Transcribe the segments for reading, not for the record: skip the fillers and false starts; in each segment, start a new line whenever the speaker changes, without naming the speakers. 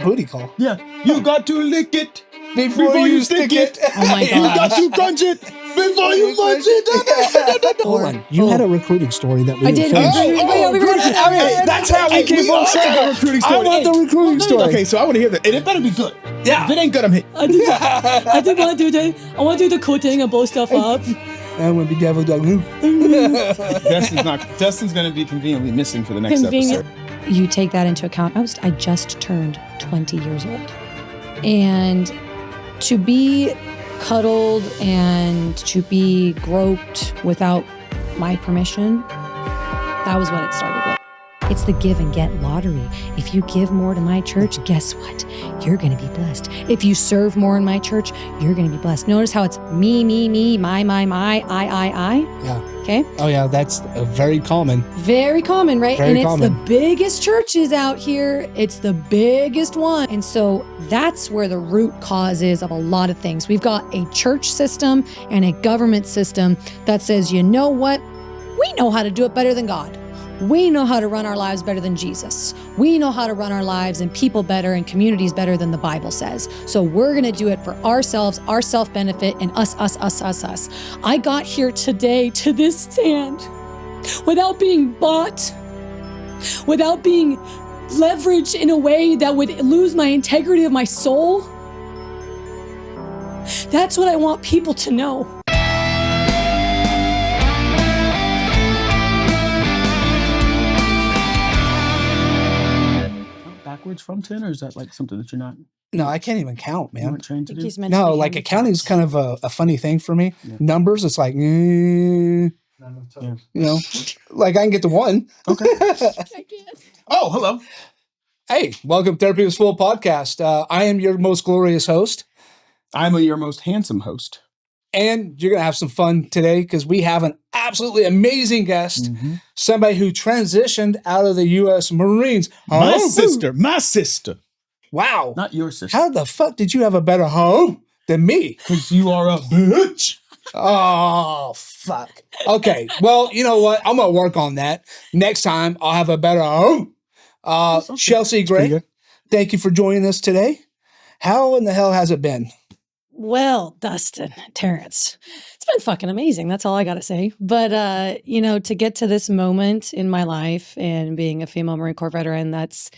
booty call.
Yeah. You got to lick it
Before you stick it.
Oh my
You got
gosh.
to crunch it before you munch it.
Hold on. You had a recruiting story that we
I did.
finished.
That's how we came full circle. Recruiting
I
story.
want the recruiting story.
Okay, so I want to hear that. And it better be good.
Yeah.
If it ain't good, I'm hitting.
I did want to do I want to do the cool thing and blow stuff up.
I want to be devil dog.
Dustin's going to be conveniently missing for the next episode.
You take that into account. I just turned 20 years old. And to be cuddled and to be groped without my permission, that was what it started with. It's the give and get lottery. If you give more to my church, guess what? You're going to be blessed. If you serve more in my church, you're going to be blessed. Notice how it's me, my, I.
Yeah.
Okay?
Oh, yeah. That's very common.
Very common, right?
Very
and it's
common.
the biggest churches out here. It's the biggest one. And so that's where the root cause is of a lot of things. We've got a church system and a government system that says, you know what? We know how to do it better than God. We know how to run our lives better than Jesus. We know how to run our lives and people better and communities better than the Bible says. So we're going to do it for ourselves, our self-benefit, and us. I got here today to this stand without being bought, without being leveraged in a way that would lose my integrity of my soul. That's what I want people to know.
Backwards from 10, or is that like something that you're not?
No, I can't even count,
You
man.
weren't trained to do?
No, like accounting is kind of a funny thing for me.
Yeah.
Numbers, it's like, you know, like I can get to one.
Okay. Oh, hello.
Hey, welcome to Therapy Was Full podcast. I am your most glorious host.
I'm your most handsome host.
And you're going to have some fun today because we have an absolutely amazing guest, somebody who transitioned out of the U.S. Marines.
My sister.
Wow.
Not your sister.
How the fuck did you have a better home than me?
Because you are a bitch.
Oh, fuck. Okay. Well, you know what? I'm going to work on that. Next time, I'll have a better home. Chelsey Gray, thank you for joining us today. How in the hell has it been?
Well, Dustin, Terrence, it's been fucking amazing. That's all I got to say. But, to get to this moment in my life and being a female Marine Corps veteran, that's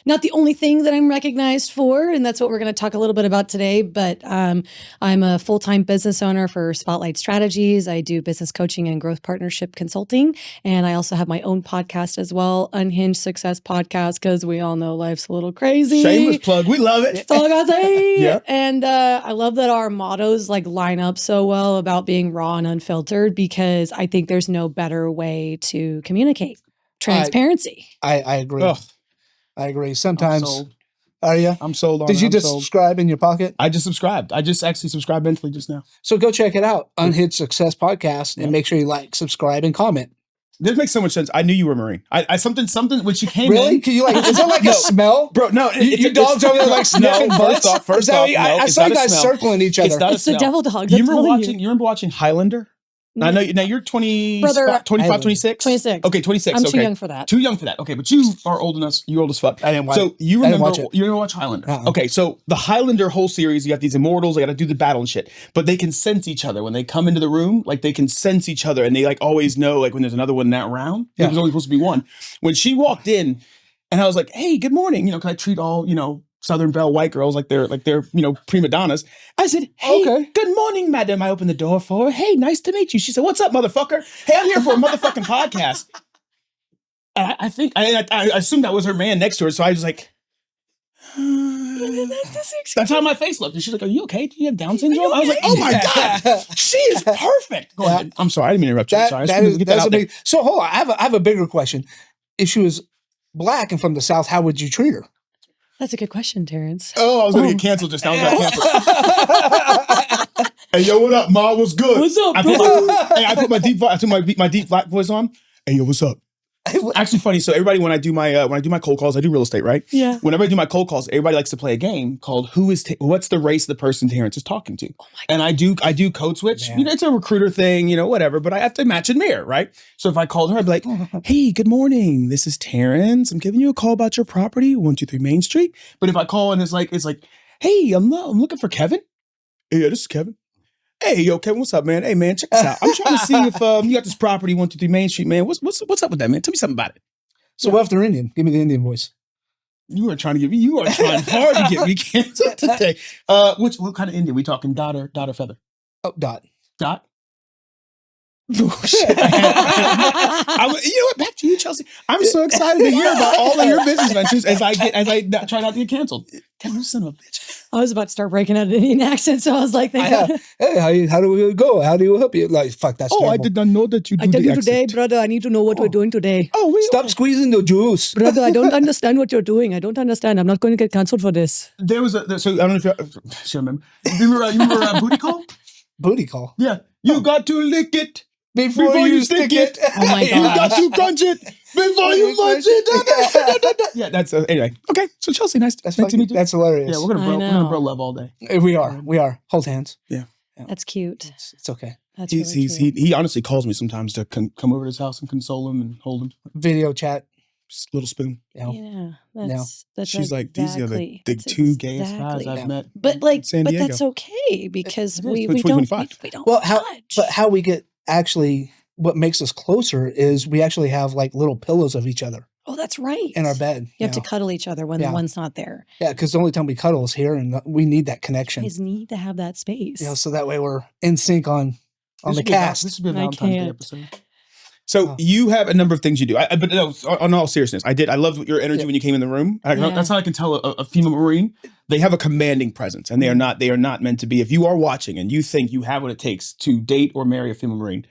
not the only thing that I'm recognized for. And that's what we're going to talk a little bit about today. But I'm a full-time business owner for Spotlight Strategies. I do business coaching and growth partnership consulting. And I also have my own podcast as well, Unhinged Success Podcast, because we all know life's a little crazy.
Shameless plug. We love it.
That's all I gotta say.
Yeah.
And I love that our mottos line up so well about being raw and unfiltered, because I think there's no better way to communicate. Transparency.
I agree.
Ugh.
I agree.
I'm
Sometimes.
sold.
Are you?
I'm sold on
Did
it.
you
I'm
just
sold.
subscribe in your pocket?
I just subscribed. I just actually subscribed mentally just now.
So go check it out. Unhinged Success Podcast and
Yeah.
make sure you like, subscribe, and comment.
This makes so much sense. I knew you were a Marine. I something when she came
Really?
in.
Can you is there like a smell?
Bro, no.
You dogs over there like sniffing butts?
First off,
I saw you guys circling each other.
It's not a
It's the
smell.
devil dog.
You remember watching Highlander?
No.
I know now you're 20,
Brother,
25, 26?
26.
Okay, 26.
I'm
okay.
too young for that.
Too young for that. Okay, but you are old enough. You're old as fuck.
I didn't watch
So you
I didn't
remember,
watch it.
you're going to watch Highlander.
Uh-uh.
Okay, so the Highlander whole series, you got these immortals, they got to do the battle and shit. But they can sense each other. When they come into the room, like they can sense each other and they like always know like when there's another one in that round.
Yeah.
There was only supposed to be one. When she walked in and I was like, hey, good morning. Because I treat all, Southern Belle white girls like they're prima donnas. I said, hey,
Okay.
good morning, madam. I opened the door for her. Hey, nice to meet you. She said, what's up, motherfucker? Hey, I'm here for a motherfucking podcast. And I think I assumed that was her man next to her. So I was like, that's how my face looked. And she's like, are you okay? Do you have Down syndrome? I was like, oh my God, she is perfect. Go ahead. I'm sorry. I didn't mean to interrupt you. Sorry. I just wanted to get that out there.
So hold on. I have a bigger question. If she was black and from the South, how would you treat her?
That's a good question, Terrence.
Oh, I was going to get canceled just now. I got canceled. Hey, yo, what up, Ma? What's good?
What's up,
I put my deep black voice on. Hey, yo, what's up? Actually funny. So everybody, when I do my cold calls, I do real estate, right?
Yeah.
Whenever I do my cold calls, everybody likes to play a game called what's the race the person Terrence is talking to?
Oh my
and I do code switch.
Man.
You know, it's a recruiter thing, you know, whatever, but I have to match and mirror, right? So if I called her, I'd be like, hey, good morning. This is Terrence. I'm giving you a call about your property, 123 Main Street. But if I call and it's like, hey, I'm looking for Kevin. Yeah, this is Kevin. Hey, yo, Kevin, what's up, man? Hey, man, check this out. I'm trying to see if you got this property, 123 Main Street, man. What's up with that, man? Tell me something about it.
So what if they're Indian? Give me the Indian voice.
You are trying hard to get me canceled today. What kind of Indian? We talking dot or feather?
Oh, Dot.
Dot? Oh, shit. You know what? Back to you, Chelsey. I'm so excited to hear about all of your business ventures as I try not to get canceled. Damn, you son of a bitch.
I was about to start breaking out an Indian accent, so I was like,
Hey, how do we go? How do you help you? Like, fuck, that's terrible.
I did not know that you do
I tell
the
you today,
accent.
brother, I need to know what we're doing today.
Stop squeezing the juice.
Brother, I don't understand what you're doing. I don't understand. I'm not going to get canceled for this.
There was so I don't know if you should remember. You remember Booty Call?
Booty call.
Yeah. You got to lick it
Before you stick it.
Oh my
You got
gosh.
to crunch it before you munch it. Yeah, that's anyway. Okay, so Chelsey, nice to meet you.
That's hilarious.
Yeah, we're gonna bro love all day.
We are. Hold hands.
Yeah.
That's cute.
It's okay.
That's
He honestly calls me sometimes to come over to his house and console him and hold him.
Video chat.
Just a little spoon.
Yeah, that's
She's like, these are the two gayest guys I've met.
But like,
in San
but
Diego.
that's okay because
It is.
we
It's
don't
2025.
we don't
Well,
judge.
how we get actually what makes us closer is we actually have like little pillows of each other
Oh, that's right.
in our bed.
You have to cuddle each other when
Yeah.
one's not there.
Yeah, because the only time we cuddle is here, and we need that connection.
Guys need to have that space.
So that way we're in sync on the
This
cast.
would be a
I
Valentine's Day
can't.
episode. So you have a number of things you do. But no, on all seriousness, I loved your energy when you came in the room. That's how I can tell a female Marine. They have a commanding presence, and they are not meant to be. If you are watching and you think you have what it takes to date or marry a female Marine,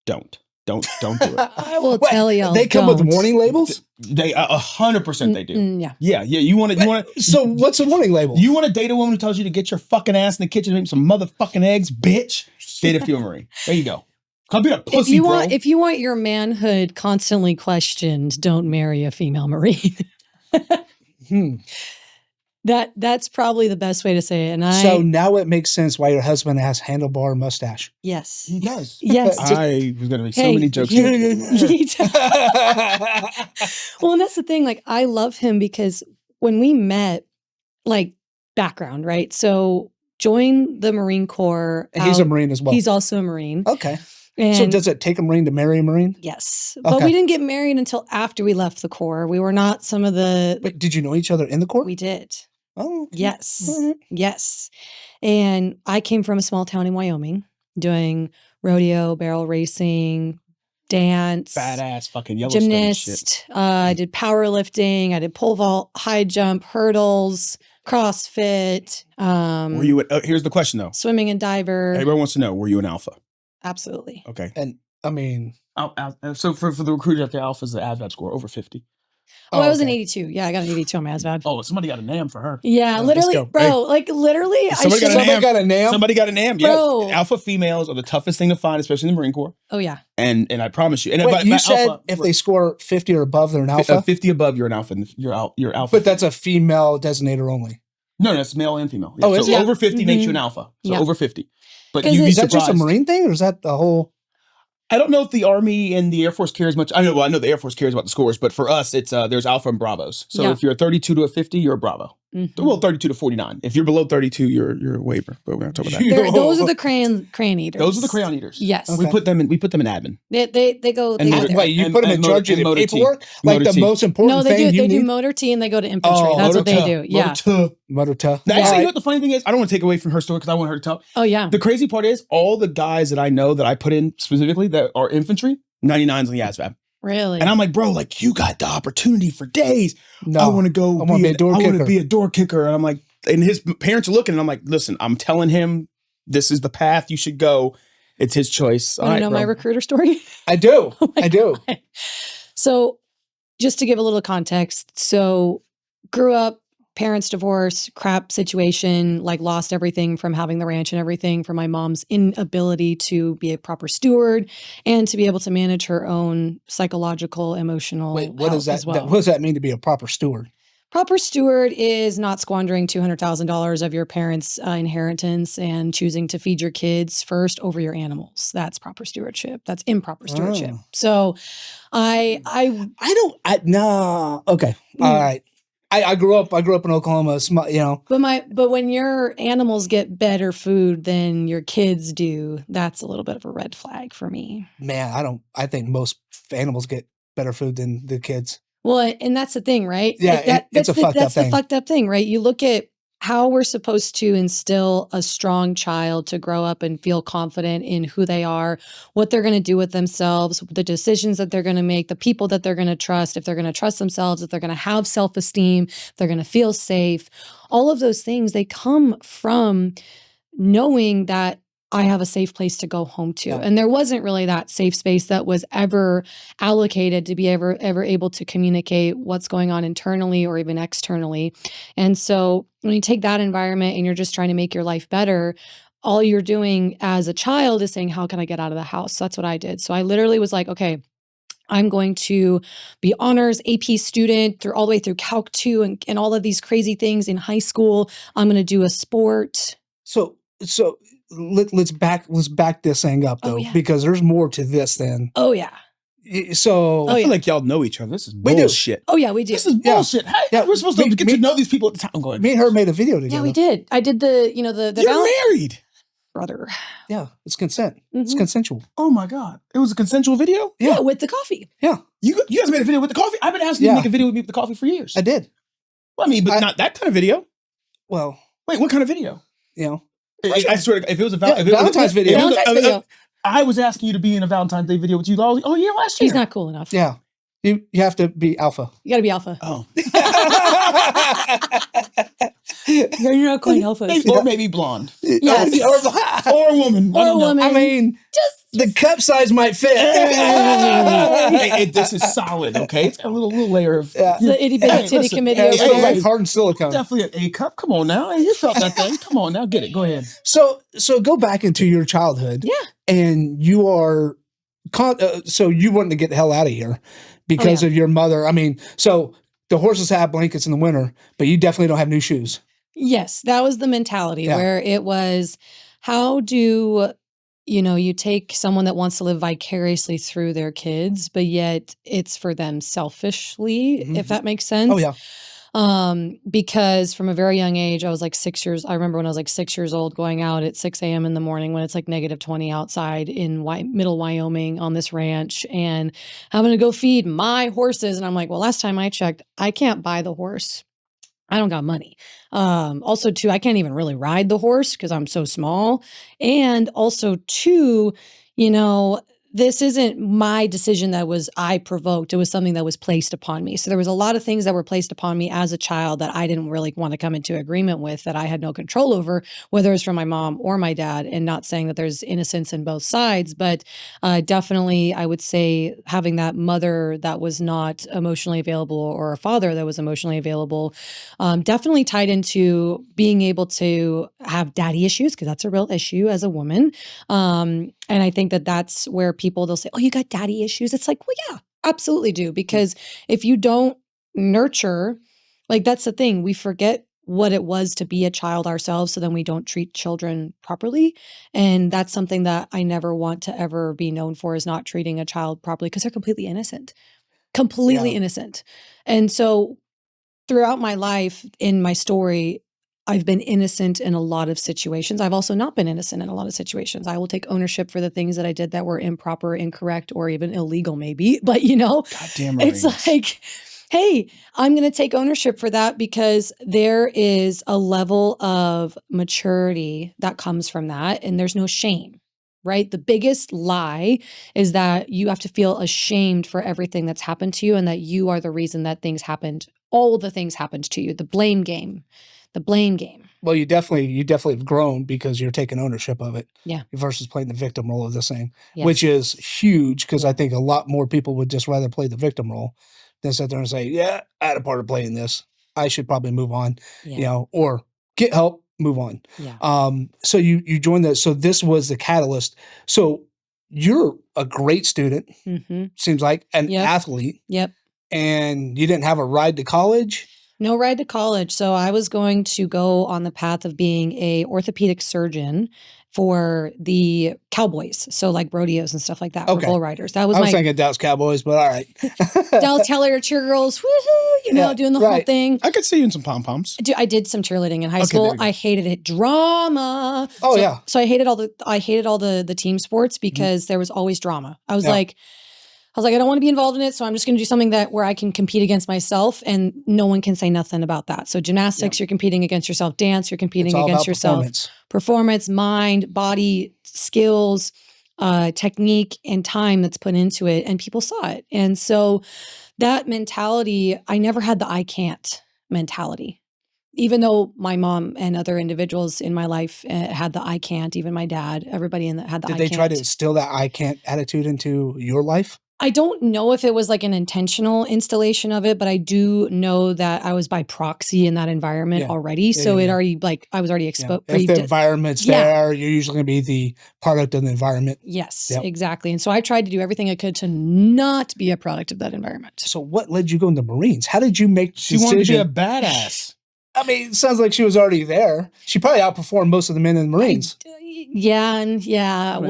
don't do it.
I will tell y'all.
They come with warning labels.
They 100% they do.
Yeah.
Yeah. You want to.
So what's a warning label?
You want to date a woman who tells you to get your fucking ass in the kitchen and make some motherfucking eggs, bitch? Date a female Marine. There you go. I'll be a pussy,
If you want your manhood constantly questioned, don't marry a female Marine. That's probably the best way to say it. And
So now it makes sense why your husband has handlebar mustache.
yes,
He does.
yes.
I was going to make so many jokes.
Well, and that's the thing. Like, I love him because when we met, like, background, right? So joined the Marine Corps.
He's a Marine as well.
He's also a Marine.
Okay.
And
So does it take a Marine to marry a Marine?
yes, but
Okay.
we didn't get married until after we left the Corps. We were not some of the.
Wait, did you know each other in the Corps?
We did.
Oh, okay.
Yes.
All right.
Yes. And I came from a small town in Wyoming doing rodeo, barrel racing, dance,
Badass fucking Yellowstone shit.
gymnast. I did powerlifting. I did pole vault, high jump, hurdles, CrossFit.
Were you? Here's the question though.
Swimming and diver.
Everyone wants to know: were you an alpha?
Absolutely.
Okay.
And I mean,
So for the recruiters out there, alpha's the ASVAB score over 50.
Oh, I was an
okay.
82. Yeah, I got an 82 on my ASVAB.
Oh, somebody got a NAM for her.
Yeah,
Oh,
literally,
let's go.
bro.
Hey.
Like literally,
Somebody got a
somebody
NAM.
got a nail.
Somebody got a NAM.
Bro.
Yeah. Alpha females are the toughest thing to find, especially in the Marine Corps.
Oh yeah.
And I promise you. And
Wait,
but
you said
alpha,
if they score 50 or above, they're an alpha?
50 above, you're an alpha. You're alpha.
But that's a female designator only.
No, that's male and female.
Oh,
so
is it?
over 50 makes you
Mhm.
an alpha. So
Yeah.
over 50. But
'Cause
you'd be
Is that
surprised.
just a Marine thing, or is that the whole?
I don't know if the Army and the Air Force care as much. I know the Air Force cares about the scores, but for us, it's there's alpha and bravos. So
Yeah.
if you're a 32 to a 50, you're a bravo.
Mhm.
Well, 32 to 49. If you're below 32, you're a waiver. But we're not talking about that.
Those are the crayon eaters.
Those are the crayon eaters.
Yes.
Okay.
We put them in admin.
They go. They
And
go
motor-
there.
Wait, you
And-
put them in
and motor-
charge of
and
the
motor T.
paperwork? Like
Motor
the
T.
most important
No, they
thing
do.
you
They do
need?
motor T and they go to infantry.
Oh,
That's what they
Motor
do.
T.
Yeah.
Motor T.
Motor ta.
Now,
Yeah.
actually, you know what the funny thing is? I don't want to take away from her story because I want her to tell.
Oh yeah.
The crazy part is all the guys that I know that I put in specifically that are infantry, 99s on the ASVAB.
Really.
And I'm like, bro, like you got the opportunity for days.
No.
I want to go.
I wanna be a door
I want
kicker.
to be a door kicker. And I'm like, and his parents are looking, and I'm like, listen, I'm telling him this is the path you should go. It's his choice. All
Want
right,
to know
bro.
my recruiter story?
I do.
Oh my
I do.
So, just to give a little context, so grew up parents divorce, crap situation, like lost everything from having the ranch and everything, from my mom's inability to be a proper steward and to be able to manage her own psychological, emotional
Wait, what
health
does
as well.
what does that mean to be a proper steward?
Proper steward is not squandering $200,000 of your parents' inheritance and choosing to feed your kids first over your animals. That's proper stewardship. That's improper stewardship.
Oh.
So I
no. Okay. All right. I grew up in Oklahoma, you know.
But when your animals get better food than your kids do, that's a little bit of a red flag for me.
Man, I think most animals get better food than the kids.
Well, and that's the thing, right?
Yeah, it's a fucked up thing.
That's the fucked up thing, right? You look at how we're supposed to instill a strong child to grow up and feel confident in who they are, what they're going to do with themselves, the decisions that they're going to make, the people that they're going to trust, if they're going to trust themselves, if they're going to have self-esteem, if they're going to feel safe. All of those things, they come from knowing that I have a safe place to go home to.
Yeah.
And there wasn't really that safe space that was ever allocated to be ever able to communicate what's going on internally or even externally. And so when you take that environment and you're just trying to make your life better, all you're doing as a child is saying, how can I get out of the house? So that's what I did. So I literally was like, okay, I'm going to be honors AP student all the way through Calc 2 and all of these crazy things in high school. I'm going to do a sport.
So let's back this thing up though, because there's more to this than.
Oh yeah.
So
I feel like y'all know each other. This is bullshit.
Oh yeah, we do.
This is bullshit. Hey, we're supposed to get to know these people at the time. I'm going.
Me and her made a video together.
Yeah, we did. I did the
You're married,
brother.
Yeah, it's consent. It's consensual.
Oh my god, it was a consensual video.
Yeah, with the coffee.
Yeah,
you guys made a video with the coffee. I've been asking you to make a video with me with the coffee for years.
I did.
Well, I mean, but not that kind of video.
Well,
wait, what kind of video?
You know.
I swear, if it was a
Valentine's video,
I was asking you to be in a Valentine's Day video with you. Oh yeah, last year.
He's not cool enough.
Yeah, you have to be alpha.
You got to be alpha.
Oh,
you're not quite alpha.
Or maybe blonde.
Yes,
or a woman.
Or a woman.
I mean, just the cup size might fit.
This is solid. Okay, it's got a little layer of
the itty bitty titty committee.
It's like hardened silicone.
Definitely an A cup. Come on now, you felt that thing. Come on now, get it. Go ahead.
So go back into your childhood.
Yeah,
and you are, so you wanted to get the hell out of here because of your mother. I mean, so the horses have blankets in the winter, but you definitely don't have new shoes.
Yes, that was the mentality where it was, how do you take someone that wants to live vicariously through their kids, but yet it's for them selfishly, if that makes sense.
Oh yeah.
Because from a very young age, I was like 6 years. I remember when I was like 6 years old, going out at 6 a.m. in the morning when it's like -20 outside in middle Wyoming on this ranch, and having to go feed my horses. And I'm like, well, last time I checked, I can't buy the horse. I don't got money. Also, too, I can't even really ride the horse because I'm so small. And also, too, this isn't my decision that I provoked. It was something that was placed upon me. So there was a lot of things that were placed upon me as a child that I didn't really want to come into agreement with, that I had no control over, whether it's from my mom or my dad. And not saying that there's innocence in both sides, but definitely I would say having that mother that was not emotionally available or a father that was emotionally available definitely tied into being able to have daddy issues, because that's a real issue as a woman. And I think that that's where they'll say, oh, you got daddy issues. It's like, well, yeah, absolutely do. Because if you don't nurture, like, that's the thing, we forget what it was to be a child ourselves. So then we don't treat children properly. And that's something that I never want to ever be known for, is not treating a child properly, because they're completely innocent, innocent. And so throughout my life, in my story, I've been innocent in a lot of situations. I've also not been innocent in a lot of situations. I will take ownership for the things that I did that were improper, incorrect, or even illegal maybe. But
goddamn right.
It's like, hey, I'm going to take ownership for that, because there is a level of maturity that comes from that. And there's no shame, right? The biggest lie is that you have to feel ashamed for everything that's happened to you, and that you are the reason that things happened. All the things happened to you. The blame game. Well,
you definitely have grown because you're taking ownership of it.
Yeah.
Versus playing the victim role of this thing,
Yes.
which is huge, because I think a lot more people would just rather play the victim role than sit there and say, yeah, I had a part of playing this. I should probably move on,
Yeah.
or get help, move on.
Yeah.
So you joined that. So this was the catalyst. So you're a great student, seems like an athlete.
Yep.
And you didn't have a ride to college?
No ride to college. So I was going to go on the path of being a orthopedic surgeon for the cowboys. So like rodeos and stuff like that for bull riders. That was
I was thinking Dallas Cowboys, but all right.
Dallas Teller cheer girls, woohoo, doing the whole thing.
I could see you in some pom-poms.
I did some cheerleading in high school. I hated it. Drama. So I hated all the team sports because there was always drama. I was like, I don't want to be involved in it, so I'm just going to do something where I can compete against myself, and no one can say nothing about that. So gymnastics, you're competing against yourself. Dance, you're competing against yourself. Performance, mind, body, skills, technique, and time that's put into it, and people saw it. And so that mentality, I never had the I can't mentality. Even though my mom and other individuals in my life had the I can't, even my dad, everybody had the I can't.
Did they try to instill that I can't attitude into your life?
I don't know if it was like an intentional installation of it, but I do know that I was by proxy in that environment already. So it already, I was already exposed.
If the environment's there, you're usually going to be the product of the environment.
Yes, exactly. And so I tried to do everything I could to not be a product of that environment.
So what led you go into the Marines? How did you make the decision?
She wanted to be a badass.
I mean, it sounds like she was already there. She probably outperformed most of the men in the Marines.
We'll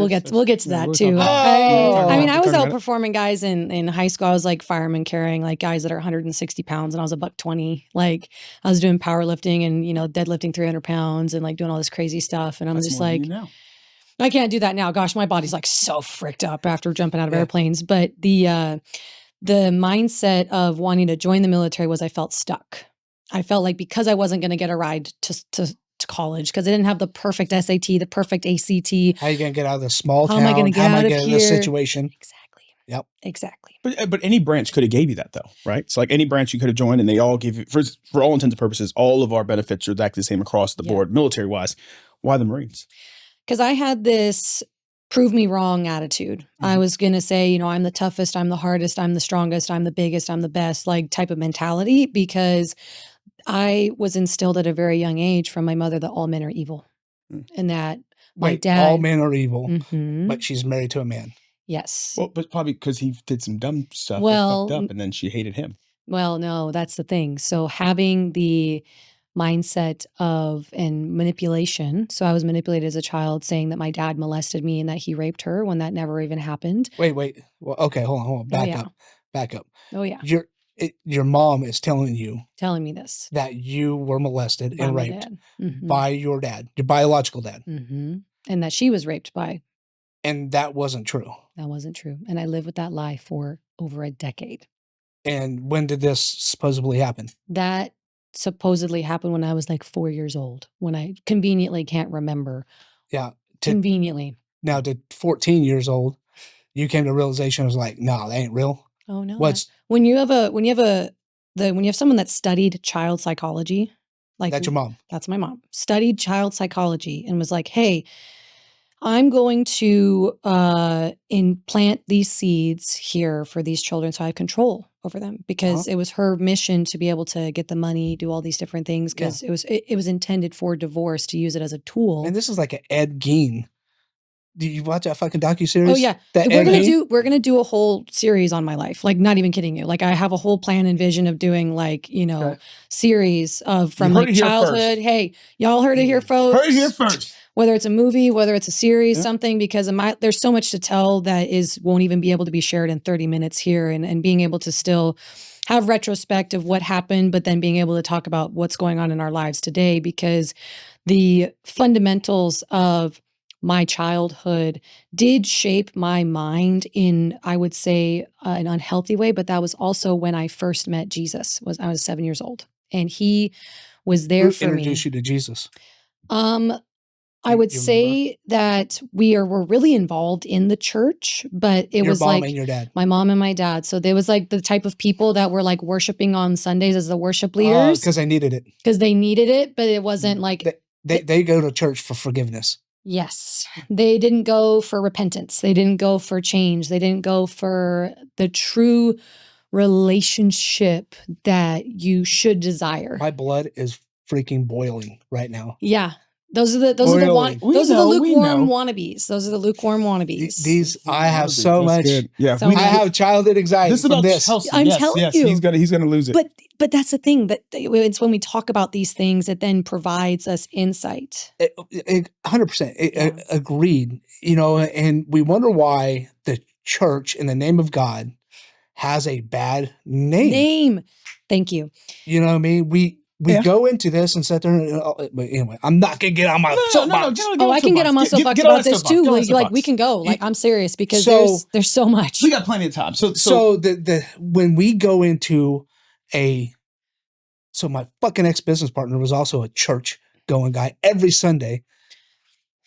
get to that too. I mean, I was outperforming guys in high school. I was like fireman carrying like guys that are 160 pounds, and I was $120. Like I was doing powerlifting and deadlifting 300 pounds and like doing all this crazy stuff. And I'm just like, I can't do that now. Gosh, my body's like so fricked up after jumping out of airplanes. But the mindset of wanting to join the military was I felt stuck. I felt like because I wasn't going to get a ride to college because I didn't have the perfect SAT, the perfect ACT.
How are you going to get out of the small town?
How am I going to get out of
this situation?
Exactly.
Yep.
Exactly.
But any branch could have gave you that though, right? So like any branch you could have joined and they all give you, for all intents and purposes, all of our benefits are exactly the same across the board, military-wise. Why the Marines?
Because I had this prove me wrong attitude. I was going to say, I'm the toughest, I'm the hardest, I'm the strongest, I'm the biggest, I'm the best, like type of mentality, because I was instilled at a very young age from my mother that all men are evil. And that my dad.
All men are evil, but she's married to a man.
Yes.
Well, but probably because he did some dumb stuff that fucked up and then she hated him.
Well, no, that's the thing. So having the mindset and manipulation. So I was manipulated as a child saying that my dad molested me and that he raped her when that never even happened.
Wait. Well, okay, hold on. Back up.
Oh, yeah.
Your mom is telling
me this,
that you were molested and raped
by
your dad, your biological dad.
And that she was raped by.
And that wasn't true.
That wasn't true. And I lived with that lie for over a decade.
And when did this supposedly happen?
That supposedly happened when I was like 4 years old, when I conveniently can't remember.
Yeah.
Conveniently.
Now to 14 years old, you came to realization, it was like, no, that ain't real.
Oh no. When you have someone that studied child psychology, like
that's your mom.
That's my mom. Studied child psychology and was like, hey, I'm going to implant these seeds here for these children so I have control over them, because it was her mission to be able to get the money, do all these different things, because it was intended for divorce, to use it as a tool.
And this is like an Ed Gein. Did you watch that fucking docuseries?
Oh yeah. We're gonna do a whole series on my life. Like, not even kidding you. Like, I have a whole plan and vision of doing like, series of from like childhood. Hey, y'all heard it here, folks.
Heard it here first.
Whether it's a movie, whether it's a series, something, because there's so much to tell that won't even be able to be shared in 30 minutes here, and being able to still have retrospect of what happened, but then being able to talk about what's going on in our lives today, because the fundamentals of my childhood did shape my mind in, I would say, an unhealthy way. But that was also when I first met Jesus. I was 7 years old, and he was there for me. Who
introduced you to Jesus?
I would say that we're really involved in the church, but it was like
your mom and your dad.
My mom and my dad. So there was like the type of people that were like worshiping on Sundays as the worship leaders.
Because they needed it.
But it wasn't like
they go to church for forgiveness.
Yes. They didn't go for repentance. They didn't go for change. They didn't go for the true relationship that you should desire.
My blood is freaking boiling right now.
Yeah. Those are the
Boiling.
lukewarm wannabes. Those are the lukewarm wannabes.
These I have so
That's
much.
good. Yeah,
So
I have childhood anxiety
this is
from
about
this.
Chelsey.
I'm
yes,
telling
yes,
you.
he's gonna lose it.
But that's the thing, that it's when we talk about these things, it then provides us insight.
100% agreed. You know, and we wonder why the church in the name of God has a bad name.
Thank you.
You know what I mean? We go into this and sit there. But anyway, I'm not gonna get on my soapbox.
I can get on my soapbox about this too. Like we can go. Like I'm serious because there's so much.
We got plenty of time. So
the when we go into so my fucking ex-business partner was also a church going guy every Sunday.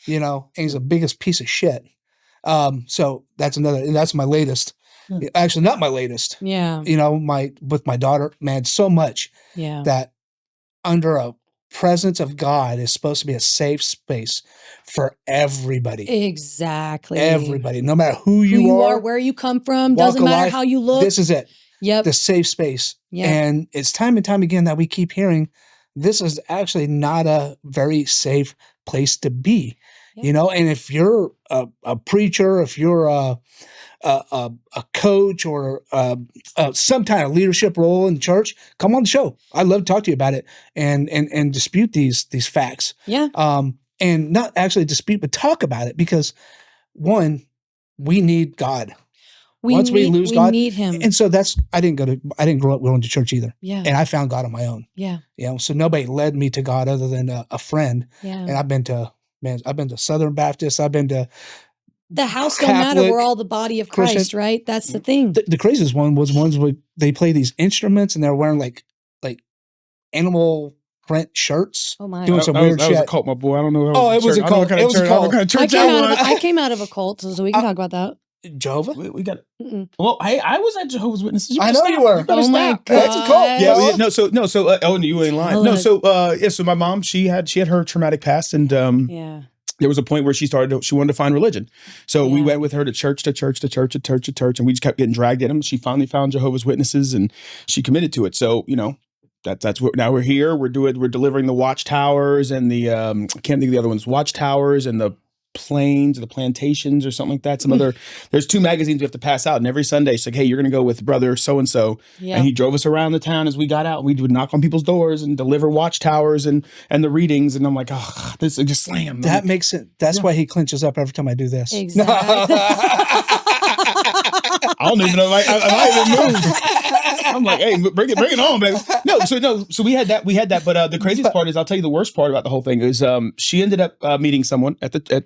You know, and he's the biggest piece of shit. So that's my latest. Actually, not my latest.
Yeah.
You know, with my daughter, man, so much that under a presence of God is supposed to be a safe space for everybody.
Exactly.
Everybody, no matter who you are,
where you come from, doesn't matter how you look.
This is it.
Yep.
The safe space.
Yep.
And it's time and time again that we keep hearing this is actually not a very safe place to be. Yep. You know, and if you're a preacher, if you're a coach or some kind of leadership role in the church, come on the show. I'd love to talk to you about it and dispute these facts.
Yeah.
And not actually dispute, but talk about it, because one, we need God. Once we lose God,
we need Him.
And so I didn't grow up going to church either.
Yeah.
And I found God on my own.
Yeah.
You know, so nobody led me to God other than a friend.
Yeah.
And I've been to Southern Baptist. I've been to
the house
Catholic,
don't matter. We're all the body of Christ,
Christian.
Right? That's the thing.
The craziest one was ones where they play these instruments and they're wearing like animal print shirts.
Oh my!
Doing some weird shit.
That was a cult, my boy. I don't know.
It was a cult. It was a cult.
I came out of a cult, so we can talk about that.
Jehovah?
We got. Well, I was at Jehovah's Witnesses.
I know you were.
Oh my God!
That's a cult.
Yeah. No. So. Oh, you ain't lying. No. So. So my mom, she had her traumatic past, and there was a point where she wanted to find religion. So we went with her to church, and we just kept getting dragged in them. She finally found Jehovah's Witnesses, and she committed to it. So that's what. Now we're here. We're delivering the watchtowers and the I can't think of the other ones. Watchtowers and the plains or the plantations or something like that. There's 2 magazines we have to pass out, and every Sunday it's like, hey, you're going to go with brother so and so, and he drove us around the town as we got out. We would knock on people's doors and deliver watchtowers and the readings, and I'm like, oh, this is just slam.
That makes sense. That's why he clinches up every time I do this.
Exactly.
I don't even know if I even moved. I'm like, hey, bring it on, baby. So we had that. But the craziest part is, I'll tell you the worst part about the whole thing is, she ended up meeting someone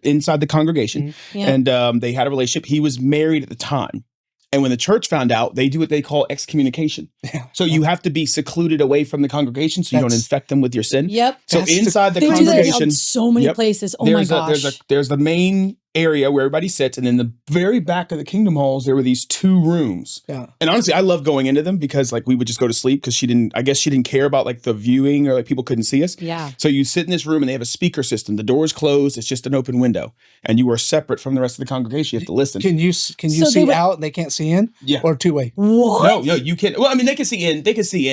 inside the congregation, and they had a relationship. He was married at the time. And when the church found out, they do what they call excommunication. So you have to be secluded away from the congregation so you don't infect them with your sin.
Yep.
So inside the
they
congregation,
do that in so many places. Oh my gosh.
There's the main area where everybody sits, and in the very back of the Kingdom Halls there were these 2 rooms. Yeah. And honestly, I love going into them because we would just go to sleep because she didn't care about the viewing, or people couldn't see us.
Yeah.
So you sit in this room and they have a speaker system. The door's closed, it's just an open window, and you are separate from the rest of the congregation. You have to listen.
Can you see out and they can't see in?
Yeah.
Or 2-way?
What?
No, you can't. Well, I mean, they can see in,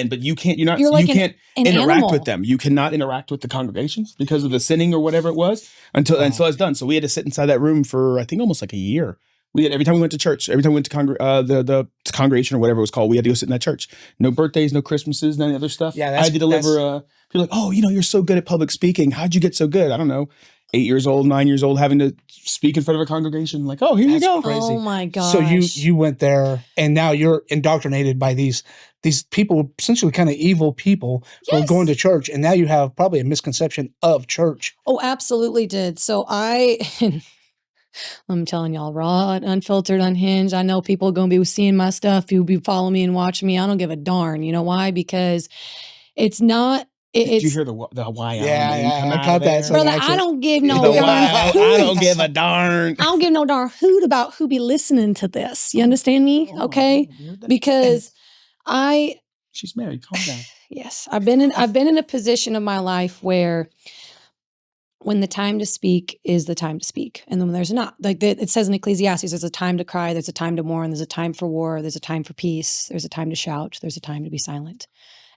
but you can't. You can't
an
interact
animal.
with them. You cannot interact with the congregations because of the sinning or whatever it was until it's done. So we had to sit inside that room for, I think, almost like a year. Every time we went to church, every time we went to the congregation or whatever it was called, we had to go sit in that church. No birthdays, no Christmases, none of the other stuff.
Yeah,
I had to deliver. People like, oh, you're so good at public speaking. How'd you get so good? I don't know. 8 years old, 9 years old, having to speak in front of a congregation. Like, oh, here you go.
Crazy.
Oh my gosh.
So you went there, and now you're indoctrinated by these people, essentially kind of evil people who are going to church, and now you have probably a misconception of church.
Oh, absolutely did. So I'm telling y'all, raw, unfiltered, unhinged. I know people are going to be seeing my stuff. You'll be following me and watching me. I don't give a darn. You know why? Because it's not.
Did you hear the why?
I caught that.
Brother, I don't give no darn.
I don't give a darn.
I don't give no darn hoot about who be listening to this. You understand me? Okay? Because
she's married. Calm down.
Yes, I've been in a position of my life where when the time to speak is the time to speak. And then when there's not, like it says in Ecclesiastes, there's a time to cry, there's a time to mourn, there's a time for war, there's a time for peace, there's a time to shout, there's a time to be silent.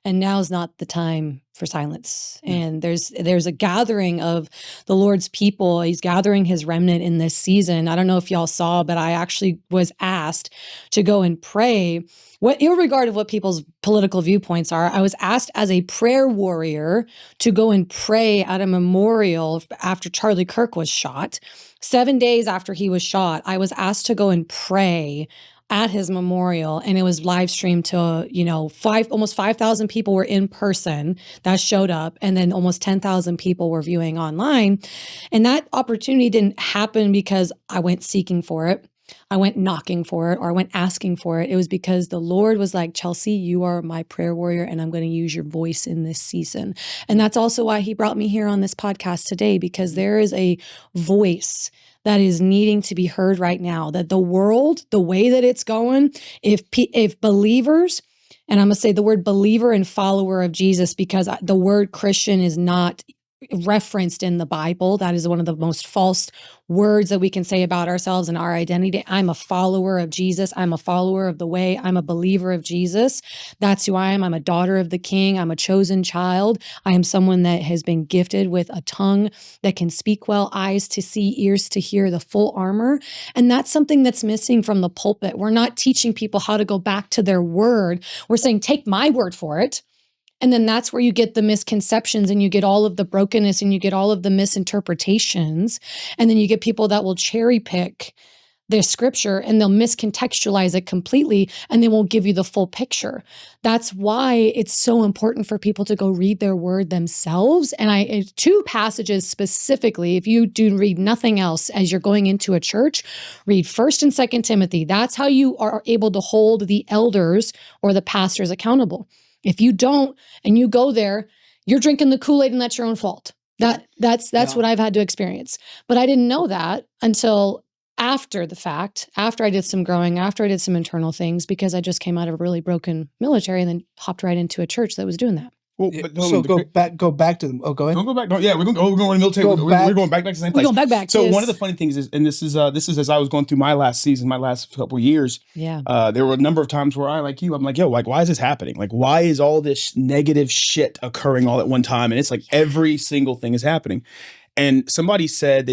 And now's not the time for silence. And there's a gathering of the Lord's people. He's gathering his remnant in this season. I don't know if y'all saw, but I actually was asked to go and pray. Irregardless of what people's political viewpoints are, I was asked as a prayer warrior to go and pray at a memorial after Charlie Kirk was shot. 7 days after he was shot, I was asked to go and pray at his memorial, and it was live streamed to, almost 5,000 people were in person that showed up, and then almost 10,000 people were viewing online. And that opportunity didn't happen because I went seeking for it. I went knocking for it, or I went asking for it. It was because the Lord was like, Chelsey, you are my prayer warrior, and I'm going to use your voice in this season. And that's also why he brought me here on this podcast today, because there is a voice that is needing to be heard right now, that the world, the way that it's going, if believers, and I'm going to say the word believer and follower of Jesus, because the word Christian is not referenced in the Bible. That is one of the most false words that we can say about ourselves and our identity. I'm a follower of Jesus. I'm a follower of the way. I'm a believer of Jesus. That's who I am. I'm a daughter of the King. I'm a chosen child. I am someone that has been gifted with a tongue that can speak well, eyes to see, ears to hear, the full armor. And that's something that's missing from the pulpit. We're not teaching people how to go back to their word. We're saying, take my word for it. And then that's where you get the misconceptions, and you get all of the brokenness, and you get all of the misinterpretations. And then you get people that will cherry pick their scripture, and they'll miscontextualize it completely, and they won't give you the full picture. That's why it's so important for people to go read their word themselves. And two passages specifically, if you do read nothing else as you're going into a church, read 1st and 2nd Timothy. That's how you are able to hold the elders or the pastors accountable. If you don't, and you go there, you're drinking the Kool-Aid, and that's your own fault. That's what I've had to experience. But I didn't know that until after the fact, after I did some growing, after I did some internal things, because I just came out of a really broken military and then hopped right into a church that was doing that.
Well,
but so go back to them. Oh, go ahead.
Don't go back. No, yeah, we're going to the military. We're going back to the same place.
We're going back.
So
yes.
One of the funny things is, and this is as I was going through my last season, my last couple of years.
Yeah.
There were a number of times where I'm like, yo, like, why is this happening? Like, why is all this negative shit occurring all at one time? And it's like every single thing is happening. And somebody said,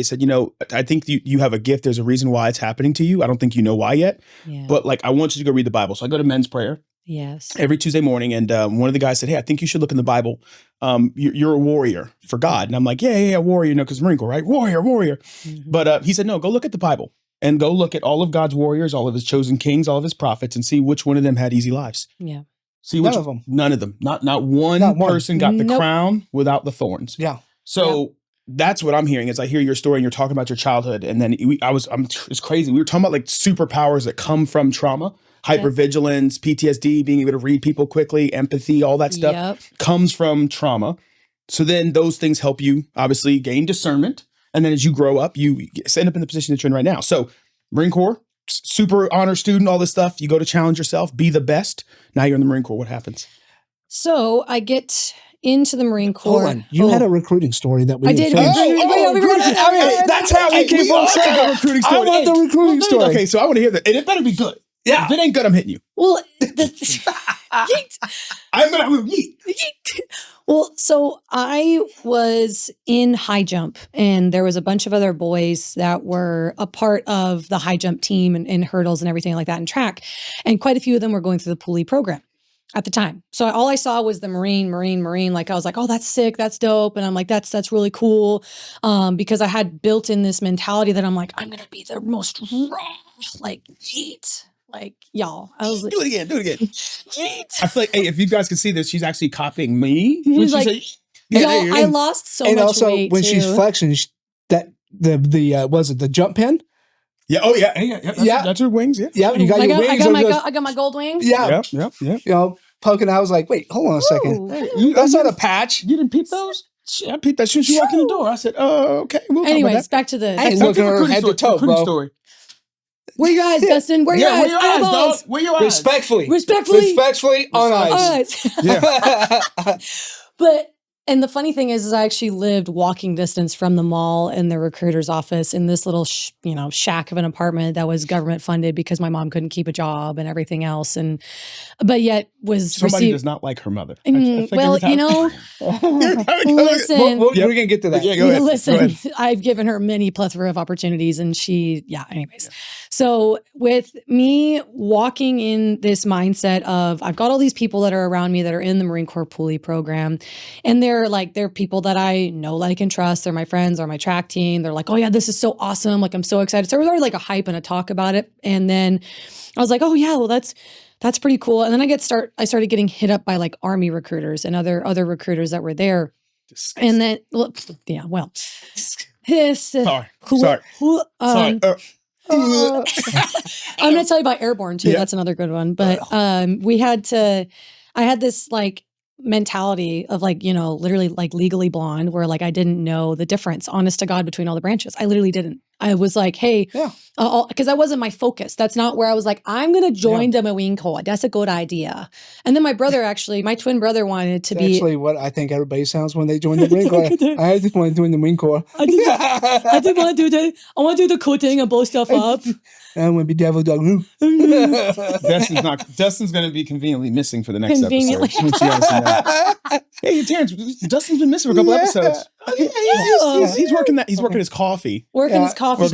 I think you have a gift. There's a reason why it's happening to you. I don't think you know why yet. Yeah. But like, I want you to go read the Bible. So I go to men's prayer.
Yes.
Every Tuesday morning. And one of the guys said, hey, I think you should look in the Bible. You're a warrior for God. And I'm like, yeah, warrior, because Marine Corps, right? Warrior. Mm-hmm. But he said, no, go look at the Bible and go look at all of God's warriors, all of his chosen kings, all of his prophets, and see which one of them had easy lives.
Yeah.
See none of them. None of them. Not one person got the crown without the thorns.
Yeah.
So that's what I'm hearing. Is I hear your story and you're talking about your childhood, and then it's crazy. We were talking about like superpowers that come from trauma. Hypervigilance, PTSD, being able to read people quickly, empathy, all that stuff comes from trauma. So then those things help you obviously gain discernment. And then as you grow up, you end up in the position that you're in right now. So Marine Corps, super honor student, all this stuff. You go to challenge yourself, be the best. Now you're in the Marine Corps. What happens?
So I get into the Marine Corps.
Hold on. You had a recruiting story that we
I did.
That's how we came full circle.
Recruiting story.
I want the recruiting story.
Okay, so I want to hear that. And it better be good. Yeah. If it ain't good, I'm hitting you.
Well,
I'm going to yeet.
Well, so I was in high jump, and there was a bunch of other boys that were a part of the high jump team and hurdles and everything like that in track. And quite a few of them were going through the pulley program at the time. So all I saw was the Marine. Like, I was like, oh, that's sick. That's dope. And I'm like, that's really cool. Because I had built in this mentality that I'm like, I'm going to be the most raw, like, yeet. Like, y'all, I was like,
do it again. I feel like, hey, if you guys can see this, she's actually copying me. When
like, I lost so much weight. And also,
when she's flexing, the jump pin?
Yeah. Oh, yeah. That's her wings. Yeah.
Yeah. You got your wings.
I got my gold wings.
Yeah. Poking. I was like, wait, hold on a second. That's not a patch.
You didn't peep those? I peeped that as soon as you walked in the door. I said, oh, okay.
Anyways, back to the
head to toe, bro.
Story.
Where your eyes, Dustin? Where your eyes?
Where your eyes, dog? Where your eyes?
Respectfully
on eyes.
Yeah.
But And the funny thing is I actually lived walking distance from the mall in the recruiter's office in this little, shack of an apartment that was government funded because my mom couldn't keep a job and everything else. But yet was
somebody does not like her mother.
Well, listen,
we're going to get to that.
Yeah, go ahead.
Listen, I've given her many plethora of opportunities and anyways. So with me walking in this mindset of I've got all these people that are around me that are in the Marine Corps Pulley program, and they're people that I know, like, and trust. They're my friends or my track team. They're like, oh yeah, this is so awesome. Like, I'm so excited. So there was already like a hype and a talk about it. And then I was like, oh yeah, well that's pretty cool. And then I started getting hit up by like Army recruiters and other recruiters that were there. Disgusting. And then, sorry. I'm going to tell you about Airborne too. Yeah. That's another good one. But I had this like mentality of like, literally like Legally Blonde, where like I didn't know the difference, honest to God, between all the branches. I literally didn't. I was like, hey, because that wasn't my focus. That's not where I was like, I'm going to join the Marine Corps. That's a good idea. And then my twin brother wanted to be.
Actually, what I think everybody sounds when they join the Marine Corps. I just want to join the Marine Corps.
I did want to do that. I want to do the cool thing and blow stuff up.
I want to be devil dog.
Dustin's going to be conveniently missing for the next episode. Hey, Terrence, Dustin's been missing for a couple episodes. He's working that. He's working his coffee.
His coffee.
He's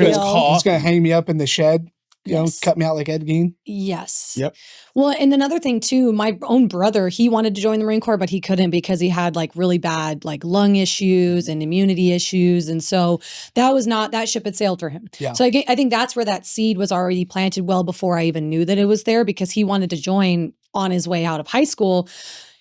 going to hang me up in the shed. Cut me out like Ed Gein.
Yes.
Yep.
Well, and another thing too, my own brother, he wanted to join the Marine Corps, but he couldn't because he had like really bad like lung issues and immunity issues. And so that ship had sailed for him. Yeah. So I think that's where that seed was already planted well before I even knew that it was there, because he wanted to join on his way out of high school.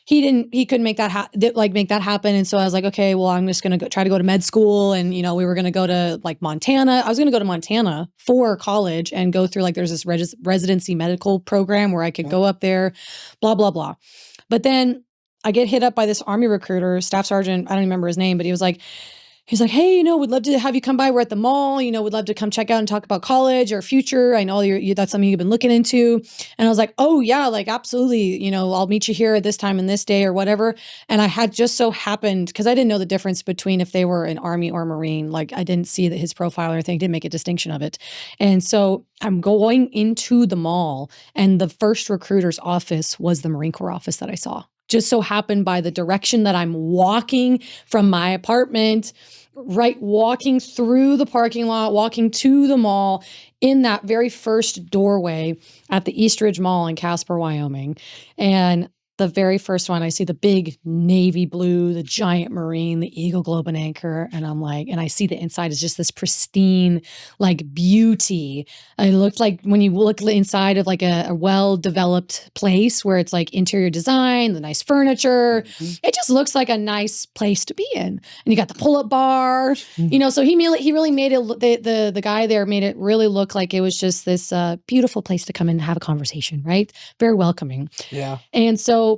He couldn't make that happen. And so I was like, okay, well, I'm just going to try to go to med school. And, we were going to go to like Montana. I was going to go to Montana for college and go through like, there's this residency medical program where I could go up there, blah, blah, blah. But then I get hit up by this Army recruiter, staff sergeant. I don't remember his name, but he was like, hey, we'd love to have you come by. We're at the mall. We'd love to come check out and talk about college or future. I know that's something you've been looking into. And I was like, oh yeah, like absolutely. I'll meet you here at this time and this day or whatever. And I had just so happened, because I didn't know the difference between if they were an Army or Marine. Like I didn't see his profile or anything, didn't make a distinction of it. And so I'm going into the mall, and the first recruiter's office was the Marine Corps office that I saw. Just so happened by the direction that I'm walking from my apartment, right, walking through the parking lot, walking to the mall, in that very first doorway at the East Ridge Mall in Casper, Wyoming. And the very first one, I see the big navy blue, the giant Marine, the Eagle Globe and Anchor. And I'm like, and I see the inside is just this pristine, like beauty. It looked like when you look inside of like a well-developed place where it's like interior design, the nice furniture, it just looks like a nice place to be in. And you got the pull-up bar, so he really made it, the guy there made it really look like it was just this beautiful place to come in and have a conversation, right? Very welcoming.
Yeah.
And so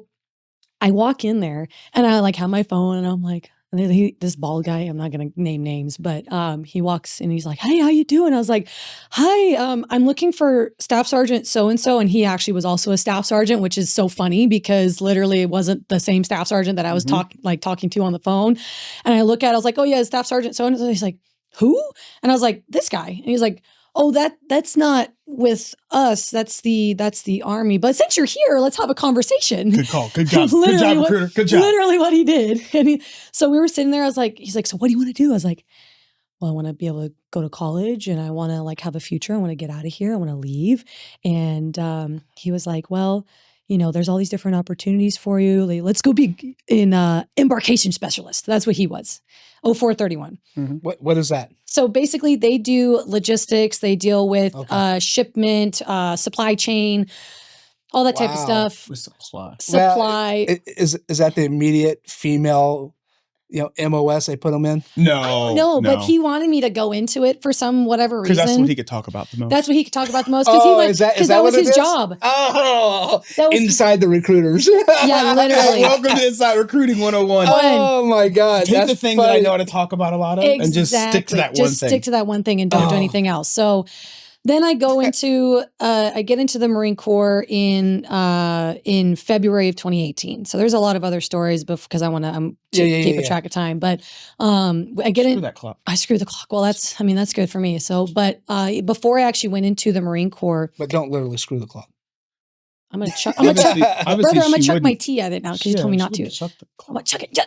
I walk in there and I like have my phone and I'm like, this bald guy, I'm not going to name names, but he walks and he's like, hey, how you doing? I was like, hi, I'm looking for Staff Sergeant so-and-so. And he actually was also a Staff Sergeant, which is so funny because literally it wasn't the same Staff Sergeant that I was talking to on the phone. And I look at it, I was like, oh yeah, Staff Sergeant so-and-so. He's like, who? And I was like, this guy. And he's like, oh, that's not with us. That's the Army. But since you're here, let's have a conversation.
Good call. Good job. Good job, recruiter. Good job.
Literally what he did. And so we were sitting there. He's like, so what do you want to do? I was like, well, I want to be able to go to college and I want to like have a future. I want to get out of here. I want to leave. And he was like, well, there's all these different opportunities for you. Like, let's go be an embarkation specialist. That's what he was. 0431.
Mm-hmm. What is that?
So basically they do logistics. They deal with shipment, supply chain, all that type of stuff.
With supply.
Well, is that the immediate female MOS they put them in?
No,
but he wanted me to go into it for some whatever reason.
Because that's what he could talk about the most.
That's what he could talk about the most. Because that was his job.
Oh, inside the recruiters.
Yeah, literally.
Welcome to Inside Recruiting 101.
Oh my God.
Take the thing that I know how to talk about a lot of and just stick to that one thing.
Just stick to that one thing and don't do anything else. So Then I go into I get into the Marine Corps in February of 2018. So there's a lot of other stories because I want to keep a track of time. But I get
Screw that clock.
I screw the clock. Well, that's good for me. So, but before I actually went into the Marine Corps,
but don't literally screw the clock.
I'm gonna chuck. I'm gonna chuck my tea at it now because you told me not to. I'm gonna chuck it.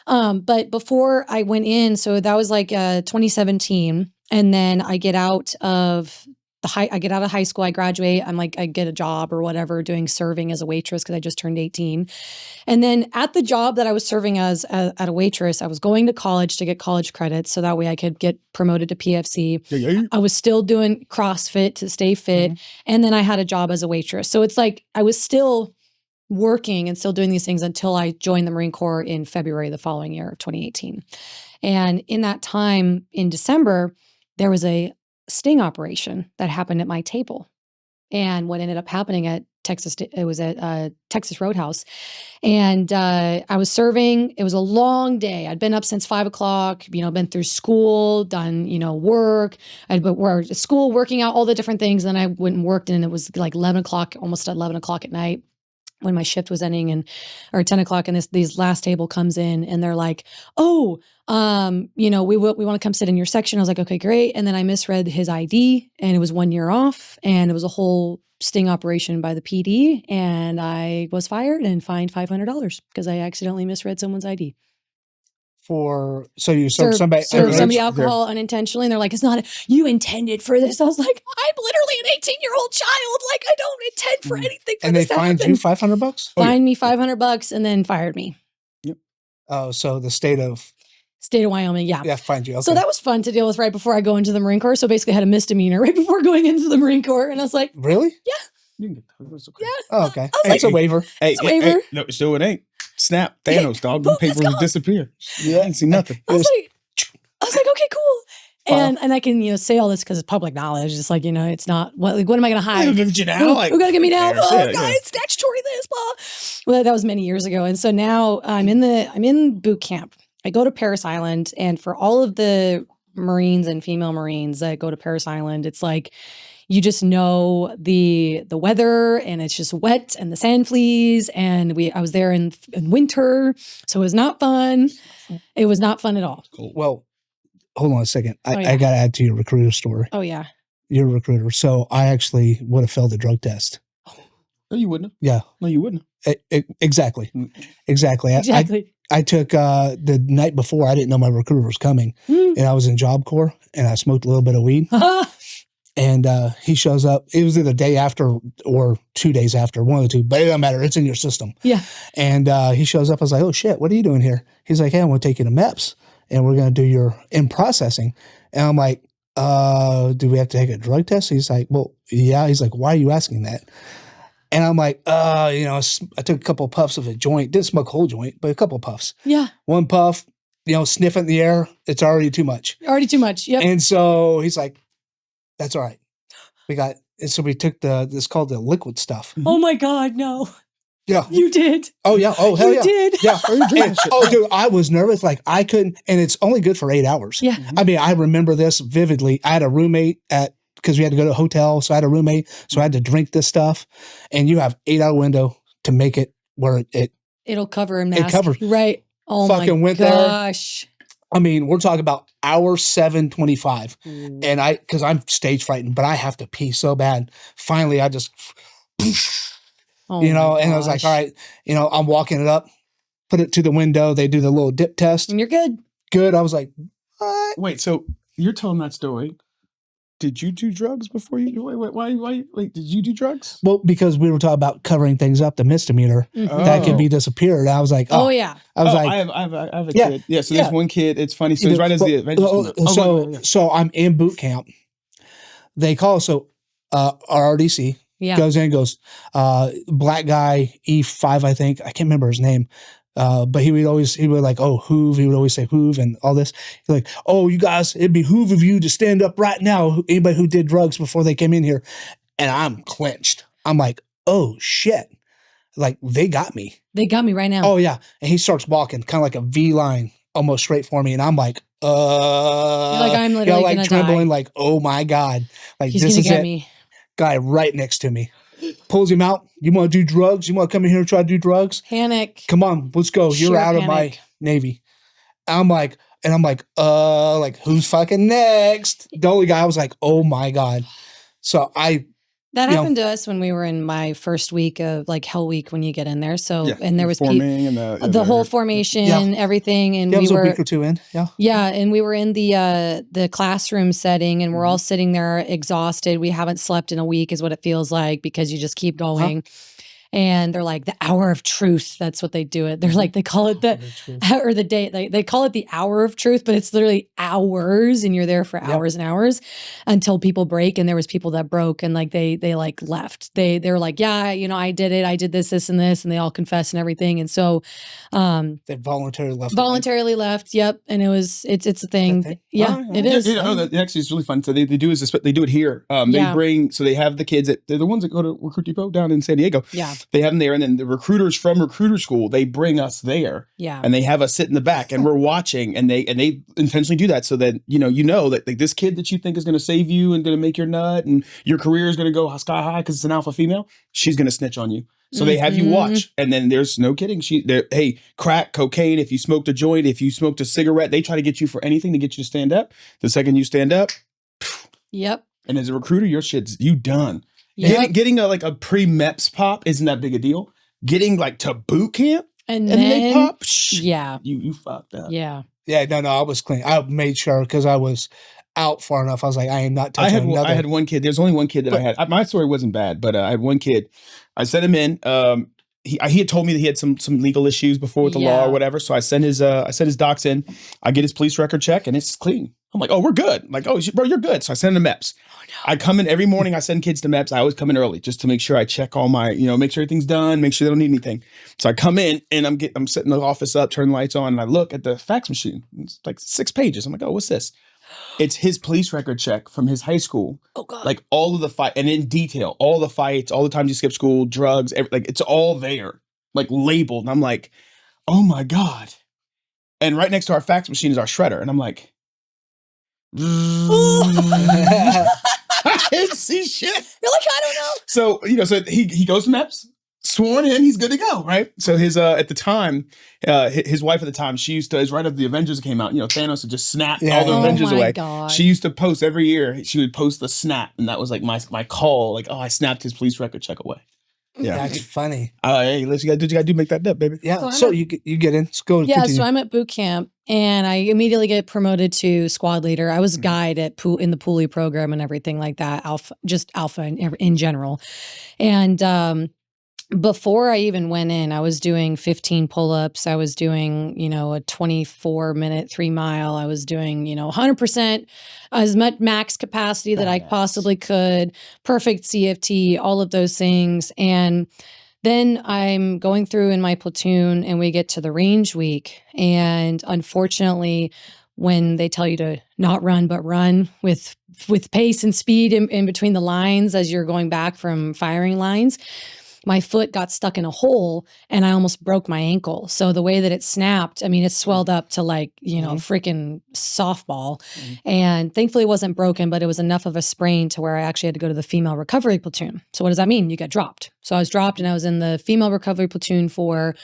But before I went in, so that was like 2017, and then I get out of high school. I graduate. I get a job or whatever, doing serving as a waitress because I just turned 18. And then at the job that I was serving as at a waitress, I was going to college to get college credits, so that way I could get promoted to PFC.
Yeah.
I was still doing CrossFit to stay fit, and then I had a job as a waitress. So it's like I was still working and still doing these things until I joined the Marine Corps in February the following year, 2018. And in that time, in December, there was a sting operation that happened at my table. And what ended up happening at Texas Roadhouse. And I was serving. It was a long day. I'd been up since 5 o'clock, been through school, done, work. I'd been at school, working out all the different things. Then I went and worked, and it was like 11 o'clock, almost 11 o'clock at night when my shift was ending, or 10 o'clock, and these last table comes in, and they're like, "Oh, we want to come sit in your section." I was like, "Okay, great." And then I misread his ID, and it was 1 year off, and it was a whole sting operation by the PD, and I was fired and fined $500 because I accidentally misread someone's ID.
So you served somebody
alcohol unintentionally, and they're like, "It's not you intended for this." I was like, "I'm literally an 18-year-old child. Like, I don't intend for anything for
and
this
they fined you $500?
Fined me $500 and then fired me.
Yep.
Oh, so the state of
Wyoming, yeah.
Yeah, fined you. Okay.
So that was fun to deal with right before I go into the Marine Corps. So basically I had a misdemeanor right before going into the Marine Corps, and I was like,
really?
Yeah.
You can get those. Okay.
Yeah.
Oh, okay.
That's
a waiver.
It's a waiver.
Hey, no, still it ain't. Snap, Thanos, dog. The papers will disappear. Yeah, I didn't see nothing.
I was like, okay, cool. And I can, say all this because it's public knowledge. It's like, it's not, what am I going to hide?
Who's going to get you now?
Who going to get me now?
Yeah,
God, it's statutory this, blah. Well, that was many years ago. And so now I'm in boot camp. I go to Parris Island, and for all of the Marines and female Marines that go to Parris Island, it's like, you just know the weather, and it's just wet, and the sand fleas, and I was there in winter, so it was not fun. It was not fun at all.
Cool. Well, hold on a second. I got to add to your recruiter story.
Oh yeah.
You're a recruiter. So I actually would have failed the drug test.
No, you wouldn't.
Yeah.
No, you wouldn't.
Exactly.
Exactly.
I took the night before, I didn't know my recruiter was coming, and I was in Job Corps, and I smoked a little bit of weed. And he shows up. It was either the day after or 2 days after, one of the two, but it doesn't matter. It's in your system.
Yeah.
And he shows up. I was like, "Oh shit, what are you doing here?" He's like, "Hey, I want to take you to MEPS, and we're going to do your in processing." And I'm like, "Do we have to take a drug test?" He's like, "Well, yeah." He's like, "Why are you asking that?" And I'm like, I took a couple of puffs of a joint. Didn't smoke a whole joint, but a couple of puffs.
Yeah.
One puff, sniff in the air. It's already too much.
Yep.
And so he's like, "That's all right." So we took it's called the liquid stuff.
Oh my God, no.
Yeah.
You did.
Oh yeah. Oh hell yeah.
You did.
Yeah. Dude, I was nervous. Like I couldn't, and it's only good for 8 hours.
Yeah.
I mean, I remember this vividly. I had a roommate because we had to go to a hotel. So I had a roommate. So I had to drink this stuff, and you have 8 hour window to make it where
it'll cover and mask.
It covers.
Right. Oh
fucking
my gosh.
I mean, we're talking about hour 7:25, and because I'm stage frightened, but I have to pee so bad. Finally, I just, and I was like, all right, I'm walking it up, put it to the window. They do the little dip test.
And you're good.
Good. I was like, what?
Wait, so you're telling that story. Did you do drugs before you? Why? Did you do drugs?
Well, because we were talking about covering things up, the misdemeanor that could be disappeared. I was like,
oh yeah.
I was like,
I have a kid. Yeah. So there's one kid. It's funny. So he's right as the
so I'm in boot camp. They call RRDC.
Yeah.
Goes in, goes black guy E5, I think. I can't remember his name. But he would like, "Oh, hoove." He would always say hoove and all this. He's like, "Oh, you guys, it'd behoove of you to stand up right now. Anybody who did drugs before they came in here." And I'm clenched. I'm like, "Oh shit. Like they got me.
They got me right now."
Oh yeah. And he starts walking kind of like a V line almost straight for me. And I'm like,
You're like, I'm literally
like
gonna
trembling,
die.
like, oh my God. Like,
He's
this
gonna
is
get
it.
me.
Guy right next to me. Pulls him out. You want to do drugs? You want to come in here and try to do drugs?
Panic.
Come on, let's go. You're
Sheer
out of my
panic.
Navy. I'm like, like, who's fucking next? The only guy was like, oh my God. So
That happened to us when we were in my first week of like Hell Week when you get in there. So, and there was
forming and
the whole formation, everything. And
it was
we were
a week or two in. Yeah.
Yeah. And we were in the classroom setting and we're all sitting there exhausted. We haven't slept in a week is what it feels like because you just keep going. And they're like the hour of truth. That's what they do it. They're like, they call it or the day, they call it the hour of truth, but it's literally hours and you're there for hours and hours until people break. And there was people that broke and like, they like left. They were like, yeah, I did it. I did this, and this, and they all confessed and everything. And so,
they voluntarily left.
Yep. And it's a thing. Yeah, it is.
That actually is really fun. So they do it here. They have the kids they're the ones that go to Recruit Depot down in San Diego.
Yeah.
They have them there, and then the recruiters from recruiter school, they bring us there.
Yeah.
And they have us sit in the back and we're watching, and they intentionally do that so that that like this kid that you think is going to save you and going to make your nut and your career is going to go sky high because it's an alpha female, she's going to snitch on you. So they have you watch, and then there's no kidding. Hey, crack, cocaine, if you smoked a joint, if you smoked a cigarette, they try to get you for anything to get you to stand up. The second you stand up,
yep.
And as a recruiter, you done.
Yep.
Getting a pre-MEPS pop isn't that big a deal. Getting like to boot camp
and
then they pop, you fucked up.
Yeah.
Yeah, no, I was clean. I made sure because I was out far enough. I was like, I am not touching another.
I had one kid. There's only one kid that I had. My story wasn't bad, but I had one kid. I sent him in. He had told me that he had some legal issues before with the law or whatever. So I sent his docs in. I get his police record check and it's clean. I'm like, oh, we're good. I'm like, oh, bro, you're good. So I send him to MEPS. Oh, no. I come in every morning. I send kids to MEPS. I always come in early just to make sure I check all my, make sure everything's done, make sure they don't need anything. So I come in and I'm setting the office up, turn the lights on, and I look at the fax machine. It's like 6 pages. I'm like, oh, what's this? It's his police record check from his high school.
Oh God!
Like all of the fight and in detail, all the fights, all the times you skip school, drugs, it's all there, like labeled. And I'm like, oh my God! And right next to our fax machine is our shredder, and I'm like, I didn't see shit.
You're like, I don't know.
So so he goes to MEPS. Sworn in, he's good to go, right? So his at the time, his wife at the time, she used to, right after the Avengers came out, Thanos had just snapped all the Avengers away.
God.
She used to post every year. She would post the snap, and that was like my call. Like, oh, I snapped his police record check away.
Yeah, that's funny.
Hey, you gotta do make that up, baby.
Yeah. So you get in. Let's go.
Yeah.
Continue.
So I'm at boot camp, and I immediately get promoted to squad leader. I was guide in the Pulley program and everything like that. Alpha in general, and before I even went in, I was doing 15 pull-ups. I was doing, a 24-minute 3 mile. I was doing, 100% as much max capacity that I possibly could. Perfect CFT, all of those things. And then I'm going through in my platoon and we get to the range week. And unfortunately, when they tell you to not run, but run with pace and speed in between the lines as you're going back from firing lines, my foot got stuck in a hole and I almost broke my ankle. So the way that it snapped, it swelled up to like, freaking softball. And thankfully it wasn't broken, but it was enough of a sprain to where I actually had to go to the female recovery platoon. So what does that mean? You get dropped. So I was dropped and I was in the female recovery platoon for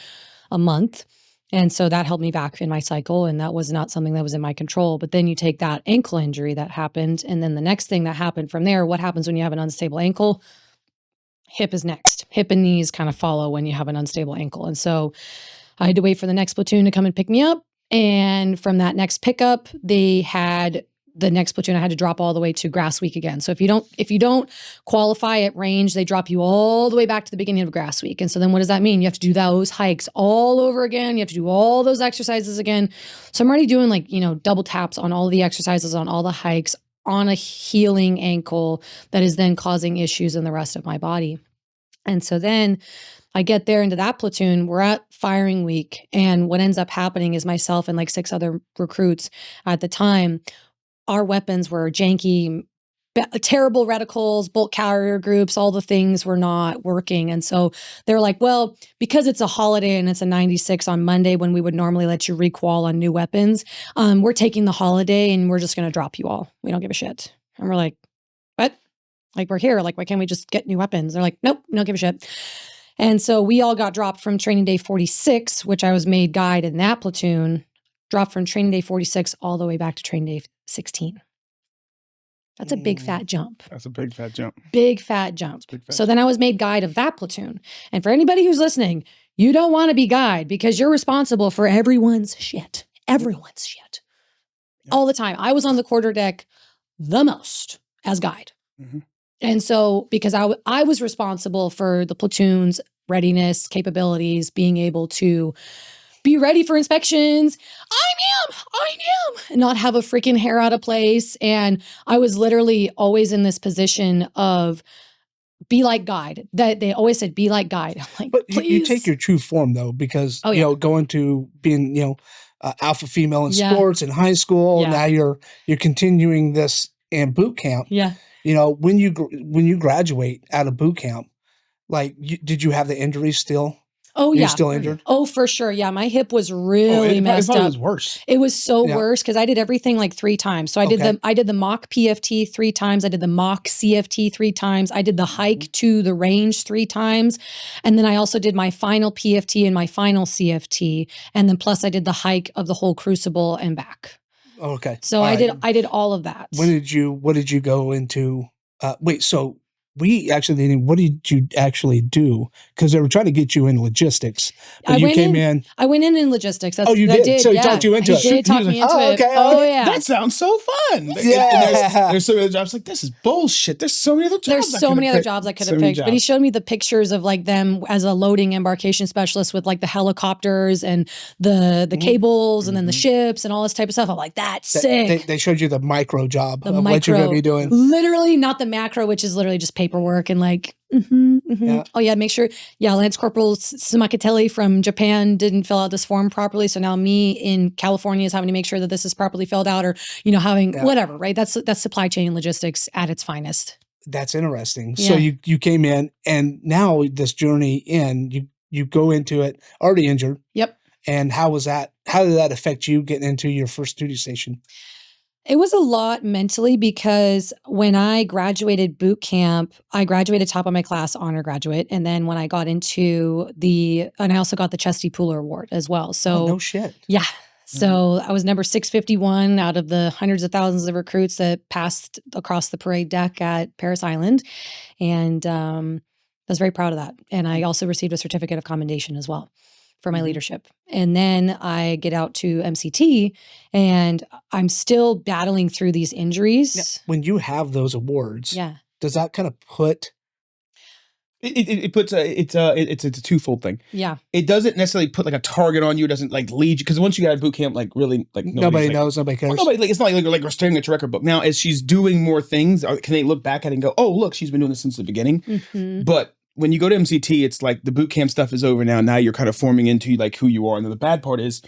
a month. And so that held me back in my cycle. And that was not something that was in my control. But then you take that ankle injury that happened. And then the next thing that happened from there, what happens when you have an unstable ankle? Hip is next. Hip and knees kind of follow when you have an unstable ankle. And so I had to wait for the next platoon to come and pick me up. And from that next pickup, they had the next platoon I had to drop all the way to grass week again. So if you don't qualify at range, they drop you all the way back to the beginning of grass week. And so then what does that mean? You have to do those hikes all over again. You have to do all those exercises again. So I'm already doing like, double taps on all the exercises, on all the hikes, on a healing ankle that is then causing issues in the rest of my body. And so then I get there into that platoon, we're at firing week. And what ends up happening is myself and like 6 other recruits at the time, our weapons were janky, terrible reticles, bulk carrier groups, all the things were not working. And so they're like, well, because it's a holiday and it's a 96 on Monday when we would normally let you requal on new weapons, we're taking the holiday and we're just going to drop you all. We don't give a shit. And we're like, what? Like, we're here. Like, why can't we just get new weapons? They're like, nope, we don't give a shit. And so we all got dropped from training day 46, which I was made guide in that platoon, dropped from training day 46 all the way back to training day 16. That's a big fat jump.
That's a big fat jump.
Big fat jump.
Big fat
so then I was made guide of that platoon. And for anybody who's listening, you don't want to be guide because you're responsible for everyone's shit. Everyone's shit.
Yeah.
All the time. I was on the quarterdeck the most as guide.
Mm-hmm. And
so because I was responsible for the platoon's readiness, capabilities, being able to be ready for inspections. I am, and not have a freaking hair out of place. And I was literally always in this position of be like guide. That they always said, be like guide. I'm like,
but
please.
you take your true form though, because you know, going to being, you know, alpha female in sports in high school.
Yeah.
Now you're continuing this in boot camp.
Yeah.
You know, when you graduate out of boot camp, like, did you have the injuries still?
Oh,
You're
yeah.
still injured?
Oh, for sure. Yeah. My hip was really messed up.
It was worse.
It was so worse because I did everything like 3 times. So I did the mock PFT 3 times. I did the mock CFT 3 times. I did the hike to the range 3 times. And then I also did my final PFT and my final CFT. And then plus I did the hike of the whole crucible and back.
Okay.
So I did all of that.
What did you go into? So what did you actually do? Because they were trying to get you in logistics, but you came in.
I went in logistics. That's,
you did? So he talked you into it.
He did talk me into it.
Okay.
Oh, yeah.
That sounds so fun.
Yeah.
There's so many other jobs. Like, this is bullshit. There's so many other jobs.
There's so many other jobs I could have picked. But he showed me the pictures of like them as a loading embarkation specialist with like the helicopters and the cables and then the ships and all this type of stuff. I'm like, that's sick.
They showed you the micro job of what you're going to be doing.
Literally not the macro, which is literally just paperwork and like,
Yeah.
oh yeah, make sure. Yeah, Lance Corporal Sumakatelli from Japan didn't fill out this form properly, so now me in California is having to make sure that this is properly filled out, or having whatever. Right? That's supply chain logistics at its finest.
That's interesting.
Yeah.
So you came in, and now this journey in, you go into it already injured.
Yep.
And how was that? How did that affect you getting into your first duty station?
It was a lot mentally because when I graduated boot camp, I graduated top of my class, honor graduate. And then when I got into and I also got the Chelsey Pooler Award as well. So
no shit.
Yeah. So I was number 651 out of the hundreds of thousands of recruits that passed across the parade deck at Paris Island. And I was very proud of that. And I also received a certificate of commendation as well for my leadership. And then I get out to MCT and I'm still battling through these injuries.
Now, when you have those awards,
yeah,
does that kind of put
it's a twofold thing.
Yeah.
It doesn't necessarily put like a target on you. It doesn't like lead you. Because once you get out of boot camp, like really, like
nobody knows, nobody cares.
Well, it's not like we're staring at your record book. Now, as she's doing more things, can they look back at it and go, oh, look, she's been doing this since the beginning.
Mm-hmm.
But when you go to MCT, it's like the boot camp stuff is over now. Now you're kind of forming into like who you are. And then the bad part is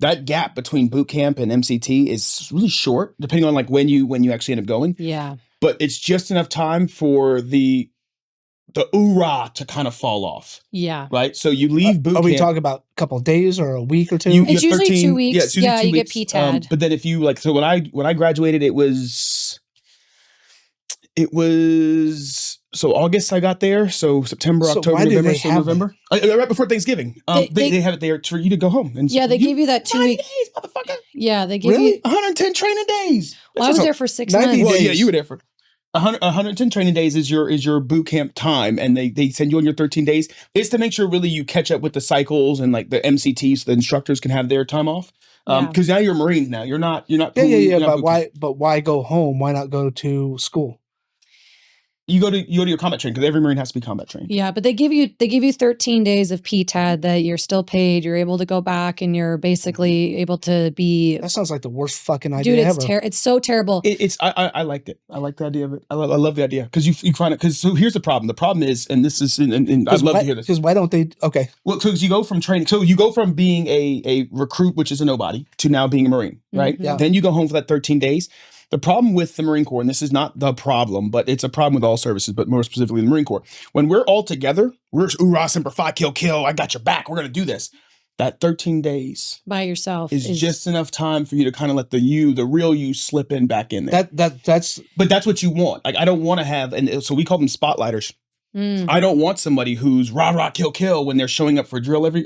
that gap between boot camp and MCT is really short, depending on like when you actually end up going.
Yeah.
But it's just enough time for the oorah to kind of fall off.
Yeah.
Right? So you leave boot camp.
Are we talking about a couple of days or a week or two?
It's usually 2 weeks.
Yeah, it's usually 2
you
weeks.
get PTAD.
But then if you like, so when I graduated, it was so August I got there. So September, October, November, so November. Right before Thanksgiving. They have it there for you to go home. And
yeah, they give you that 2 week
days, motherfucker.
Yeah, they give
you
110 training days.
Well, I was there for 6 months.
Well, yeah, you were there for 110 training days is your boot camp time, and they send you on your 13 days. It's to make sure really you catch up with the cycles and like the MCTs, so the instructors can have their time off. Because now you're Marines now. You're not.
But why go home? Why not go to school?
You go to your combat training because every Marine has to be combat trained.
Yeah, but they give you 13 days of PTAD that you're still paid. You're able to go back and you're basically able to be.
That sounds like the worst fucking idea ever.
It's so terrible.
I liked it. I like the idea of it. I love the idea because you find it. Because so here's the problem. The problem is, and this is, and I'd love to hear this.
Because why don't they? Okay.
Well, because you go from training. So you go from being a recruit, which is a nobody, to now being a Marine, right?
Mm-hmm.
Yeah.
Then you go home for that 13 days. The problem with the Marine Corps, and this is not the problem, but it's a problem with all services, but more specifically the Marine Corps. When we're all together, we're hoorah, semper fi, kill, I got your back, we're going to do this. That 13 days
by yourself
is just enough time for you to kind of let the real you slip in back in there.
But
that's what you want. Like, I don't want to have, and so we call them spotlighters. I don't want somebody who's rah, kill when they're showing up for drill every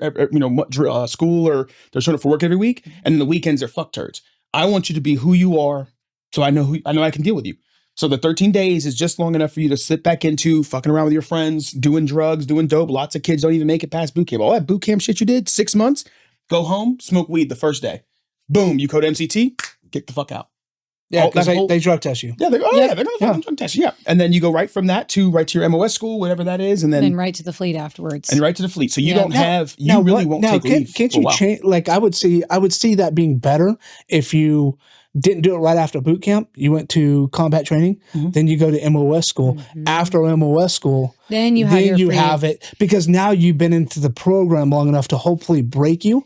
school, or they're showing up for work every week. And then the weekends are fuck turds. I want you to be who you are. So I know I can deal with you. So the 13 days is just long enough for you to slip back into fucking around with your friends, doing drugs, doing dope. Lots of kids don't even make it past boot camp. All that boot camp shit you did, 6 months, go home, smoke weed the first day. Boom, you code MCT, get the fuck out.
Yeah, because they drug test you.
Yeah, they're going to drug test you. Yeah. And then you go right from that to your MOS school, whatever that is. And then
right to the fleet afterwards.
And right to the fleet. So you don't have, you really won't take leave.
Can't you change? Like, I would see that being better if you didn't do it right after boot camp. You went to combat training, then you go to MOS school. After MOS school,
then you have
it, because now you've been into the program long enough to hopefully break you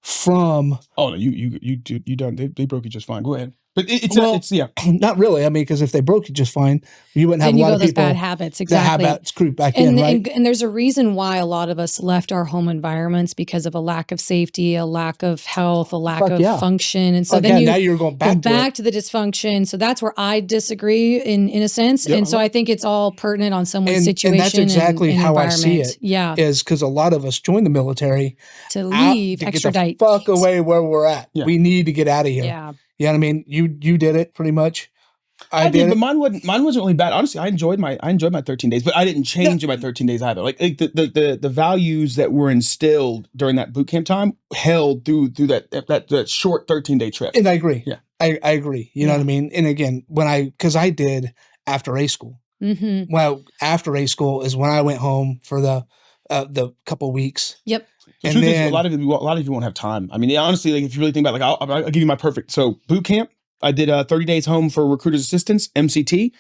from.
Oh no, you done. They broke you just fine. Go ahead. But it's
not really. I mean, because if they broke you just fine, you wouldn't have a lot of people.
Bad habits, exactly.
That habits creep back in, right?
And there's a reason why a lot of us left our home environments, because of a lack of safety, a lack of health, a lack of function, and so then
now you're going back
to the dysfunction. So that's where I disagree in a sense, and so I think it's all pertinent on someone's situation.
And that's exactly how I see it.
Yeah,
is because a lot of us join the military
to leave,
to
extradite,
get the fuck away where we're at. Yeah. We need to get out of here.
Yeah.
You know what I mean? You did it pretty much.
I did, but mine wasn't really bad. Honestly, I enjoyed my 13 days, but I didn't change in my 13 days either. Like the values that were instilled during that boot camp time held through that short 13-day trip.
And I agree.
Yeah,
I agree. You know what I mean? And again, because I did after A school. Mm-hmm. Well, after A school is when I went home for the couple weeks.
Yep.
The truth is, a lot of you won't have time. I mean, honestly, like, if you really think about it, I'll give you my perfect. So boot camp, I did 30 days home for recruiter's assistance, MCT,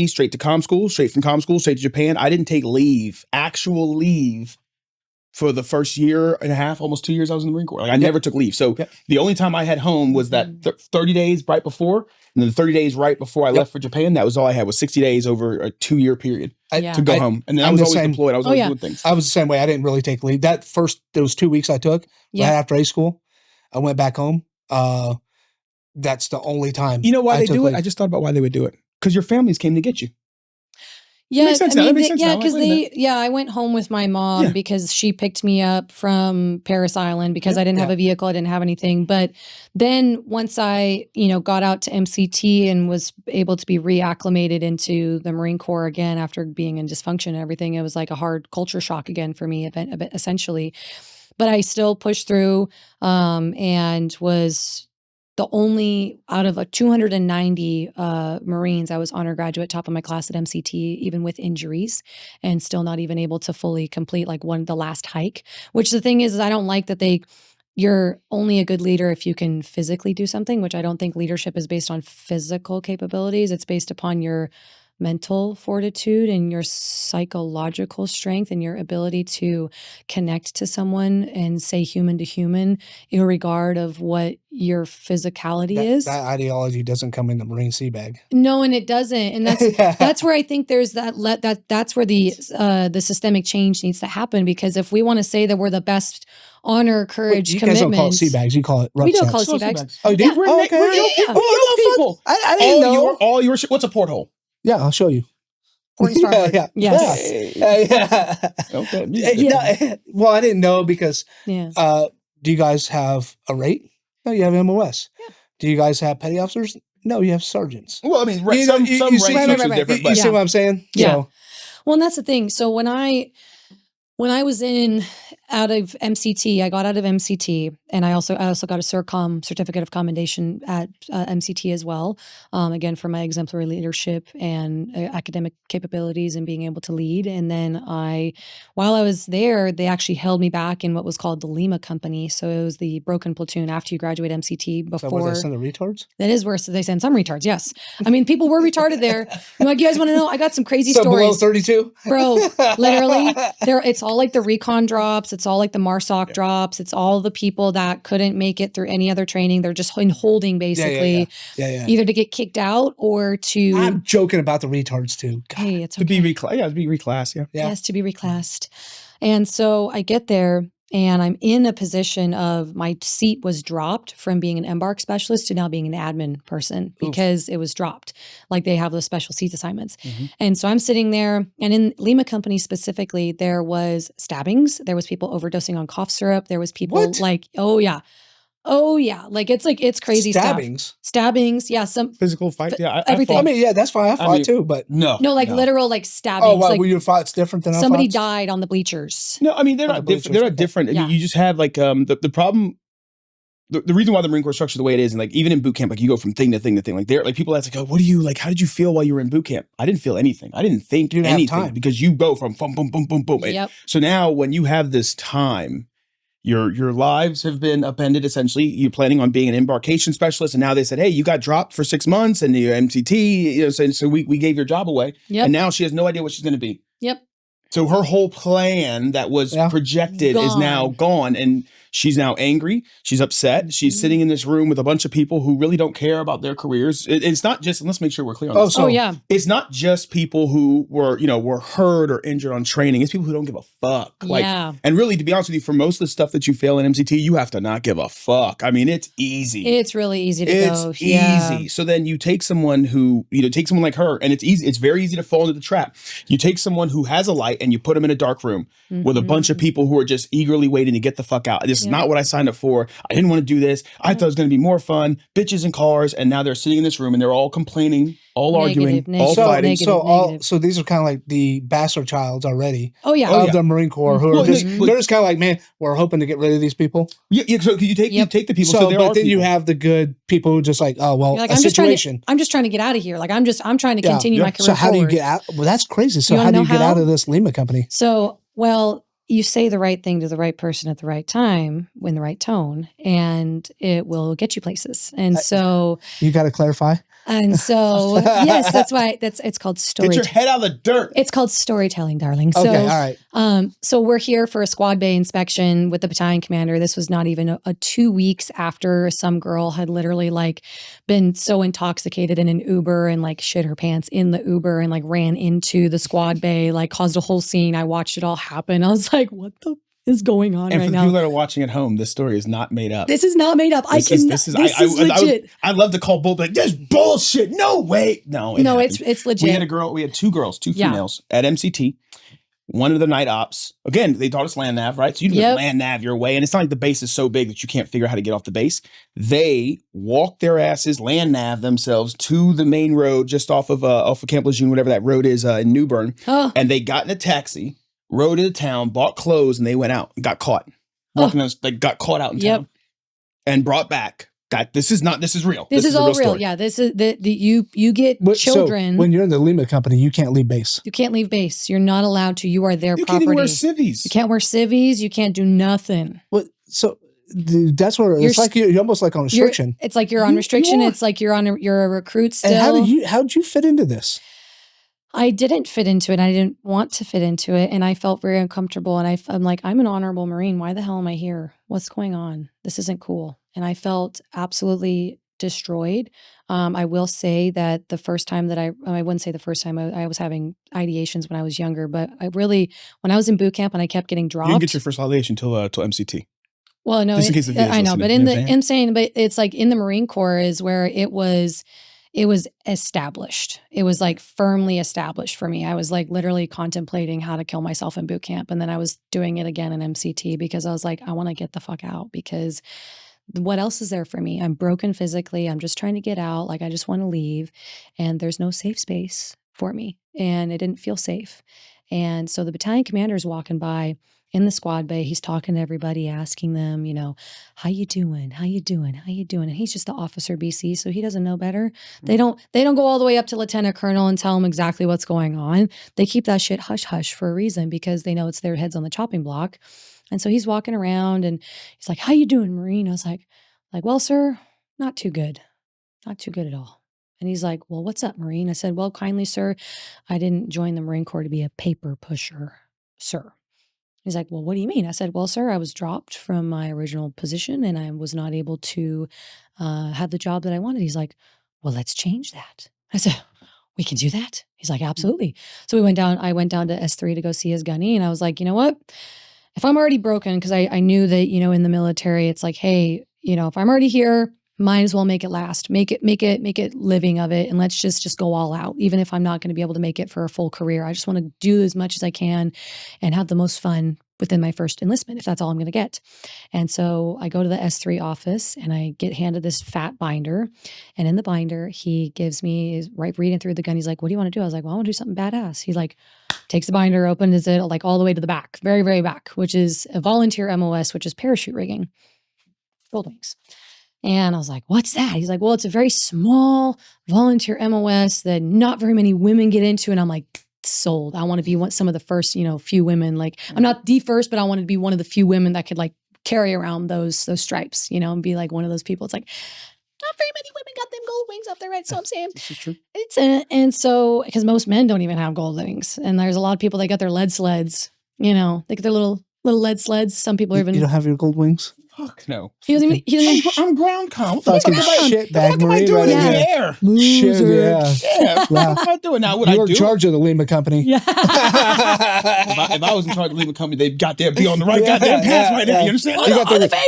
straight to comm school, straight from comm school, straight to Japan. I didn't take actual leave for the first year and a half, almost 2 years I was in the Marine Corps. Like, I never took leave. So the only time I had home was that 30 days right before, and then the 30 days right before I left for Japan. That was all I had, was 60 days over a 2-year period to go home. And then I was always deployed. I was always doing things.
I was the same way. I didn't really take leave. Those 2 weeks I took right after A school, I went back home. That's the only time.
You know why they do it? I just thought about why they would do it. Because your families came to get you.
Yeah,
makes sense
because I went home with my mom because she picked me up from Paris Island because I didn't have a vehicle, I didn't have anything. But then once I, got out to MCT and was able to be reacclimated into the Marine Corps again after being in dysfunction and everything, it was like a hard culture shock again for me, essentially. But I still pushed through and was the only out of 290 Marines. I was honor graduate, top of my class at MCT, even with injuries, and still not even able to fully complete the last hike. Which the thing is I don't like that you're only a good leader if you can physically do something, which I don't think leadership is based on physical capabilities. It's based upon your mental fortitude and your psychological strength and your ability to connect to someone and say human to human, irregard of what your physicality is.
That ideology doesn't come in the Marine sea bag.
No, and it doesn't. And that's where I think there's that's where the systemic change needs to happen, because if we want to say that we're the best honor, courage,
you
commitment.
You guys don't call it sea bags. You call it rucksacks.
We don't call it sea bags.
Oh,
yeah.
Okay. People.
I didn't know.
All your shit. What's a porthole?
Yeah, I'll show you.
Porn star. Yes.
Okay. Well, I didn't know because do you guys have a rate? No, you have MOS. Yeah. Do you guys have petty officers? No, you have sergeants.
Well, I mean, some ranks are different.
You see what I'm saying?
Yeah. So. Well, and that's the thing. So when I was out of MCT, I got out of MCT, and I also got a CERCOM, Certificate of Commendation, at MCT as well. Again, for my exemplary leadership and academic capabilities and being able to lead. And then while I was there, they actually held me back in what was called the Lima Company. So it was the broken platoon after you graduate MCT. Before,
so where they send the retards?
That is where they send some retards. Yes, I mean, people were retarded there. You guys want to know? I got some crazy
so
stories.
Below 32,
bro. Literally, it's all like the recon drops. It's all like the MARSOC drops. It's all the people that couldn't make it through any other training. They're just in holding basically, either to get kicked out or to.
I'm joking about the retards too. God.
Hey, it's
to
okay.
be reclassed. Yeah.
Yes, to be reclassed. And so I get there and I'm in a position of my seat was dropped from being an embark specialist to now being an admin person because it was dropped. Like they have those special seats assignments. And so I'm sitting there, and in Lima Company specifically, there was stabbings. There was people overdosing on cough syrup. There was people like, oh yeah, like it's crazy
Stabbings.
Stabbings, yeah, some
physical fight. Yeah,
everything.
I mean, yeah, that's fine. I fought too, but
no, literal like stabbings.
Oh, wow,
like
your fight's different than
somebody
our fights?
died on the bleachers.
No, I mean they're not different. They're not different. I mean, you just have like the problem. The reason why the Marine Corps structured the way it is, and like even in boot camp, like you go from thing to thing to thing. Like like people ask, like, oh, what do you like? How did you feel while you were in boot camp? I didn't feel anything. I didn't think anything because you go from boom, boom, boom, boom, boom.
Yep.
So now when you have this time, your lives have been upended. Essentially, you're planning on being an embarkation specialist, and now they said, hey, you got dropped for 6 months, and your MCT. So we gave your job away, and now she has no idea what she's going to be.
Yep.
So her whole plan that was projected is now gone, and she's now angry. She's upset. She's sitting in this room with a bunch of people who really don't care about their careers. It's not just, and let's make sure we're clear on this. It's not just people who were hurt or injured on training. It's people who don't give a fuck. And really, to be honest with you, for most of the stuff that you fail in MCT, you have to not give a fuck. I mean, it's easy.
It's really easy to go.
It's easy. So then you take someone who, take someone like her, and it's easy. It's very easy to fall into the trap. You take someone who has a light and you put them in a dark room with a bunch of people who are just eagerly waiting to get the fuck out. This is not what I signed up for. I didn't want to do this. I thought it was going to be more fun. Bitches and cars. And now they're sitting in this room and they're all complaining, all arguing, all fighting.
So these are kind of like the bastard childs already.
Of
the Marine Corps who are just, they're just kind of like, man, we're hoping to get rid of these people.
So you take the people.
So but then you have the good people who just like, oh, well, a situation.
I'm just trying to get out of here. Like I'm trying to continue my career.
So how do you get out? Well, that's crazy. So how do you get out of this Lima Company?
So, well, you say the right thing to the right person at the right time, in the right tone, and it will get you places. And so
you got to clarify.
And so, yes, that's why it's called storytelling.
Get your head out of the dirt.
It's called storytelling, darling. So,
okay, all
right. So we're here for a squad bay inspection with the battalion commander. This was not even a 2 weeks after some girl had literally like been so intoxicated in an Uber and like shit her pants in the Uber and like ran into the squad bay, like caused a whole scene. I watched it all happen. I was like, what the is going on right now?
And for the people that are watching at home, this story is not made up.
This is not made up. This is legit.
I'd love to call bull, like, this bullshit. No way. No,
it's legit.
We had two girls, two females at MCT. One of the night ops. Again, they taught us land nav, right? So you can land nav your way. And it's not like the base is so big that you can't figure out how to get off the base. They walked their asses, land nav themselves to the main road just off of Camp Lejeune, whatever that road is in New Bern. And they got in a taxi, rode into town, bought clothes, and they went out and got caught. They got caught out in town and brought back. This is real.
This is all real. Story. Yeah, this is you get children.
So when you're in the Lima Company, you can't leave base.
You can't leave base. You're not allowed to. You are their property.
You can't even wear civvies.
You can't wear civvies. You can't do nothing.
Well, so that's where it's like you're almost like on restriction.
It's like you're on restriction. It's like you're a recruit still.
And how did you fit into this?
I didn't fit into it. I didn't want to fit into it. And I felt very uncomfortable. And I'm like, I'm an honorable Marine. Why the hell am I here? What's going on? This isn't cool. And I felt absolutely destroyed. I will say that the first time that I wouldn't say the first time I was having ideations when I was younger, but when I was in boot camp and I kept getting dropped.
You didn't get your first ideation till MCT.
Well, no,
just in case the
I know, but I'm saying, but it's like in the Marine Corps is where it was established. It was like firmly established for me. I was like literally contemplating how to kill myself in boot camp. And then I was doing it again in MCT because I was like, I want to get the fuck out because what else is there for me? I'm broken physically. I'm just trying to get out. Like I just want to leave and there's no safe space for me. And it didn't feel safe. And so the battalion commander is walking by in the squad bay. He's talking to everybody, asking them, how you doing? How you doing? How you doing? And he's just the officer BC, so he doesn't know better. They don't go all the way up to lieutenant colonel and tell him exactly what's going on. They keep that shit hush hush for a reason because they know it's their heads on the chopping block. And so he's walking around and he's like, how you doing, Marine? I was like, well, sir, not too good. Not too good at all. And he's like, well, what's up, Marine? I said, well, kindly, sir, I didn't join the Marine Corps to be a paper pusher, sir. He's like, well, what do you mean? I said, well, sir, I was dropped from my original position and I was not able to have the job that I wanted. He's like, well, let's change that. I said, we can do that. He's like, absolutely. So I went down to S3 to go see his gunny. And I was like, you know what? If I'm already broken, because I knew that, in the military, it's like, hey, if I'm already here, might as well make it last, make it living of it. And let's just go all out. Even if I'm not going to be able to make it for a full career, I just want to do as much as I can and have the most fun within my first enlistment, if that's all I'm going to get. And so I go to the S3 office and I get handed this fat binder. And in the binder, he gives me, right reading through the gun, he's like, what do you want to do? I was like, well, I want to do something badass. He's like, takes the binder, opens it like all the way to the back, very, very back, which is a volunteer MOS, which is parachute rigging, gold wings. And I was like, what's that? He's like, well, it's a very small volunteer MOS that not very many women get into. And I'm like, sold. I want to be some of the first, few women. Like, I'm not the first, but I wanted to be one of the few women that could like carry around those stripes, and be like one of those people. It's like, not very many women got them gold wings up there, right? So I'm saying
This is true.
and so, because most men don't even have gold wings. And there's a lot of people that got their lead sleds, they get their little lead sleds. Some people are even.
You don't have your gold wings?
Fuck no.
He doesn't even.
I'm ground comp.
Fucking shit bag Marine right
in
here.
the air?
Loser.
Yeah. What am I doing now? What I
You're
do?
in charge of the Lima company.
Yeah.
If I was in charge of the Lima company, they'd goddamn be on the right goddamn path right now. You understand?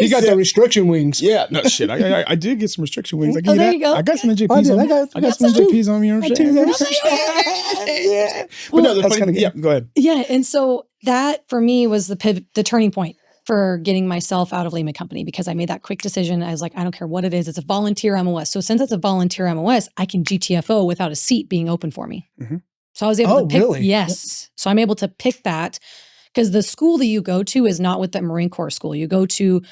You got the restriction wings.
Yeah, no shit. I did get some restriction wings. I give
there
you
you go.
I got some NJPs on me. I got some NJPs on me. You know what I'm saying?
Yeah.
But no,
That's kind of good.
Yeah, go ahead.
Yeah. And so that for me was the pivot, the turning point for getting myself out of Lima Company, because I made that quick decision. I was like, I don't care what it is. It's a volunteer MOS. So since it's a volunteer MOS, I can GTFO without a seat being open for me.
Mm-hmm.
So I was able to pick.
Really?
Yes. Yep. So I'm able to pick that, because the school that you go to is not with the Marine Corps school. You go to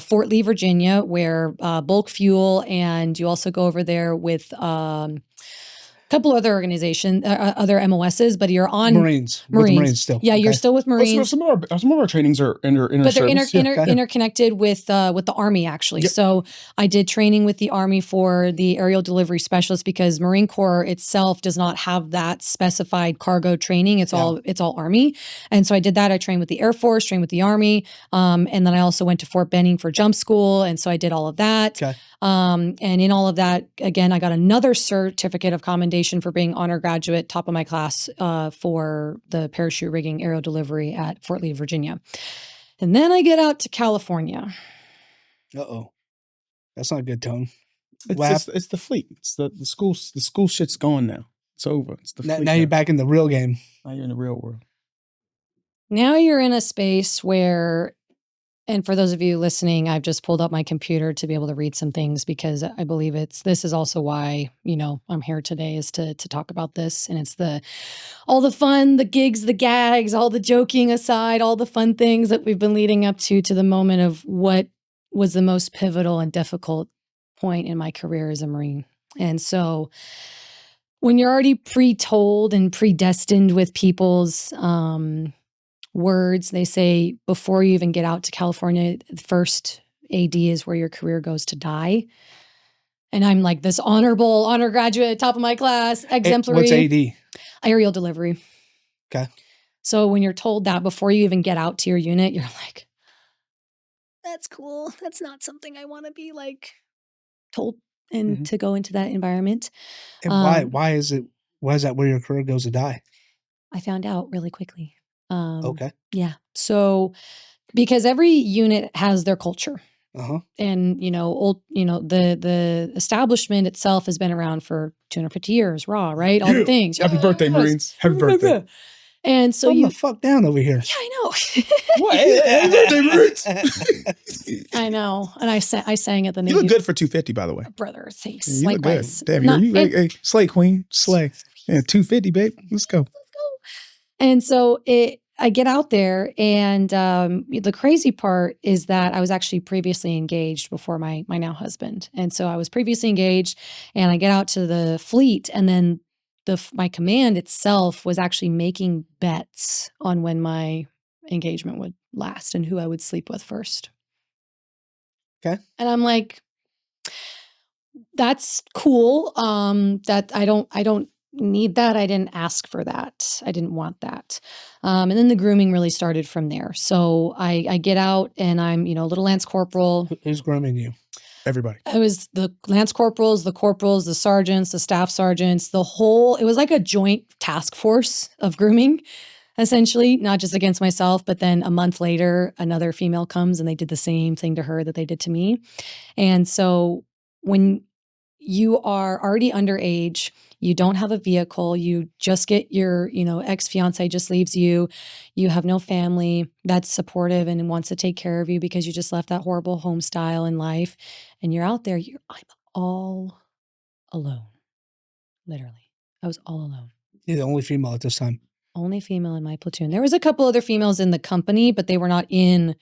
Fort Lee, Virginia, where bulk fuel, and you also go over there with couple other organizations, other MOSs, but you're on
Marines. With the Marines still.
Yeah, you're still with Marines.
Some of our trainings are
But they're interconnected with the Army, actually.
Yep.
So I did training with the Army for the aerial delivery specialist, because Marine Corps itself does not have that specified cargo training. It's all Army. And so I did that. I trained with the Air Force, trained with the Army. And then I also went to Fort Benning for jump school. And so I did all of that.
Okay.
And in all of that, again, I got another certificate of commendation for being honor graduate, top of my class, for the parachute rigging aerial delivery at Fort Lee, Virginia. And then I get out to California.
Uh-oh. That's not a good tone.
It's the fleet. It's the school. The school shit's gone now. It's over. It's the fleet.
Now you're back in the real game.
Now you're in the real world.
Now you're in a space where, and for those of you listening, I've just pulled up my computer to be able to read some things, because I believe this is also why, I'm here today, is to talk about this. And it's all the fun, the gigs, the gags, all the joking aside, all the fun things that we've been leading up to the moment of what was the most pivotal and difficult point in my career as a Marine. And so when you're already pre-told and predestined with people's, words, they say before you even get out to California, the first AD is where your career goes to die. And I'm like this honor graduate, top of my class, exemplary.
What's AD?
Aerial delivery.
Okay.
So when you're told that before you even get out to your unit, you're like, that's cool. That's not something I want to be like told and to go into that environment.
And why is that where your career goes to die? I
found out really quickly.
Okay.
Yeah. So because every unit has their culture.
Uh-huh.
And, the establishment itself has been around for 250 years, right? All the things.
Happy birthday, Marines. Happy birthday.
And so
the fuck down over here.
Yeah, I know.
What? Happy birthday, Marines.
I know. And I sang at the
You look good for 250, by the way.
Brother, thanks.
Yeah, you look good. Damn, hey, slay queen, slay. Yeah, 250, babe. Let's go.
And so I get out there, and the crazy part is that I was actually previously engaged before my now husband. And so I was previously engaged, and I get out to the fleet, and then my command itself was actually making bets on when my engagement would last and who I would sleep with first.
Okay.
And I'm like, that's cool. That I don't need that. I didn't ask for that. I didn't want that. And then the grooming really started from there. So I get out and I'm, a little Lance Corporal.
Who's grooming you?
Everybody.
It was the Lance Corporals, the sergeants, the staff sergeants, it was like a joint task force of grooming, essentially, not just against myself, but then a month later, another female comes and they did the same thing to her that they did to me. And so when you are already underage, you don't have a vehicle, you just get your, ex-fiance just leaves you, you have no family that's supportive and wants to take care of you because you just left that horrible home style in life, and you're out there, I'm all alone. Literally. I was all alone.
You're the only female at this time.
Only female in my platoon. There was a couple other females in the company, but they were not in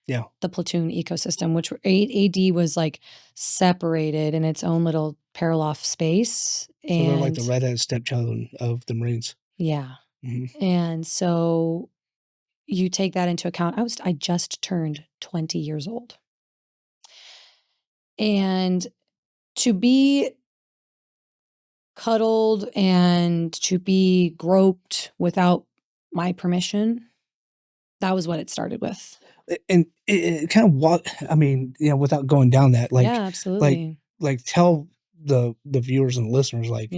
the platoon ecosystem, which AD was like separated in its own little parallel space.
So they're like the redheaded stepchild of the Marines.
Yeah.
Mm-hmm.
And so you take that into account. I just turned 20 years old. And to be cuddled and to be groped without my permission, that was what it started with.
And it kind of without going down that, like,
yeah, absolutely.
like tell the viewers and listeners, like,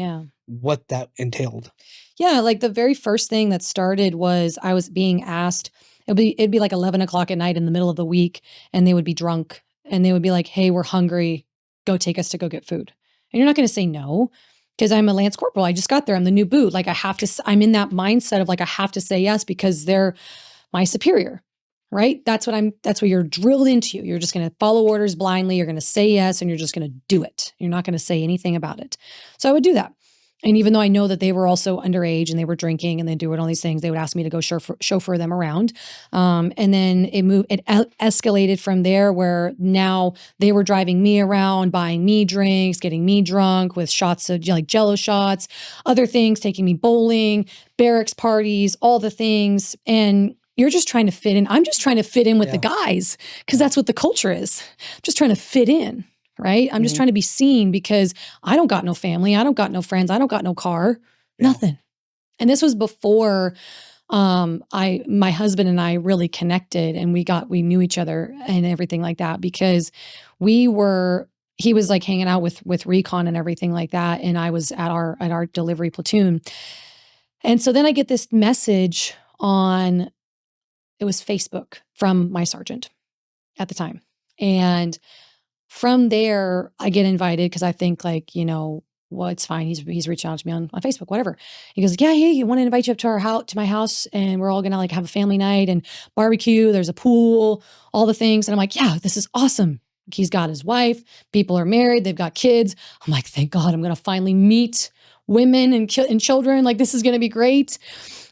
what that entailed.
Yeah, like the very first thing that started was I was being asked, it'd be like 11 o'clock at night in the middle of the week, and they would be drunk and they would be like, hey, we're hungry, go take us to go get food. And you're not going to say no, because I'm a Lance Corporal. I just got there. I'm the new boot. Like I'm in that mindset of like, I have to say yes because they're my superior, right? That's what you're drilled into. You're just going to follow orders blindly. You're going to say yes, and you're just going to do it. You're not going to say anything about it. So I would do that. And even though I know that they were also underage and they were drinking and they doing all these things, they would ask me to go chauffeur them around. And then it escalated from there, where now they were driving me around, buying me drinks, getting me drunk with shots of like Jello shots, other things, taking me bowling, barracks parties, all the things. And you're just trying to fit in. I'm just trying to fit in with the guys because that's what the culture is. I'm just trying to fit in. Right? I'm just trying to be seen because I don't got no family. I don't got no friends. I don't got no car, nothing. And this was before my husband and I really connected and we knew each other and everything like that, because he was like hanging out with recon and everything like that. And I was at our delivery platoon. And so then I get this message it was Facebook from my sergeant at the time. And from there, I get invited because I think like, well, it's fine. He's reaching out to me on Facebook, whatever. He goes, yeah, hey, you want to invite you up to my house, and we're all gonna like have a family night and barbecue. There's a pool, all the things. And I'm like, yeah, this is awesome. He's got his wife. People are married. They've got kids. I'm like, thank God, I'm gonna finally meet women and children. Like, this is gonna be great.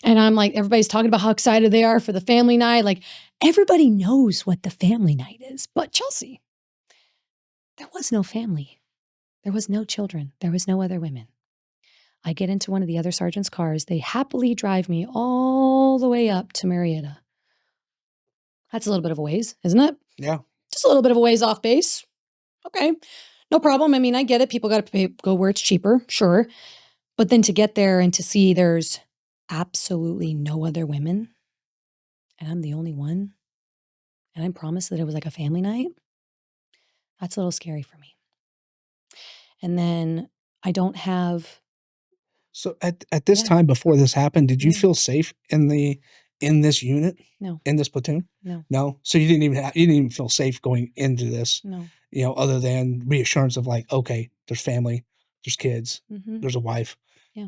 And I'm like, everybody's talking about how excited they are for the family night. Like, everybody knows what the family night is, but Chelsey. There was no family. There was no children. There was no other women. I get into one of the other sergeants' cars. They happily drive me all the way up to Marietta. That's a little bit of a ways, isn't it?
Yeah.
Just a little bit of a ways off base. Okay. No problem. I mean, I get it. People got to go where it's cheaper. Sure. But then to get there and to see there's absolutely no other women, and I'm the only one, and I'm promised that it was like a family night. That's a little scary for me. And then I don't have.
So at this time before this happened, did you feel safe in this unit?
No.
In this platoon?
No.
No. So you didn't even feel safe going into this.
No.
Other than reassurance of like, okay, there's family, there's kids,
Mm-hmm.
there's a wife.
Yeah.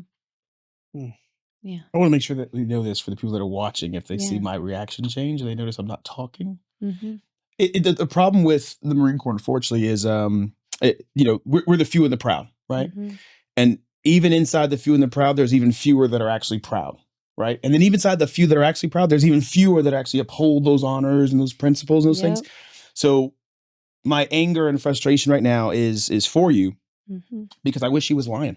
Yeah.
I want to make sure that we know this for the people that are watching. If they see my reaction change and they notice I'm not talking.
Mm-hmm.
The problem with the Marine Corps, unfortunately, is we're the few and the proud, right?
Mm-hmm.
And even inside the few and the proud, there's even fewer that are actually proud, right? And then even inside the few that are actually proud, there's even fewer that actually uphold those honors and those principles and those things. So my anger and frustration right now is for you, because I wish he was lying.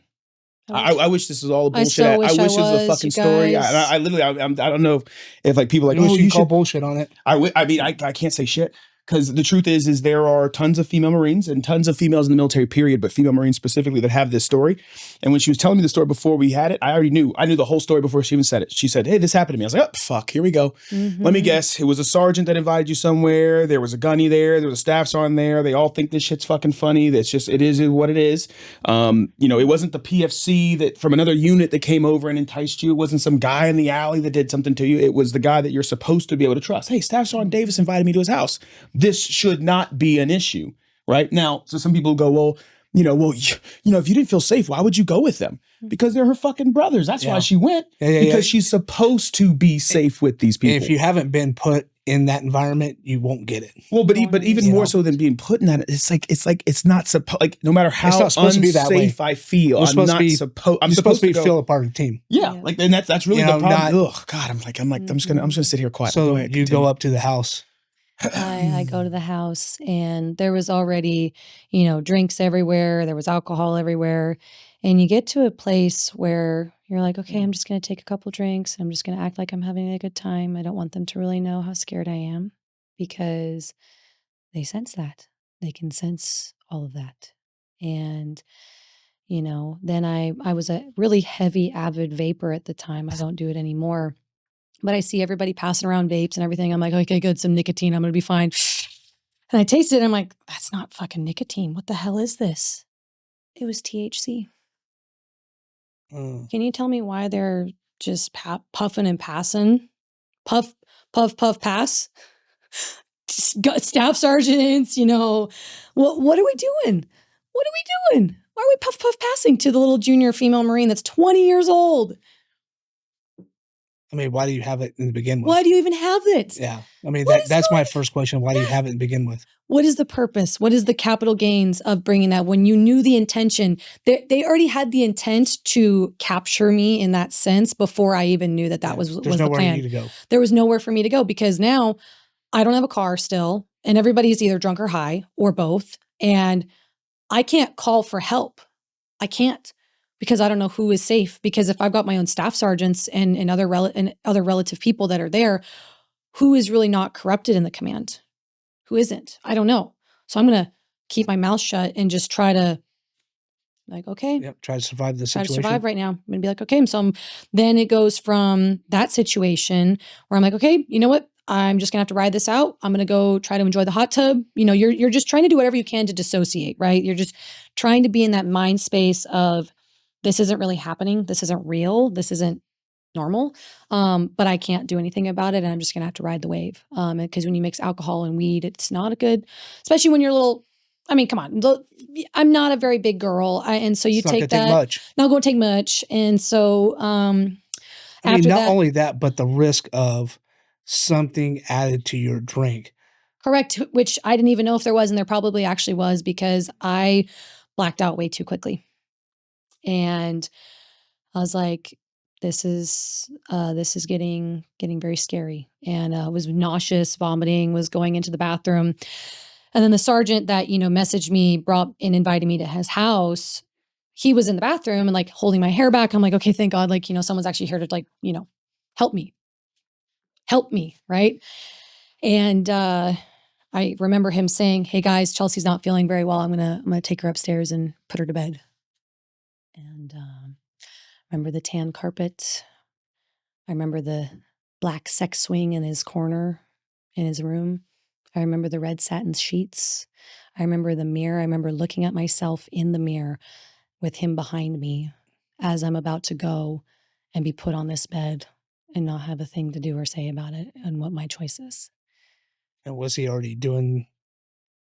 I wish this was all bullshit. I wish this was a fucking story. I literally, I don't know if like people are like,
oh, you should bullshit on it.
I mean, I can't say shit. Because the truth is there are tons of female Marines and tons of females in the military, period, but female Marines specifically that have this story. And when she was telling me the story before we had it, I knew the whole story before she even said it. She said, hey, this happened to me. I was like, oh, fuck, here we go. Let me guess. It was a sergeant that invited you somewhere. There was a gunny there. There was a staff sergeant there. They all think this shit's fucking funny. That's just, it is what it is. It wasn't the PFC that from another unit that came over and enticed you. It wasn't some guy in the alley that did something to you. It was the guy that you're supposed to be able to trust. Hey, Staff Sergeant Davis invited me to his house. This should not be an issue, right? Now, so some people go, well, if you didn't feel safe, why would you go with them? Because they're her fucking brothers. That's why she went. Because she's supposed to be safe with these people.
And if you haven't been put in that environment, you won't get it.
Well, but even more so than being put in that, it's not supposed, like, no matter how unsafe I feel, I'm supposed to feel
a part of the team.
Yeah. Like, and that's really the problem. God, I'm just gonna sit here quiet.
So you go up to the house.
I go to the house and there was already, drinks everywhere. There was alcohol everywhere. And you get to a place where you're like, okay, I'm just going to take a couple drinks. I'm just going to act like I'm having a good time. I don't want them to really know how scared I am because they sense that. They can sense all of that. And, then I was a really heavy, avid vapor at the time. I don't do it anymore. But I see everybody passing around vapes and everything. I'm like, okay, good, some nicotine. I'm going to be fine. And I tasted it and I'm like, that's not fucking nicotine. What the hell is this? It was THC. Can you tell me why they're just puffing and passing? Puff, puff, puff, pass? Staff sergeants, what are we doing? What are we doing? Why are we puff, puff, passing to the little junior female Marine that's 20 years old?
I mean, why do you have it in the begin with?
Why do you even have it?
Yeah. I mean, that's my first question. Why do you have it in begin with?
What is the purpose? What is the capital gains of bringing that when you knew the intention? They already had the intent to capture me in that sense before I even knew that was the plan. There's nowhere for you to go. There was nowhere for me to go because now I don't have a car still and everybody's either drunk or high or both. And I can't call for help. I can't. Because I don't know who is safe. Because if I've got my own staff sergeants and other relative people that are there, who is really not corrupted in the command? Who isn't? I don't know. So I'm going to keep my mouth shut and just try to, like, okay.
Yep, try to survive the situation.
Try to survive right now. I'm going to be like, okay. So then it goes from that situation where I'm like, okay, you know what? I'm just going to have to ride this out. I'm going to go try to enjoy the hot tub. You're just trying to do whatever you can to dissociate, right? You're just trying to be in that mind space of, this isn't really happening. This isn't real. This isn't normal. But I can't do anything about it. And I'm just going to have to ride the wave. Because when you mix alcohol and weed, it's not a good, especially when you're a little, I mean, come on. I'm not a very big girl. And so you take that. Not going to take much. And so,
not only that, but the risk of something added to your drink.
Correct. Which I didn't even know if there was. And there probably actually was because I blacked out way too quickly. And I was like, this is getting very scary. And was nauseous, vomiting, was going into the bathroom. And then the sergeant that, messaged me, brought and invited me to his house. He was in the bathroom and like holding my hair back. I'm like, okay, thank God. Like, someone's actually here to like, help me. Right. And I remember him saying, hey guys, Chelsea's not feeling very well. I'm going to take her upstairs and put her to bed. And remember the tan carpet. I remember the black sex swing in his corner in his room. I remember the red satin sheets. I remember the mirror. I remember looking at myself in the mirror with him behind me as I'm about to go and be put on this bed and not have a thing to do or say about it and what my choice is.
And was he already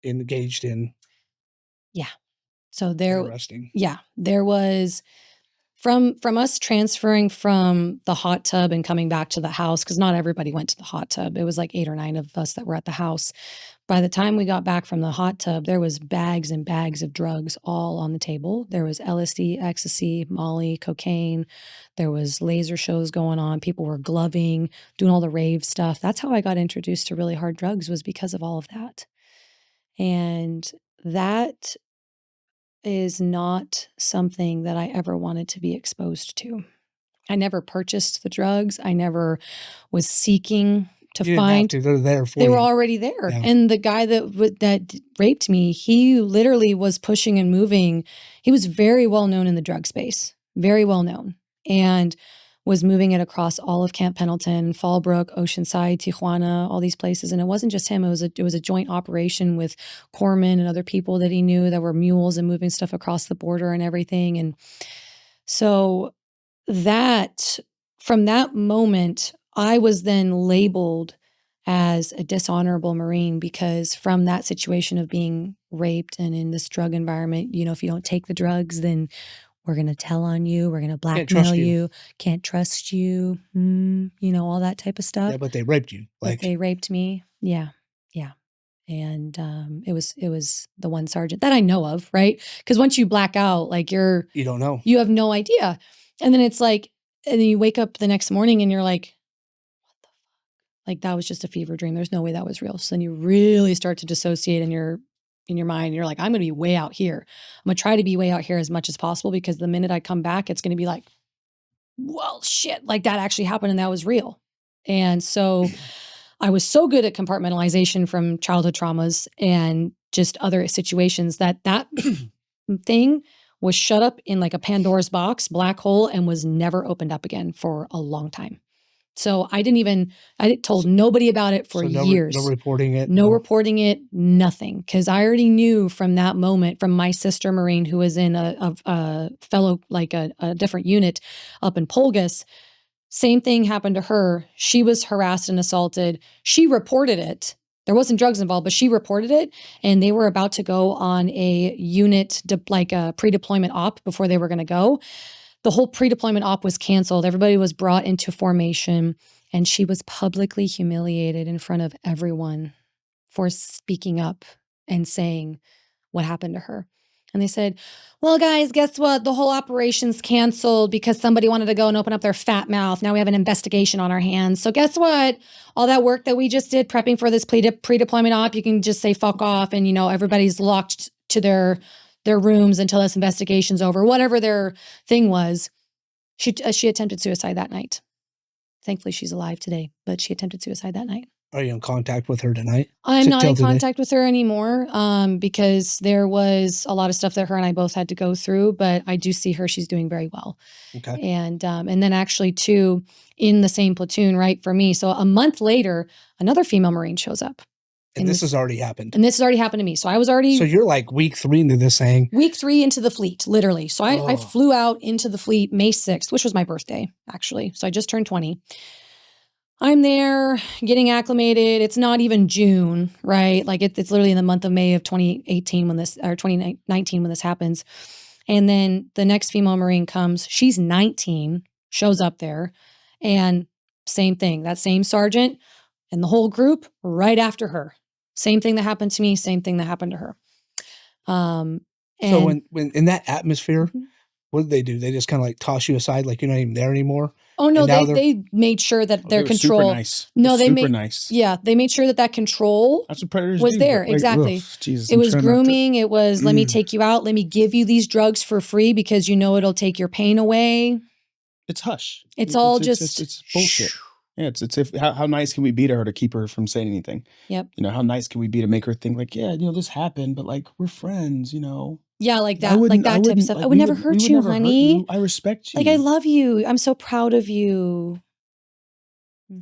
engaged in?
Yeah. So there was from us transferring from the hot tub and coming back to the house, because not everybody went to the hot tub. It was like 8 or 9 of us that were at the house. By the time we got back from the hot tub, there was bags and bags of drugs all on the table. There was LSD, ecstasy, Molly, cocaine. There was laser shows going on. People were gloving, doing all the rave stuff. That's how I got introduced to really hard drugs, was because of all of that. And that is not something that I ever wanted to be exposed to. I never purchased the drugs. I never was seeking to
You
find.
didn't have to. They're there for
They
you.
were already there.
Yeah.
And the guy that raped me, he literally was pushing and moving. He was very well known in the drug space, very well known, and was moving it across all of Camp Pendleton, Fallbrook, Oceanside, Tijuana, all these places. And it wasn't just him. It was a joint operation with corpsmen and other people that he knew that were mules and moving stuff across the border and everything. And so from that moment, I was then labeled as a dishonorable Marine, because from that situation of being raped and in this drug environment, if you don't take the drugs, then we're going to tell on you. We're going to blackmail you. Can't trust you. All that type of stuff.
Yeah, but they raped you.
But they raped me. Yeah. Yeah. And it was the one sergeant that I know of, right? Because once you black out, like you
don't know.
You have no idea. And then it's like, and then you wake up the next morning and you're like, what the fuck? Like, that was just a fever dream. There's no way that was real. So then you really start to dissociate in your mind. You're like, I'm going to be way out here. I'm going to try to be way out here as much as possible, because the minute I come back, it's going to be like, well, shit, like that actually happened and that was real. And so I was so good at compartmentalization from childhood traumas and just other situations that thing was shut up in like a Pandora's box, black hole, and was never opened up again for a long time. So I told nobody about it for years.
No reporting it.
No reporting it, nothing. Because I already knew from that moment, from my sister Marine, who was in a fellow, like a different unit up in Polgus, same thing happened to her. She was harassed and assaulted. She reported it. There wasn't drugs involved, but she reported it, and they were about to go on a unit, like a pre-deployment op before they were going to go. The whole pre-deployment op was canceled. Everybody was brought into formation, and she was publicly humiliated in front of everyone for speaking up and saying what happened to her. And they said, well, guys, guess what? The whole operation's canceled because somebody wanted to go and open up their fat mouth. Now we have an investigation on our hands. So guess what? All that work that we just did prepping for this pre-deployment op, you can just say fuck off, and everybody's locked to their rooms until this investigation's over. Whatever their thing was, she attempted suicide that night. Thankfully, she's alive today, but she attempted suicide that night.
Are you in contact with her tonight?
I'm not in contact with her anymore, because there was a lot of stuff that her and I both had to go through, but I do see her. She's doing very well.
Okay.
And then actually too, in the same platoon, right, for me. So a month later, another female Marine shows up.
And this has already happened.
And this has already happened to me. So I was already...
So you're like week 3 into this thing.
Week 3 into the fleet, literally. So I flew out into the fleet May 6th, which was my birthday, actually. So I just turned 20. I'm there getting acclimated. It's not even June, right? Like it's literally in the month of May of 2019 when this happens. And then the next female Marine comes. She's 19, shows up there, and same thing. That same sergeant and the whole group right after her. Same thing that happened to me. Same thing that happened to her.
So when in that atmosphere, what did they do? They just kind of like toss you aside, like you're not even there anymore.
Oh no, they made sure that their control.
Super nice.
No, they made
nice.
Yeah, they made sure that control.
That's what predators
was
do.
there.
Like,
exactly.
Jesus,
it was grooming. It was let me take you out. Let me give you these drugs for free because it'll take your pain away.
It's hush.
It's
bullshit. Yeah, how nice can we be to her to keep her from saying anything?
Yep.
How nice can we be to make her think like, yeah, this happened, but like we're friends,
Yeah, like that type of stuff. I would never hurt you, honey.
I respect you.
Like I love you. I'm so proud of you.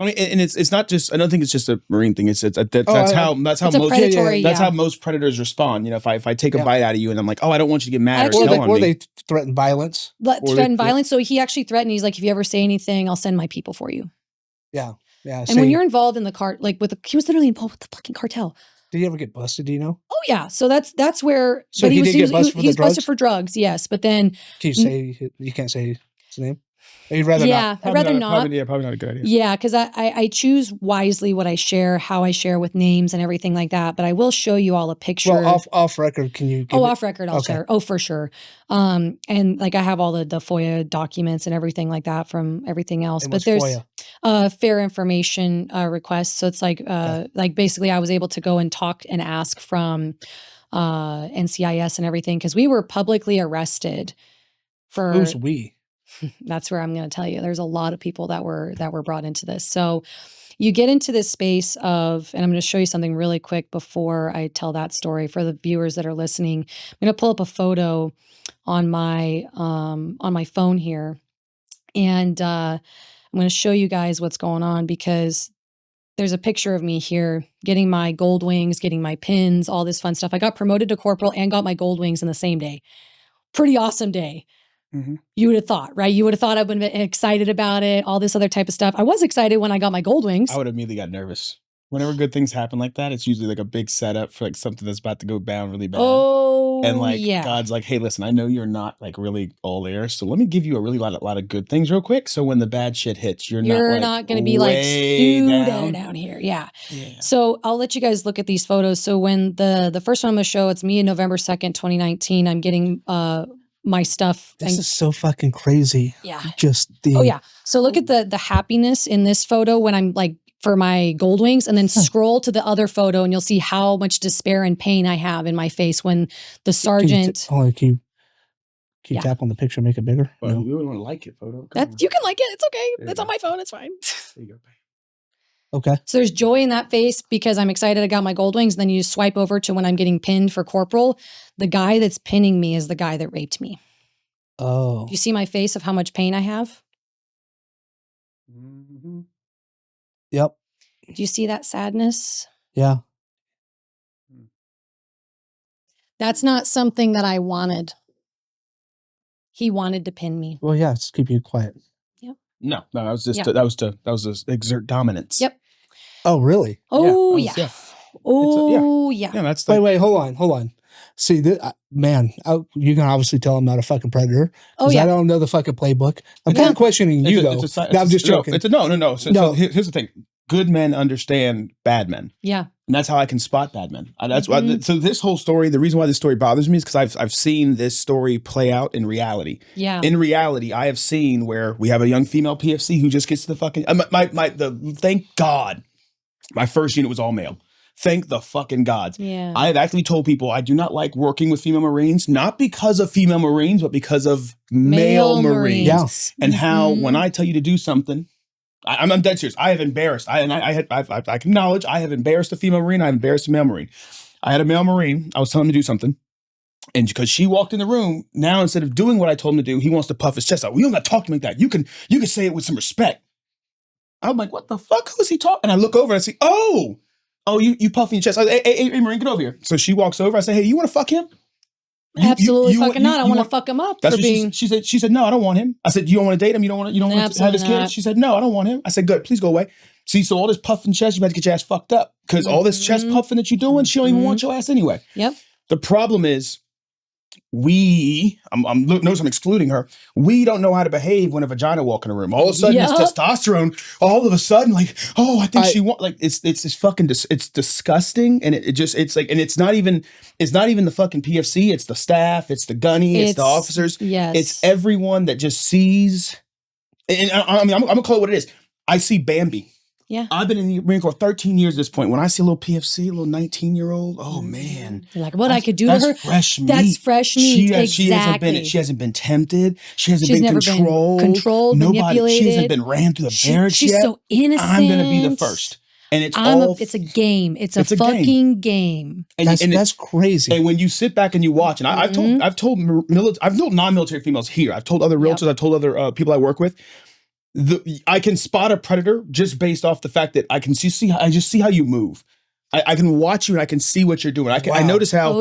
I mean, and it's not just. I don't think it's just a Marine thing. That's how most predators respond. If I take a bite out of you and I'm like, oh, I don't want you to get mad
or they threaten violence.
Violence. So he actually threatened. He's like, if you ever say anything, I'll send my people for you.
Yeah. Yeah.
And when you're involved in the he was literally involved with the fucking cartel.
Did he ever get busted? Do you know?
Oh yeah. So that's where.
So he did get busted for the drugs? He was
busted for drugs. Yes, but then.
Can you say you can't say his name? You'd rather not.
Yeah, I'd rather not.
Probably not a good idea.
Yeah, because I choose wisely what I share, how I share with names and everything like that. But I will show you all a picture.
Well, off record, can you?
Off record, I'll share. Oh, for sure. And like I have all the FOIA documents and everything like that from everything else. But there's fair information requests. So it's like basically I was able to go and talk and ask from NCIS and everything because we were publicly arrested for.
Who's we?
That's where I'm going to tell you. There's a lot of people that were brought into this. So, you get into this space of, and I'm going to show you something really quick before I tell that story for the viewers that are listening. I'm going to pull up a photo on my phone here, and I'm going to show you guys what's going on, because there's a picture of me here getting my gold wings, getting my pins, all this fun stuff. I got promoted to corporal and got my gold wings in the same day. Pretty awesome day.
Mm-hmm.
You would have thought, right? You would have thought I would have been excited about it, all this other type of stuff. I was excited when I got my gold wings.
I would have immediately got nervous. Whenever good things happen like that, it's usually like a big setup for like something that's about to go down really bad.
Oh,
and like
yeah.
God's like, hey, listen, I know you're not like really all there, so let me give you a really lot of good things real quick. So when the bad shit hits, you're not
going to be like stewed down here. Yeah.
Yeah.
So I'll let you guys look at these photos. So when the first one I'm going to show, it's me in November 2nd, 2019. I'm getting my stuff.
This is so fucking crazy.
Yeah.
Just the.
Oh yeah. So look at the happiness in this photo when I'm like for my gold wings, and then scroll to the other photo and you'll see how much despair and pain I have in my face when the sergeant.
Can you tap on the picture and make it bigger?
Well, we wouldn't want to like it, photo.
You can like it. It's okay. It's on my phone. It's fine.
There you go.
Okay.
So there's joy in that face because I'm excited I got my gold wings. Then you swipe over to when I'm getting pinned for corporal. The guy that's pinning me is the guy that raped me.
Oh.
Do you see my face of how much pain I have?
Mm-hmm.
Yep.
Do you see that sadness?
Yeah.
That's not something that I wanted. He wanted to pin me.
Well, yeah, just keep you quiet.
Yep.
No, that was just that was just exert dominance.
Yep.
Oh, really?
Oh, yeah. Oh, yeah.
Yeah, that's
wait, hold on. See, man, you can obviously tell I'm not a fucking predator.
Oh, yeah.
I don't know the fucking playbook. I'm kind of questioning you, though. I'm just joking.
No. So here's the thing. Good men understand bad men.
Yeah.
And that's how I can spot bad men. That's why. So this whole story, the reason why this story bothers me is because I've seen this story play out in reality.
Yeah.
In reality, I have seen where we have a young female PFC who just gets to the fucking thank God, my first unit was all male. Thank the fucking gods.
Yeah.
I have actually told people I do not like working with female Marines, not because of female Marines, but because of male Marines.
Yeah.
And how when I tell you to do something, I'm dead serious. I have embarrassed. I can acknowledge I have embarrassed a female Marine. I have embarrassed a male Marine. I had a male Marine. I was telling him to do something. And because she walked in the room, now instead of doing what I told him to do, he wants to puff his chest out. We don't got to talk to him like that. You can say it with some respect. I'm like, what the fuck? Who is he talking? And I look over and I see, oh, you puffing your chest. I say, hey, Marine, get over here. So she walks over. I say, hey, you want to fuck him?
Absolutely fucking not. I want to fuck him up for being.
She said, no, I don't want him. I said, you don't want to date him? You don't want to have his kids? She said, no, I don't want him. I said, good, please go away. See, so all this puffing chest, you better get your ass fucked up. Because all this chest puffing that you're doing, she don't even want your ass anyway.
Yep.
The problem is, notice I'm excluding her. We don't know how to behave when a vagina walk in a room. All of a sudden, it's testosterone. All of a sudden, like, oh, I think she want, like, it's fucking, it's disgusting, and it's like, and it's not even the fucking PFC. It's the staff. It's the gunny. It's the officers.
Yes.
It's everyone that just sees. And I'm gonna call it what it is. I see Bambi.
Yeah.
I've been in the Marine Corps 13 years at this point. When I see a little PFC, a little 19-year-old, oh man.
You're like, what I could do to her?
Fresh meat.
That's fresh meat.
She hasn't been tempted. She hasn't been
never
controlled.
Manipulated.
She hasn't been ran through the barracks
She's
yet.
so innocent.
I'm gonna be the first. And it's
a game. It's a fucking game.
And
that's crazy.
And when you sit back and you watch, and I've told non-military females here, I've told other realtors, I've told other people I work with, I can spot a predator just based off the fact that I just see how you move. I can watch you and I can see what you're doing. I notice how,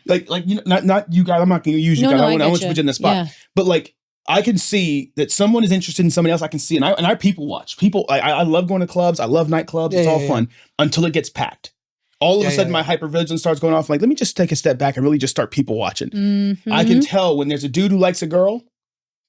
like you know, not you guys. I'm not going to use you guys. I want to put you in the spot. But like, I can see that someone is interested in somebody else. I can see, and I people watch. I love going to clubs. I love nightclubs. It's all fun until it gets packed. All of a sudden, my hypervigilance starts going off. I'm like, let me just take a step back and really just start people watching.
Mm-hmm.
I can tell when there's a dude who likes a girl.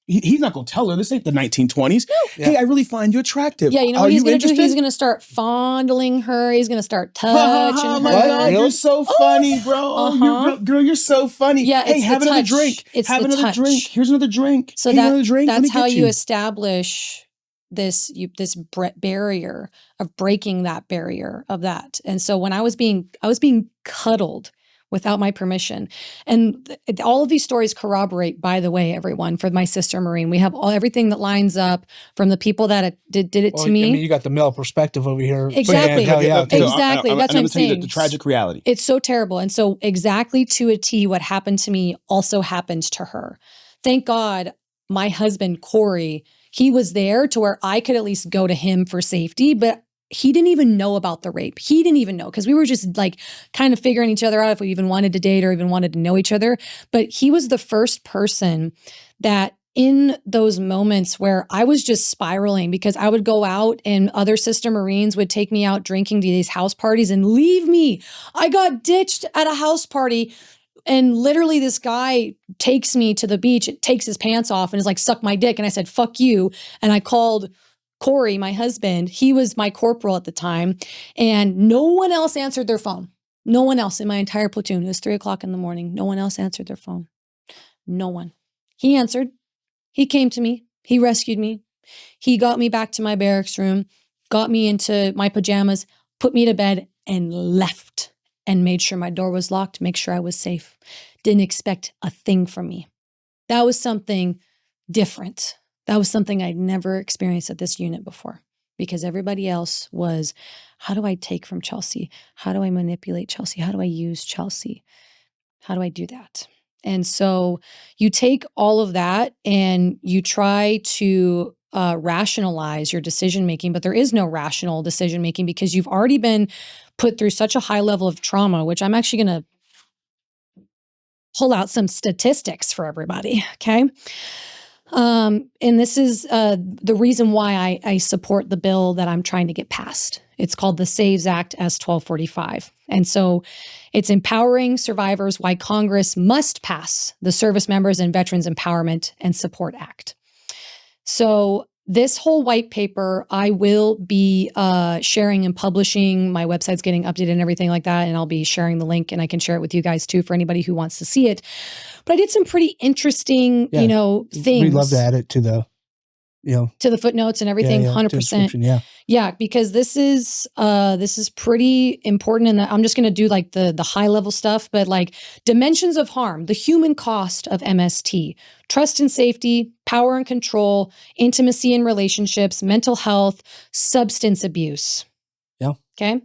He's not going to tell her. This ain't the 1920s. No. Hey, I really find you attractive.
Yeah, you know what he's going to do? He's going to start fondling her. He's going to start touching her.
Oh my God, you're so funny, bro. Girl, you're so funny.
Yeah,
hey, have another drink. Have another drink. Here's another drink.
So that's how you establish this barrier of breaking that barrier of that. And so when I was being cuddled without my permission. And all of these stories corroborate, by the way, everyone, for my sister Marine. We have everything that lines up from the people that did it to me.
I mean, you got the male perspective over here.
Exactly. Exactly. That's what I'm saying.
The tragic reality.
It's so terrible. And so exactly to a T, what happened to me also happened to her. Thank God my husband, Corey, he was there to where I could at least go to him for safety, but he didn't even know about the rape. He didn't even know because we were just like kind of figuring each other out if we even wanted to date or even wanted to know each other. But he was the first person that in those moments where I was just spiraling because I would go out and other sister Marines would take me out drinking to these house parties and leave me. I got ditched at a house party. And literally this guy takes me to the beach, takes his pants off and is like, suck my dick. And I said, fuck you. And I called Corey, my husband. He was my corporal at the time. And no one else answered their phone. No one else in my entire platoon. It was 3:00 in the morning. No one else answered their phone. No one. He answered. He came to me. He rescued me. He got me back to my barracks room, got me into my pajamas, put me to bed and left. And made sure my door was locked, make sure I was safe. Didn't expect a thing from me. That was something different. That was something I'd never experienced at this unit before because everybody else was, how do I take from Chelsey? How do I manipulate Chelsey? How do I use Chelsey? How do I do that? And so you take all of that and you try to rationalize your decision-making, but there is no rational decision-making because you've already been put through such a high level of trauma, which I'm actually going to pull out some statistics for everybody, okay? And this is the reason why I support the bill that I'm trying to get passed. It's called the SAVES Act S-1245. And so it's empowering survivors why Congress must pass the Service Members and Veterans Empowerment and Support Act. So this whole white paper, I will be sharing and publishing. My website's getting updated and everything like that. And I'll be sharing the link and I can share it with you guys too for anybody who wants to see it. But I did some pretty interesting, things.
We'd love to add it to the,
to the footnotes and everything, 100%. Yeah, because this is pretty important. And I'm just going to do like the high level stuff, but like dimensions of harm, the human cost of MST, trust and safety, power and control, intimacy in relationships, mental health, substance abuse.
Yeah.
Okay.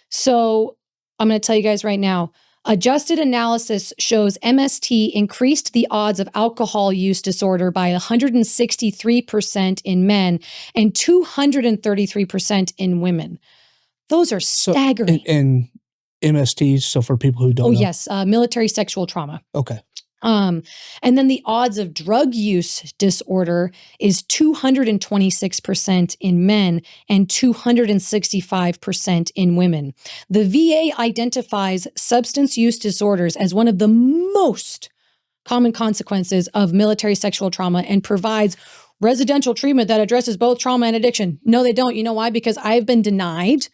So I'm going to tell you guys right now, adjusted analysis shows MST increased the odds of alcohol use disorder by 163% in men and 233% in women. Those are staggering.
And MSTs, so for people who don't know.
Yes, military sexual trauma.
Okay.
And then the odds of drug use disorder is 226% in men and 265% in women. The VA identifies substance use disorders as one of the most common consequences of military sexual trauma and provides residential treatment that addresses both trauma and addiction. No, they don't. You know why? Because I've been denied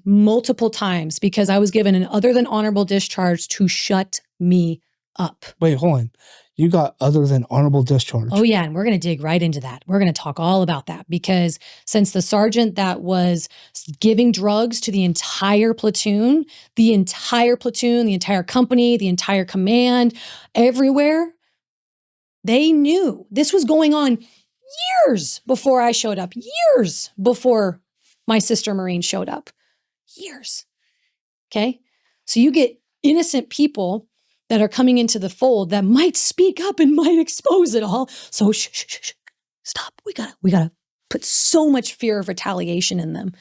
multiple times because I was given an other than honorable discharge to shut me up.
Wait, hold on. You got other than honorable discharge.
Oh yeah, and we're going to dig right into that. We're going to talk all about that because since the sergeant that was giving drugs to the entire platoon, the entire company, the entire command, everywhere, they knew this was going on years before I showed up, years before my sister Marine showed up. Years. Okay? So you get innocent people that are coming into the fold that might speak up and might expose it all. So shh. Stop. We gotta put so much fear of retaliation in them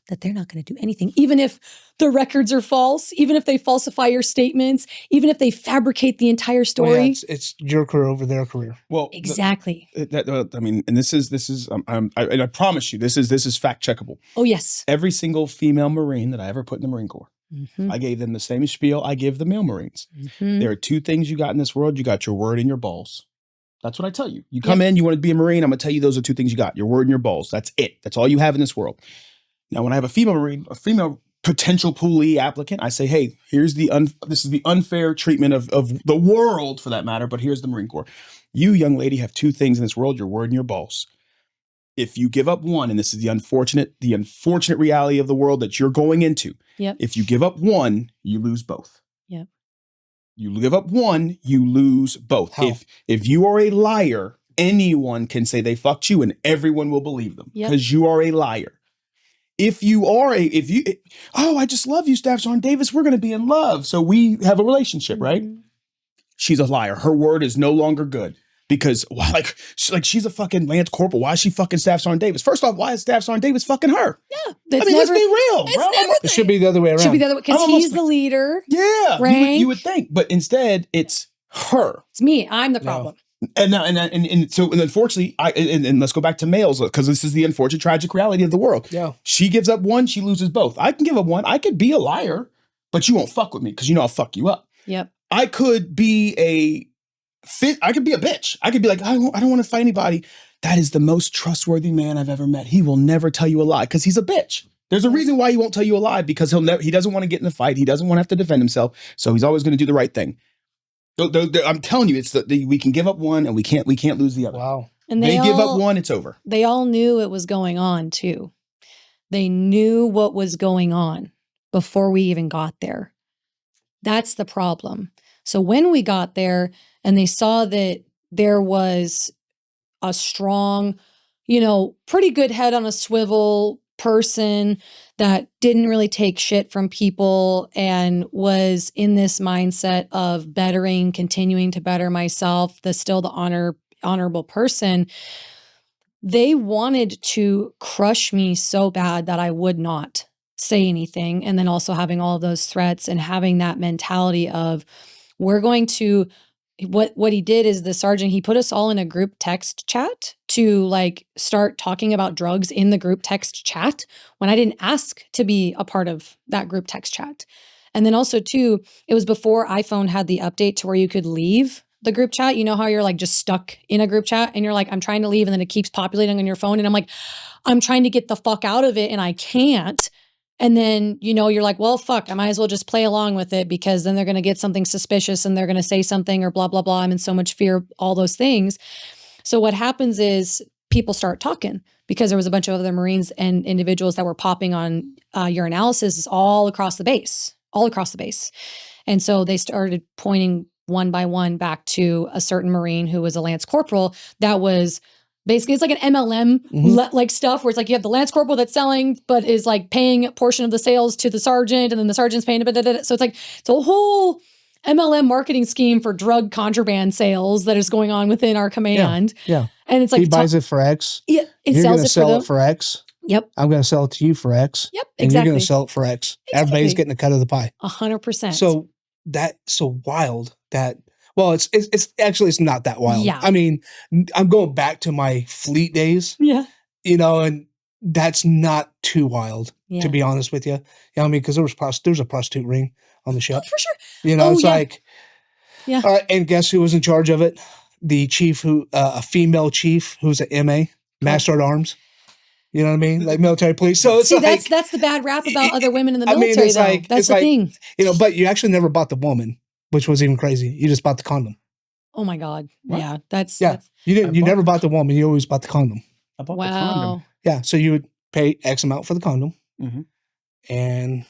that they're not going to do anything, even if the records are false, even if they falsify your statements, even if they fabricate the entire story.
Well, yeah, it's your career over their career.
Well,
exactly.
And this is. I promise you, this is fact checkable.
Oh yes.
Every single female Marine that I ever put in the Marine Corps, I gave them the same spiel I give the male Marines. There are two things you got in this world. You got your word and your balls. That's what I tell you. You come in, you want to be a Marine. I'm going to tell you those are two things you got: your word and your balls. That's it. That's all you have in this world. Now, when I have a female Marine, a female potential poolee applicant, I say, hey, here's this is the unfair treatment of the world for that matter, but here's the Marine Corps. You, young lady, have two things in this world, your word and your balls. if you give up one, and this is the unfortunate reality of the world that you're going into.
Yep.
If you give up one, you lose both.
Yep.
You give up one, you lose both.
How?
If you are a liar, anyone can say they fucked you and everyone will believe them because you are a liar. I just love you, Staff Sergeant Davis. We're going to be in love. So we have a relationship, right? She's a liar. Her word is no longer good because she's a fucking Lance Corporal. Why is she fucking Staff Sergeant Davis? First off, why is Staff Sergeant Davis fucking her?
Yeah.
Let's be real, bro.
It should be the other way around.
Should be the other way because he's the leader.
Yeah.
Right?
You would think. But instead, it's her.
It's me. I'm the problem.
And unfortunately, and let's go back to males because this is the unfortunate tragic reality of the world.
Yeah.
She gives up one, she loses both. I can give up one. I could be a liar, but you won't fuck with me because you know I'll fuck you up.
Yep.
I could be a bitch. I could be like, I don't want to fight anybody. That is the most trustworthy man I've ever met. He will never tell you a lie because he's a bitch. There's a reason why he won't tell you a lie because he doesn't want to get in a fight. He doesn't want to have to defend himself. So he's always going to do the right thing. I'm telling you, it's we can give up one and we can't lose the other.
Wow.
And
they give up one, it's over.
They all knew it was going on too. They knew what was going on before we even got there. That's the problem. So when we got there and they saw that there was a strong, pretty good head on a swivel person that didn't really take shit from people and was in this mindset of continuing to better myself, the honorable person, they wanted to crush me so bad that I would not say anything. And then also having all of those threats and having that mentality of we're going to what he did is the sergeant, he put us all in a group text chat to start talking about drugs in the group text chat when I didn't ask to be a part of that group text chat. And then also too, it was before iPhone had the update to where you could leave the group chat. You know how you're just stuck in a group chat and you're like, I'm trying to leave. And then it keeps populating on your phone. And I'm like, I'm trying to get the fuck out of it and I can't. And then, you're like, well, fuck, I might as well just play along with it because then they're going to get something suspicious and they're going to say something or blah, blah, blah. I'm in so much fear, all those things. So what happens is people start talking because there was a bunch of other Marines and individuals that were popping on urinalysis all across the base. And so they started pointing one by one back to a certain Marine who was a Lance Corporal that was basically, it's like an MLM like stuff where it's like you have the Lance Corporal that's selling, but is paying a portion of the sales to the sergeant, and then the sergeant's paying. So it's it's a whole MLM marketing scheme for drug contraband sales that is going on within our command.
Yeah.
And it's
he buys it for X.
Yeah.
You're going to sell it for X.
Yep.
I'm going to sell it to you for X.
Yep.
And you're going to sell it for X. Exactly. Everybody's getting a cut of the pie.
100%.
So that's so wild that. Well, it's not that wild.
Yeah.
I mean, I'm going back to my fleet days.
Yeah.
And that's not too wild, to be honest with you. Because there was a prostitute ring on the ship.
Oh, for sure.
It's
yeah.
All right, and guess who was in charge of it? The chief a female chief who's an MA, Master at Arms. You know what I mean? Like military police. So it's
that's the bad rap about other women in the military, That's the thing.
But you actually never bought the woman, which was even crazy. You just bought the condom.
Oh my God.
What?
Yeah. That's
you never bought the woman. You always bought the condom.
I bought the condom.
Yeah. So you would pay X amount for the condom.
Mm-hmm.
And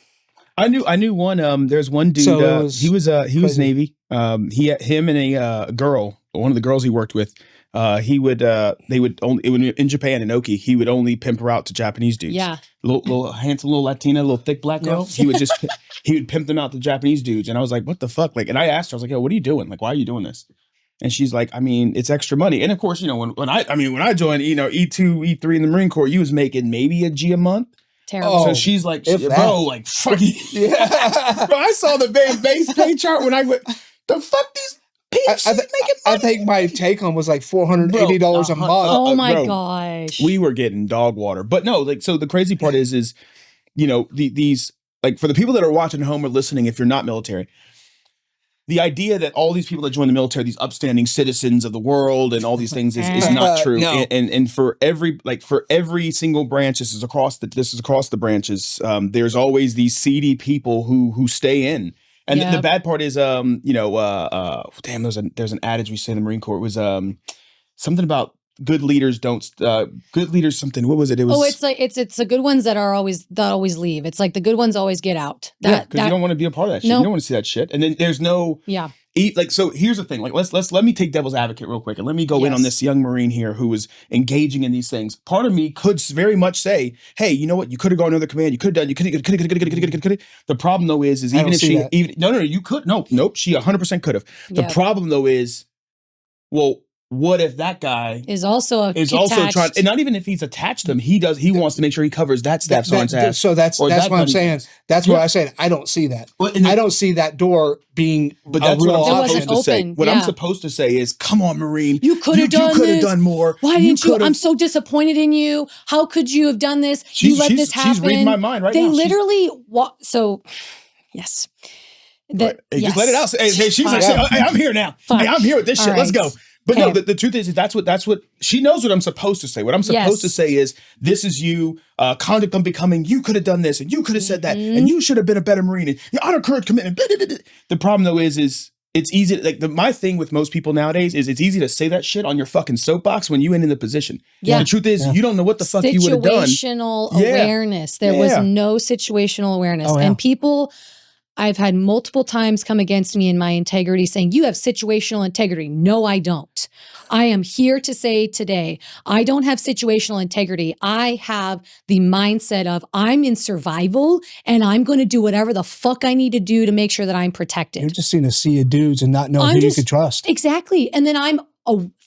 I knew one, there's one dude,
so
he was Navy. Him and a girl, one of the girls he worked with, they would in Japan in Oki, he would only pimp her out to Japanese dudes.
Yeah.
Little handsome, little Latina, little thick black girl. He would pimp them out to Japanese dudes. And I was like, what the fuck? And I asked her, I was like, yo, what are you doing? Why are you doing this? And she's like, I mean, it's extra money. And of course, when I joined, E2, E3 in the Marine Corps, you was making maybe a G a month.
Terrible.
So she's like, bro, fuck you. Yeah. Bro, I saw the base pay chart when I went, the fuck these PFCs making money?
I think my take home was $480 a month.
Oh my gosh.
We were getting dog water. But no, so the crazy part is these, for the people that are watching at home or listening, if you're not military, the idea that all these people that join the military, these upstanding citizens of the world and all these things is not true.
No.
And for every single branch, this is across the branches. There's always these seedy people who stay in. And the bad part is, damn, there's an adage we say in the Marine Corps. It was something about good leaders don't, good leaders something. What was it? It was.
it's like it's the good ones that always leave. It's like the good ones always get out.
Because you don't want to be a part of that shit.
No.
You don't want to see that shit. And then there's no.
Yeah.
Like, so here's the thing. Like, let me take devil's advocate real quick, and let me go in on this young Marine here who was engaging in these things. Part of me could very much say, hey, you know what? You could have gone another command. You could have done. You could have. The problem though is even if she you could nope. She 100% could have. The problem though is, well, what if that guy
is also
trying, and not even if he's attached to them, he wants to make sure he covers that staff's on his ass.
So that's what I'm saying. That's what I said. I don't see that. I don't see that door being.
But that's what I'm supposed to say. What I'm supposed to say is, come on, Marine,
you could have done
more.
Why didn't you? I'm so disappointed in you. How could you have done this? You let this happen.
She's reading my mind right now.
They literally so. Yes.
Just let it out. Hey, she's like, hey, I'm here now. Hey, I'm here with this shit. Let's go. But no, the truth is that's what she knows what I'm supposed to say. What I'm supposed to say is, this is you, conduct unbecoming. You could have done this, and you could have said that, and you should have been a better Marine. And the honor, courage, commitment. The problem though is it's easy. Like my thing with most people nowadays is it's easy to say that shit on your fucking soapbox when you ain't in the position. Yeah. The truth is you don't know what the fuck you would have done.
Situational awareness. There was no situational awareness, and people. I've had multiple times come against me in my integrity saying, you have situational integrity. No, I don't. I am here to say today, I don't have situational integrity. I have the mindset of I'm in survival and I'm going to do whatever the fuck I need to do to make sure that I'm protected.
You're just seeing a sea of dudes and not knowing who you can trust.
Exactly. And then I'm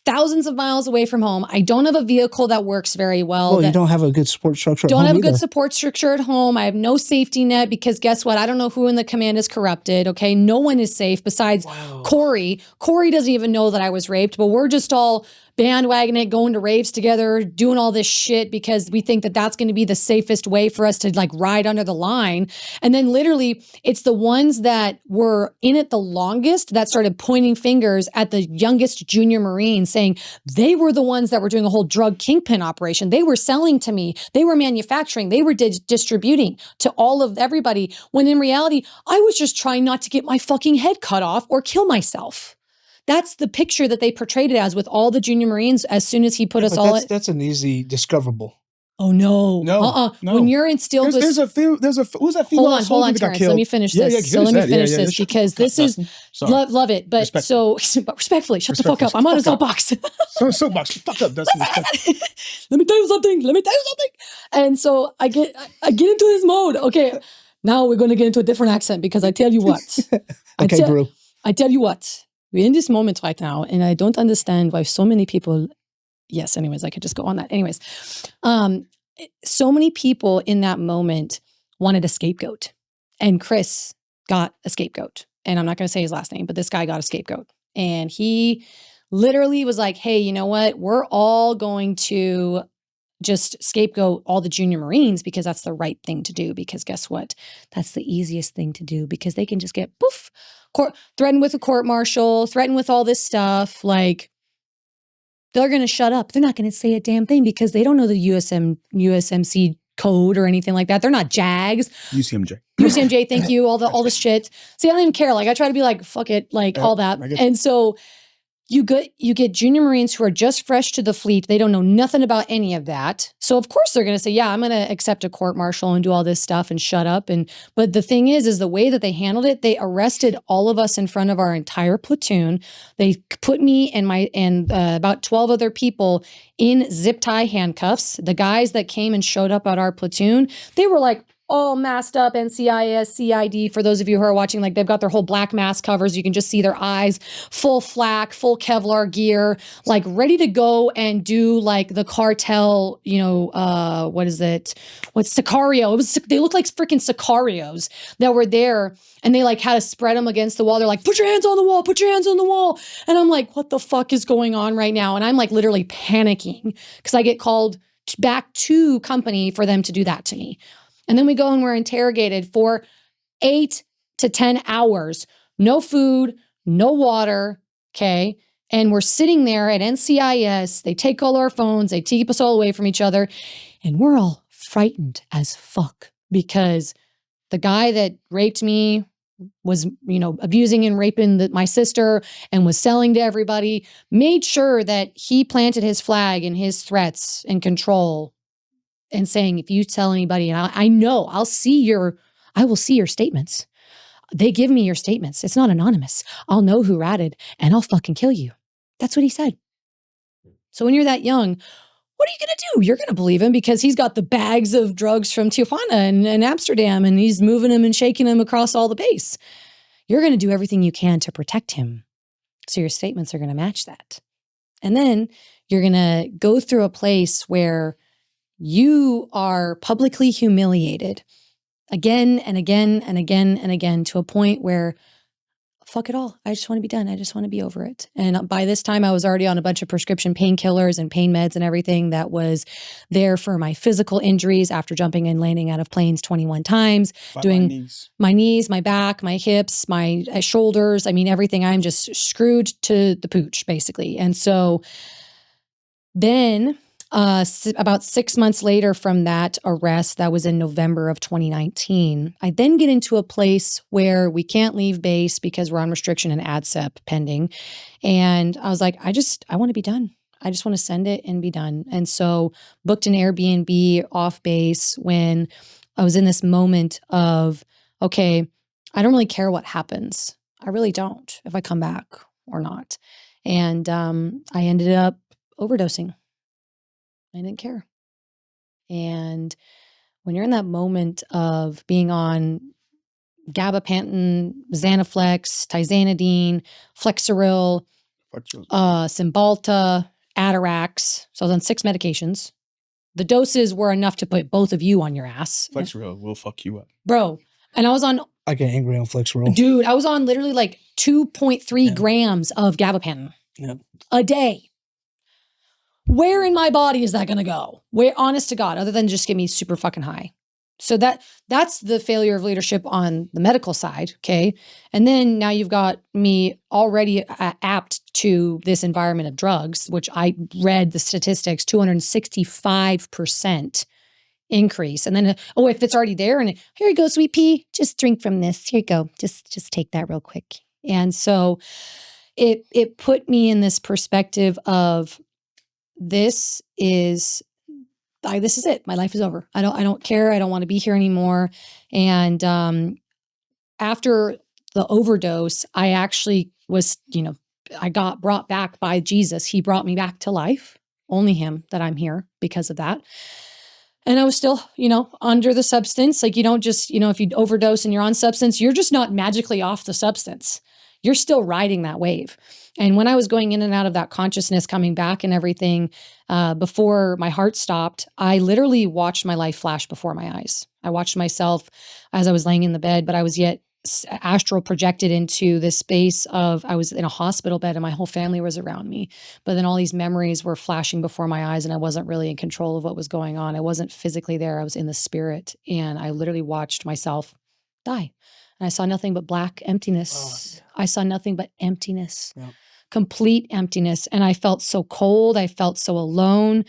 thousands of miles away from home. I don't have a vehicle that works very well.
Well, you don't have a good support structure at home.
Don't have a good support structure at home. I have no safety net because guess what? I don't know who in the command is corrupted. Okay. No one is safe besides Corey. Corey doesn't even know that I was raped, but we're just all bandwagoning it, going to raves together, doing all this shit because we think that that's going to be the safest way for us to like ride under the line. And then literally it's the ones that were in it the longest that started pointing fingers at the youngest junior Marine saying they were the ones that were doing a whole drug kingpin operation. They were selling to me. They were manufacturing. They were distributing to all of everybody. When in reality, I was just trying not to get my fucking head cut off or kill myself. That's the picture that they portrayed it as with all the junior Marines as soon as he put us all in.
That's an easy discoverable.
Oh, no.
No.
When you're instilled with...
There's a who's that female
Hold on, Terrence. Let me finish this. Let me finish this because this is... Love it. But respectfully, shut the fuck up. I'm on a soapbox.
Soapbox. Fuck up, Dustin.
Let me tell you something. And so I get into this mode. Okay, now we're going to get into a different accent because I tell you what.
Okay, bro.
I tell you what. We're in this moment right now, and I don't understand why so many people... Yes, anyways, I could just go on that. Anyways, so many people in that moment wanted a scapegoat, and Chris got a scapegoat. And I'm not going to say his last name, but this guy got a scapegoat. And he literally was like, hey, you know what? We're all going to just scapegoat all the junior Marines because that's the right thing to do. Because guess what? That's the easiest thing to do because they can just get poof, threatened with a court martial, threatened with all this stuff. Like, they're going to shut up. They're not going to say a damn thing because they don't know the USMC code or anything like that. They're not JAGs. UCMJ, thank you. All this shit. See, I don't even care. Like, I try to be like, fuck it, like all that. And so you get junior Marines who are just fresh to the fleet. They don't know nothing about any of that. So of course they're going to say, yeah, I'm going to accept a court martial and do all this stuff and shut up. But the thing is the way that they handled it, they arrested all of us in front of our entire platoon. They put me and about 12 other people in zip tie handcuffs. The guys that came and showed up at our platoon, they were like, all masked up, NCIS, CID. For those of you who are watching, like they've got their whole black mask covers. You can just see their eyes, full flak, full Kevlar gear, like ready to go and do like the cartel, what is it? What's Sicario? They look like freaking Sicarios that were there, and they like had to spread them against the wall. They're like, put your hands on the wall, put your hands on the wall. And I'm like, what the fuck is going on right now? And I'm like literally panicking because I get called back to company for them to do that to me. And then we go and we're interrogated for 8 to 10 hours. No food, no water, okay? And we're sitting there at NCIS. They take all our phones. They keep us all away from each other. And we're all frightened as fuck because the guy that raped me was, abusing and raping my sister and was selling to everybody, made sure that he planted his flag and his threats and control and saying, if you tell anybody, and I know I will see your statements. They give me your statements. It's not anonymous. I'll know who ratted and I'll fucking kill you. That's what he said. So when you're that young, what are you going to do? You're going to believe him because he's got the bags of drugs from Tijuana and Amsterdam, and he's moving them and shaking them across all the base. You're going to do everything you can to protect him. So your statements are going to match that. And then you're going to go through a place where you are publicly humiliated again and again and again and again to a point where fuck it all. I just want to be done. I just want to be over it. And by this time, I was already on a bunch of prescription painkillers and pain meds and everything that was there for my physical injuries after jumping and landing out of planes 21 times, doing my knees, my back, my hips, my shoulders. I mean, everything. I'm just screwed to the pooch, basically. And so then about 6 months later from that arrest, that was in November of 2019, I then get into a place where we can't leave base because we're on restriction and ADSEP pending. And I was like, I want to be done. I just want to send it and be done. And so booked an Airbnb off base when I was in this moment of, okay, I don't really care what happens. I really don't, if I come back or not. And I ended up overdosing. I didn't care. And when you're in that moment of being on gabapentin, Xanaflex, tizanidine, Flexeril, Cymbalta, Atarax, so I was on 6 medications. The doses were enough to put both of you on your ass.
Flexeril will fuck you up.
Bro, and I was on...
I get angry on Flexeril.
Dude, I was on literally like 2.3 grams of gabapentin a day. Where in my body is that going to go? Where, honest to God, other than just get me super fucking high. So that's the failure of leadership on the medical side, okay? And then now you've got me already apt to this environment of drugs, which I read the statistics, 265% increase. And then, if it's already there, and here you go, sweet pea, just drink from this. Here you go. Just take that real quick. And so it put me in this perspective of, this is it. My life is over. I don't care. I don't want to be here anymore. And after the overdose, I actually was, I got brought back by Jesus. He brought me back to life. Only him that I'm here because of that. And I was still, under the substance. Like, you don't just, if you overdose and you're on substance, you're just not magically off the substance. You're still riding that wave. And when I was going in and out of that consciousness, coming back and everything, before my heart stopped, I literally watched my life flash before my eyes. I watched myself as I was laying in the bed, but I was yet astral projected into this space of, I was in a hospital bed and my whole family was around me. But then all these memories were flashing before my eyes and I wasn't really in control of what was going on. I wasn't physically there. I was in the spirit. And I literally watched myself die. And I saw nothing but black emptiness. I saw nothing but emptiness, complete emptiness. And I felt so cold. I felt so alone.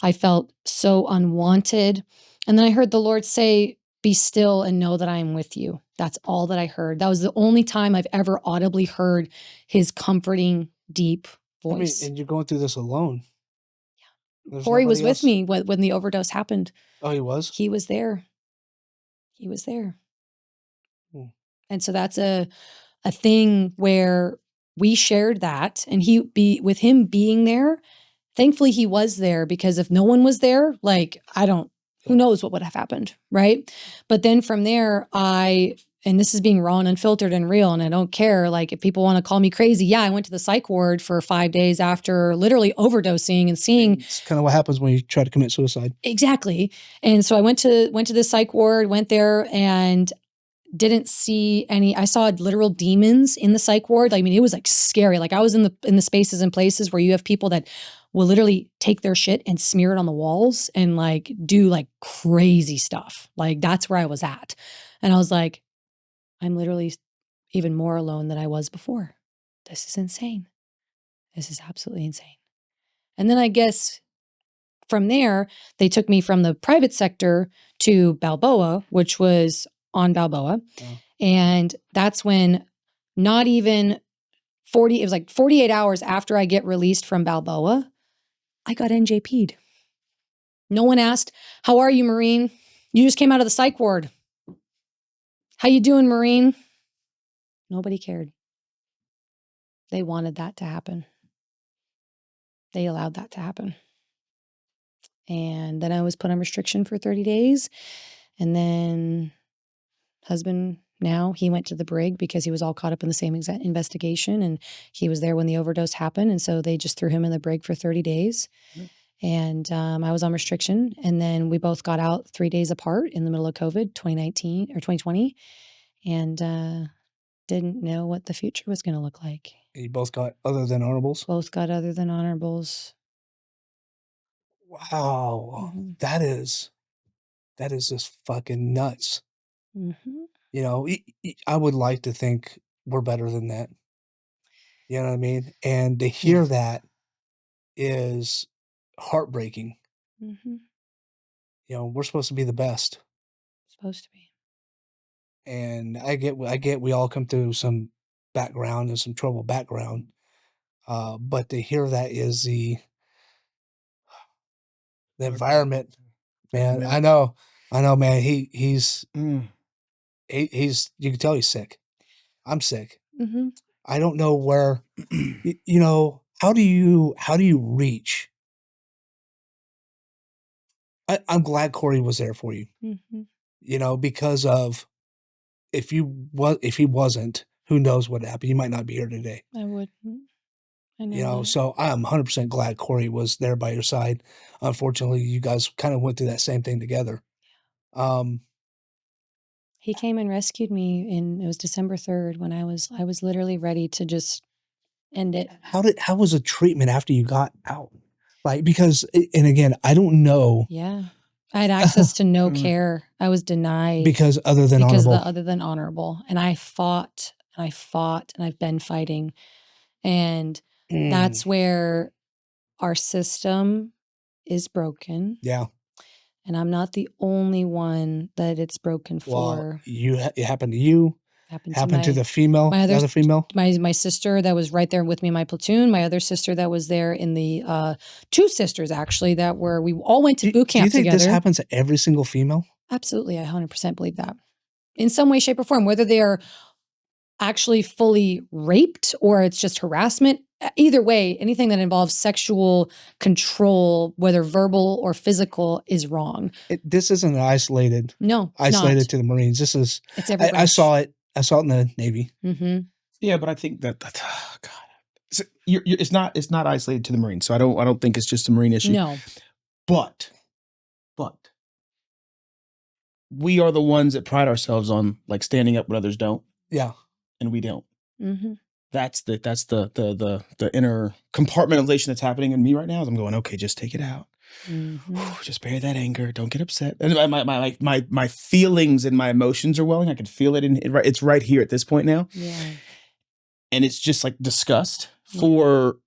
I felt so unwanted. And then I heard the Lord say, be still and know that I am with you. That's all that I heard. That was the only time I've ever audibly heard his comforting, deep voice.
And you're going through this alone.
Yeah. Corey was with me when the overdose happened.
Oh, he was?
He was there. He was there. And so that's a thing where we shared that, and with him being there, thankfully he was there, because if no one was there, who knows what would have happened, right? But then from there, and this is being raw and unfiltered and real, and I don't care, like, if people want to call me crazy, yeah, I went to the psych ward for 5 days after literally overdosing and seeing.
It's kind of what happens when you try to commit suicide.
Exactly. And so I went to the psych ward, went there, and didn't see any. I saw literal demons in the psych ward. I mean, it was like scary. Like, I was in the spaces and places where you have people that will literally take their shit and smear it on the walls and like do like crazy stuff. Like, that's where I was at. And I was like, I'm literally even more alone than I was before. This is insane. This is absolutely insane. And then I guess from there, they took me from the private sector to Balboa, which was on Balboa. Yeah. And that's when not even 48 hours after I get released from Balboa, I got NJP'd. No one asked, how are you, Marine? You just came out of the psych ward. How you doing, Marine? Nobody cared. They wanted that to happen. They allowed that to happen. And then I was put on restriction for 30 days. And then husband now, he went to the brig because he was all caught up in the same investigation. And he was there when the overdose happened. And so they just threw him in the brig for 30 days. And I was on restriction. And then we both got out 3 days apart in the middle of COVID, 2019 or 2020. And didn't know what the future was going to look like.
You both got other than honorables?
Both got other than honorables.
Wow.
Mm-hmm.
That is just fucking nuts.
Mm-hmm.
You know, I would like to think we're better than that. You know what I mean? And to hear that is heartbreaking.
Mm-hmm.
You know, we're supposed to be the best.
Supposed to be.
And I get we all come through some background and some troubled background. But to hear that is the environment, man. I know, man. He's you can tell he's sick. I'm sick.
Mm-hmm.
I don't know where, you know, how do you reach? I'm glad Corey was there for you.
Mm-hmm.
You know, because of if he wasn't, who knows what happened? You might not be here today.
I wouldn't. I know.
You know,
that.
so I'm 100% glad Corey was there by your side. Unfortunately, you guys kind of went through that same thing together.
He came and rescued me, and it was December 3rd when I was literally ready to just end it.
How was the treatment after you got out? Like, because, and again, I don't know.
Yeah. I had access to no care. I was denied.
Because other than
honorable. And I fought, and I've been fighting. And that's where our system is broken.
Yeah.
And I'm not the only one that it's broken for.
It happened to you. Happened to the female.
My
other female.
My sister that was right there with me in my platoon. My other sister that was there in the two sisters actually we all went to boot camp together. Do you think
this happens to every single female?
Absolutely, I 100% believe that. In some way, shape, or form, whether they are actually fully raped or it's just harassment. Either way, anything that involves sexual control, whether verbal or physical, is wrong.
This isn't isolated.
No,
isolated to the Marines. This is.
It's every
I saw it. I saw it in the Navy.
Mm-hmm.
Yeah, but I think that oh God, it's not isolated to the Marines. So I don't think it's just a Marine issue.
No,
but we are the ones that pride ourselves on like standing up when others don't.
Yeah,
and we don't.
Mm-hmm.
That's the inner compartmentalization that's happening in me right now. As I'm going, okay, just take it out. Mm-hmm. Just bury that anger. Don't get upset. And my feelings and my emotions are welling. I can feel it. It's right here at this point now.
Yeah.
And it's just like disgust for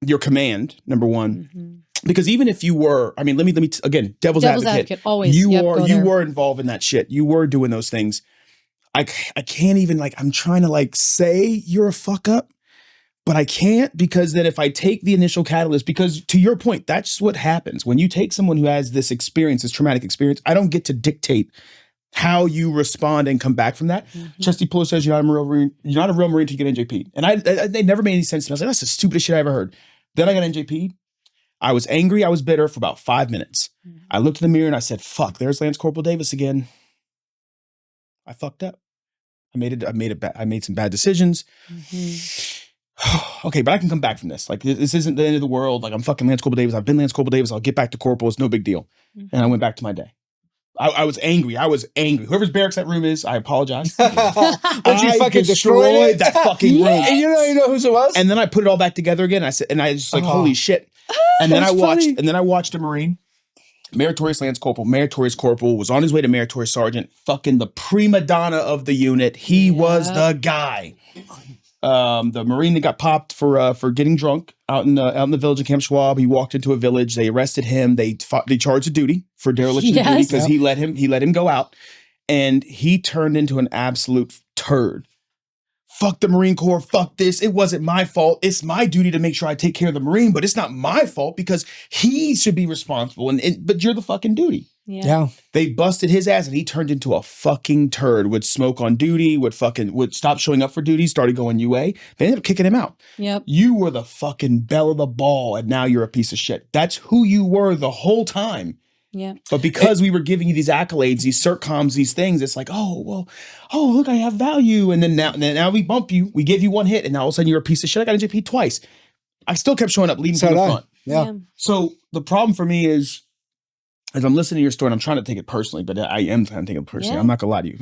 your command, number one. Mm-hmm. Because even if you were, I mean, let me again, devil's advocate.
Always.
You were involved in that shit. You were doing those things. I can't even I'm trying to say you're a fuck up. But I can't, because then if I take the initial catalyst, because to your point, that's what happens. When you take someone who has this experience, this traumatic experience, I don't get to dictate how you respond and come back from that. Mm-hmm. Chelsey Puller says you're not a real Marine until you get NJP'd. And they never made any sense to me. I was like, that's the stupidest shit I ever heard. Then I got NJP'd. I was angry. I was bitter for about 5 minutes. Mm-hmm. I looked in the mirror and I said, fuck, there's Lance Corporal Davis again. I fucked up. I made some bad decisions. Mm-hmm. Okay, but I can come back from this. This isn't the end of the world. I'm fucking Lance Corporal Davis. I've been Lance Corporal Davis. I'll get back to Corporal. It's no big deal. Mm-hmm. And I went back to my day. I was angry. Whoever's barracks that room is, I apologize.
But you fucking destroyed
that fucking room.
And you know who it was?
And then I put it all back together again. I was like, holy shit. And then I watched a Marine, meritorious Lance Corporal, meritorious Corporal, was on his way to meritorious Sergeant, fucking the prima donna of the unit. He was the guy. The Marine that got popped for getting drunk out in the village of Camp Schwab. He walked into a village. They arrested him. They charged a duty for dereliction of duty because he let him go out. And he turned into an absolute turd. Fuck the Marine Corps, fuck this. It wasn't my fault. It's my duty to make sure I take care of the Marine, but it's not my fault because he should be responsible. But you're the fucking duty.
Yeah.
They busted his ass and he turned into a fucking turd, would smoke on duty, would stop showing up for duty, started going UA. They ended up kicking him out.
Yep.
You were the fucking belle of the ball and now you're a piece of shit. That's who you were the whole time.
Yeah.
But because we were giving you these accolades, these sitcoms, these things, it's like, look, I have value. And then now we bump you, we give you one hit, and now all of a sudden you're a piece of shit. I got a JP twice. I still kept showing up, leading to the front.
Yeah.
So the problem for me is, as I'm listening to your story, and I'm trying to take it personally, but I am trying to take it personally.
Yeah.
I'm not gonna lie to you.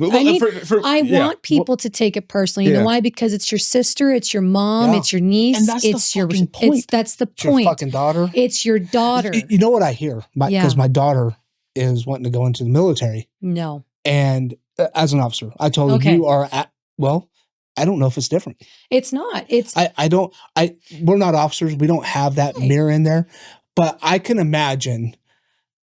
I want people to take it personally. You know why? Because it's your sister, it's your mom, it's your niece,
and that's
it's
the
your
fucking point.
That's the
It's your
point.
fucking daughter.
It's your daughter.
You know what I hear? Because my daughter is wanting to go into the military.
No.
And as an officer, I told her you are I don't know if it's different.
It's not.
We're not officers. We don't have that mirror in there, but I can imagine,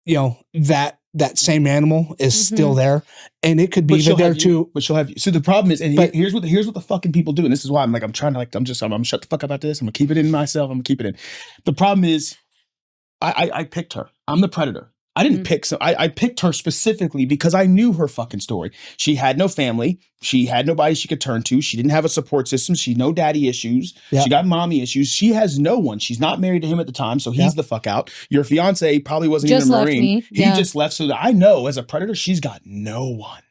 that same animal is still there, and it could be even there too.
But she'll have you. So the problem is, and here's what the fucking people do, and this is why I'm trying to I'm gonna shut the fuck up after this. I'm gonna keep it in myself. I'm gonna keep it in. The problem is, I picked her. I'm the predator. I didn't pick I picked her specifically because I knew her fucking story. She had no family. She had nobody she could turn to. She didn't have a support system. She had no daddy issues. Yep. She got mommy issues. She has no one. She's not married to him at the time, so he's the fuck out. Your fiance probably wasn't even a Marine. He just left, so that I know as a predator, she's got no one.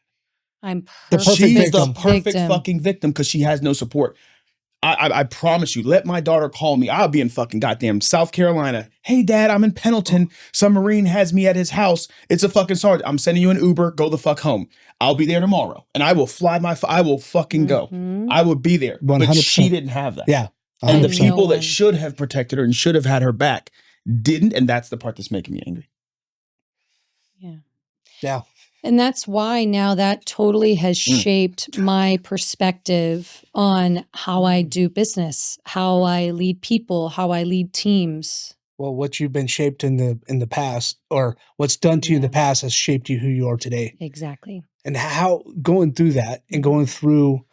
She's the perfect fucking victim because she has no support. I promise you, let my daughter call me. I'll be in fucking goddamn South Carolina. Hey, Dad, I'm in Pendleton. Some Marine has me at his house. It's a fucking sergeant. I'm sending you an Uber. Go the fuck home. I'll be there tomorrow. And I will fly I will fucking go. I will be there. 100%. But she didn't have that.
Yeah.
100%. And the people that should have protected her and should have had her back didn't. And that's the part that's making me angry.
Yeah.
Yeah.
And that's why now that totally has shaped my perspective on how I do business, how I lead people, how I lead teams.
Well, what you've been shaped in the past, or what's done to you in the past, has shaped you who you are today.
Exactly.
And how going through that and going through,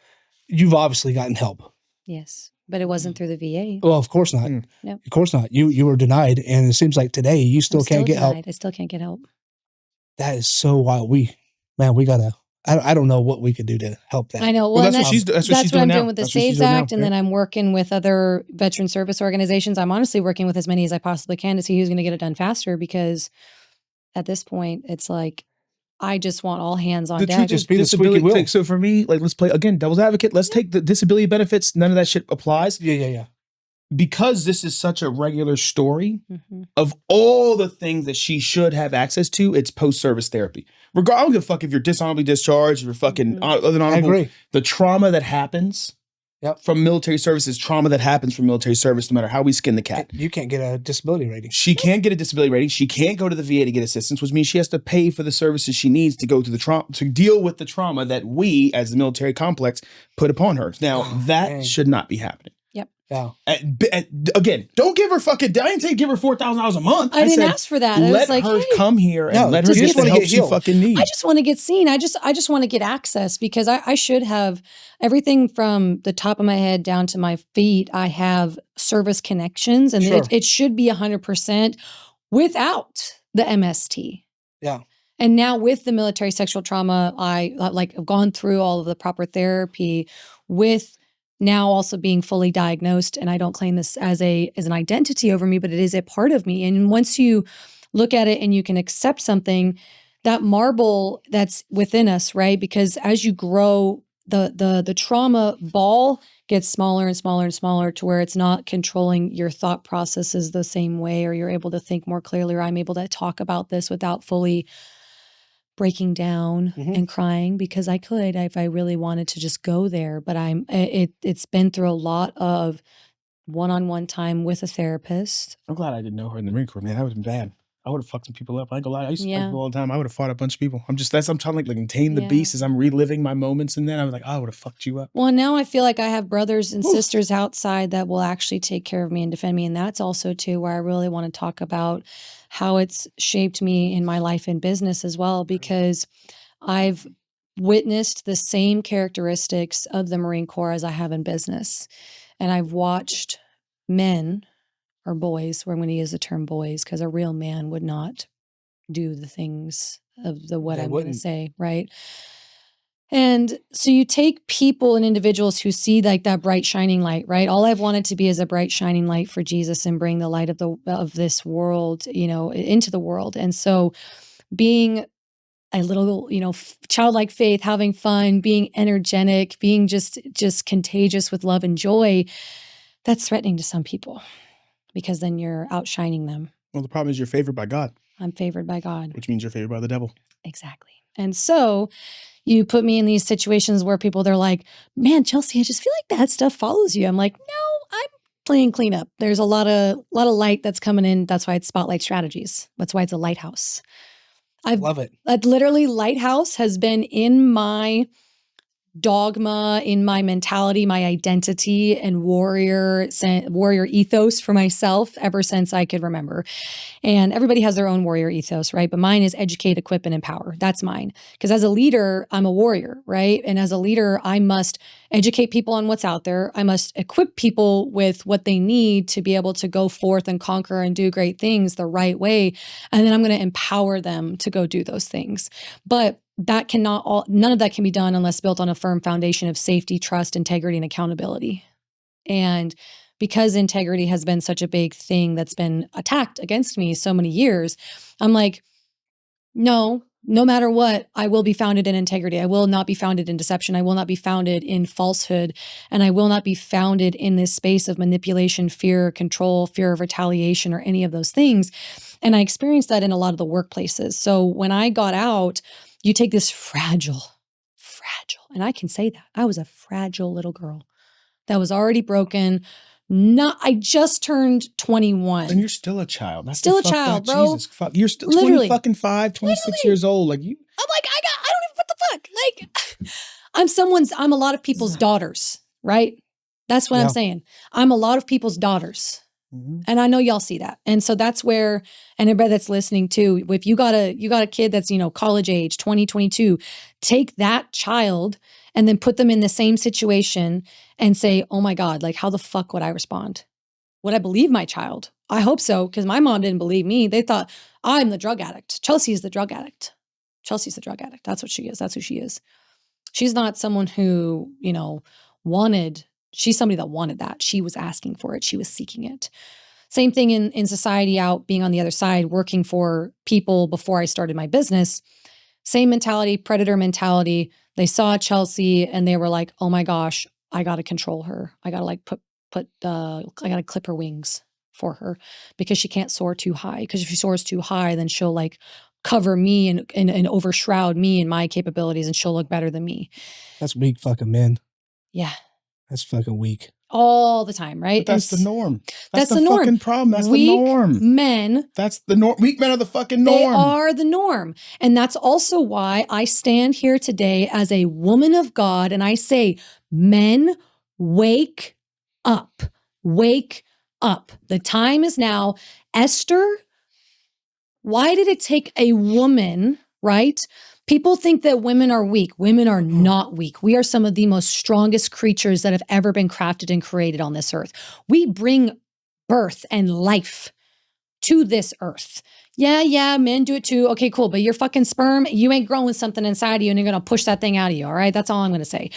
you've obviously gotten help.
Yes, but it wasn't through the VA.
Well, of course not.
Nope.
Of course not. You were denied, and it seems like today you still can't get help.
I still can't get help.
That is so wild. We gotta. I don't know what we could do to help that.
I know.
Well, that's what I'm
doing with the SAVES Act, and then I'm working with other veteran service organizations. I'm honestly working with as many as I possibly can to see who's going to get it done faster. Because at this point, it's like I just want all hands on deck.
Just be the squeaky wheel.
So for me, let's play again devil's advocate. Let's take the disability benefits. None of that shit applies.
Yeah.
Because this is such a regular story, of all the things that she should have access to, it's post-service therapy. I don't give a fuck if you're dishonorably discharged, if you're fucking unhonorable.
I agree.
The trauma that happens from military service is trauma that happens from military service, no matter how we skin the cat.
You can't get a disability rating.
She can't get a disability rating. She can't go to the VA to get assistance, which means she has to pay for the services she needs to go through the trauma, to deal with the trauma that we, as the military complex, put upon her. Now, that should not be happening.
Yeah.
Again, don't give her fucking. I didn't say give her $4,000 a month.
I didn't ask for that.
Let her come here and let her get the help she fucking needs.
I just want to get seen. I just want to get access because I should have everything from the top of my head down to my feet. I have service connections, and it should be 100% without the MST.
Yeah.
And now with the military sexual trauma, I've gone through all of the proper therapy with. Now also being fully diagnosed, and I don't claim this as an identity over me, but it is a part of me. And once you look at it and you can accept something, that marble that's within us, right? Because as you grow, the trauma ball gets smaller and smaller and smaller to where it's not controlling your thought processes the same way, or you're able to think more clearly, or I'm able to talk about this without fully breaking down and crying, because I could if I really wanted to just go there. But it's been through a lot of one-on-one time with a therapist.
I'm glad I didn't know her in the Marine Corps, man. That would have been bad. I would have fucked some people up. I ain't gonna lie. I used to fight people all the time. I would have fought a bunch of people. I'm trying to like tame the beast as I'm reliving my moments, and then I was like, I would have fucked you up.
Well, now I feel like I have brothers and sisters outside that will actually take care of me and defend me. And that's also too where I really want to talk about how it's shaped me in my life and business as well, because I've witnessed the same characteristics of the Marine Corps as I have in business. And I've watched men or boys, we're going to use the term boys because a real man would not do the things of the what I'm going to say, right? And so you take people and individuals who see like that bright shining light, right? All I've wanted to be is a bright shining light for Jesus and bring the light of this world, you know, into the world. And so being a little, you know, childlike faith, having fun, being energetic, being just contagious with love and joy, that's threatening to some people because then you're outshining them.
Well, the problem is you're favored by God.
I'm favored by God.
Which means you're favored by the devil.
Exactly. And so you put me in these situations where they're like, man, Chelsey, I just feel like that stuff follows you. I'm like, no, I'm playing cleanup. There's a lot of light that's coming in. That's why it's Spotlight Strategies. That's why it's a lighthouse. I
love it.
Literally, lighthouse has been in my dogma, in my mentality, my identity, and warrior ethos for myself ever since I could remember. And everybody has their own warrior ethos, right? But mine is educate, equip, and empower. That's mine. Because as a leader, I'm a warrior, right? And as a leader, I must educate people on what's out there. I must equip people with what they need to be able to go forth and conquer and do great things the right way. And then I'm going to empower them to go do those things. But none of that can be done unless built on a firm foundation of safety, trust, integrity, and accountability. And because integrity has been such a big thing that's been attacked against me so many years, I'm like, no matter what, I will be founded in integrity. I will not be founded in deception. I will not be founded in falsehood. And I will not be founded in this space of manipulation, fear, control, fear of retaliation, or any of those things. And I experienced that in a lot of the workplaces. So when I got out, you take this fragile, and I can say that. I was a fragile little girl that was already broken. I just turned 21.
And you're still a child. That's
still a child, bro.
Jesus, fuck. You're still
Literally.
25, 26 years old. Like you.
I'm like, I don't even, what the fuck? Like, I'm a lot of people's daughters, right? That's what I'm saying. I'm a lot of people's daughters. Mm-hmm. And I know y'all see that. And so that's where, and everybody that's listening too, if you got a kid that's, college age, 20, 22, take that child and then put them in the same situation and say, oh my God, like how the fuck would I respond? Would I believe my child? I hope so, because my mom didn't believe me. They thought, I'm the drug addict. Chelsey's the drug addict. Chelsea's the drug addict. That's what she is. That's who she is. She's not someone who, she's somebody that wanted that. She was asking for it. She was seeking it. Same thing in society, out being on the other side, working for people before I started my business. Same mentality, predator mentality. They saw Chelsey and they were like, oh my gosh, I got to control her. I got to I got to clip her wings for her because she can't soar too high. Because if she soars too high, then she'll like cover me and overshroud me and my capabilities, and she'll look better than me.
That's weak fucking men.
Yeah.
That's fucking weak.
All the time, right?
But that's the norm.
That's the norm.
Fucking problem. That's
weak
the norm.
Men.
That's the norm. Weak men are the fucking norm.
They are the norm. And that's also why I stand here today as a woman of God and I say, men, wake up. Wake up. The time is now. Esther, why did it take a woman, right? People think that women are weak. Women are not weak. We are some of the most strongest creatures that have ever been crafted and created on this earth. We bring birth and life to this earth. Yeah, men do it too. Okay, cool. But your fucking sperm, you ain't growing something inside of you and you're going to push that thing out of you. All right. That's all I'm going to say.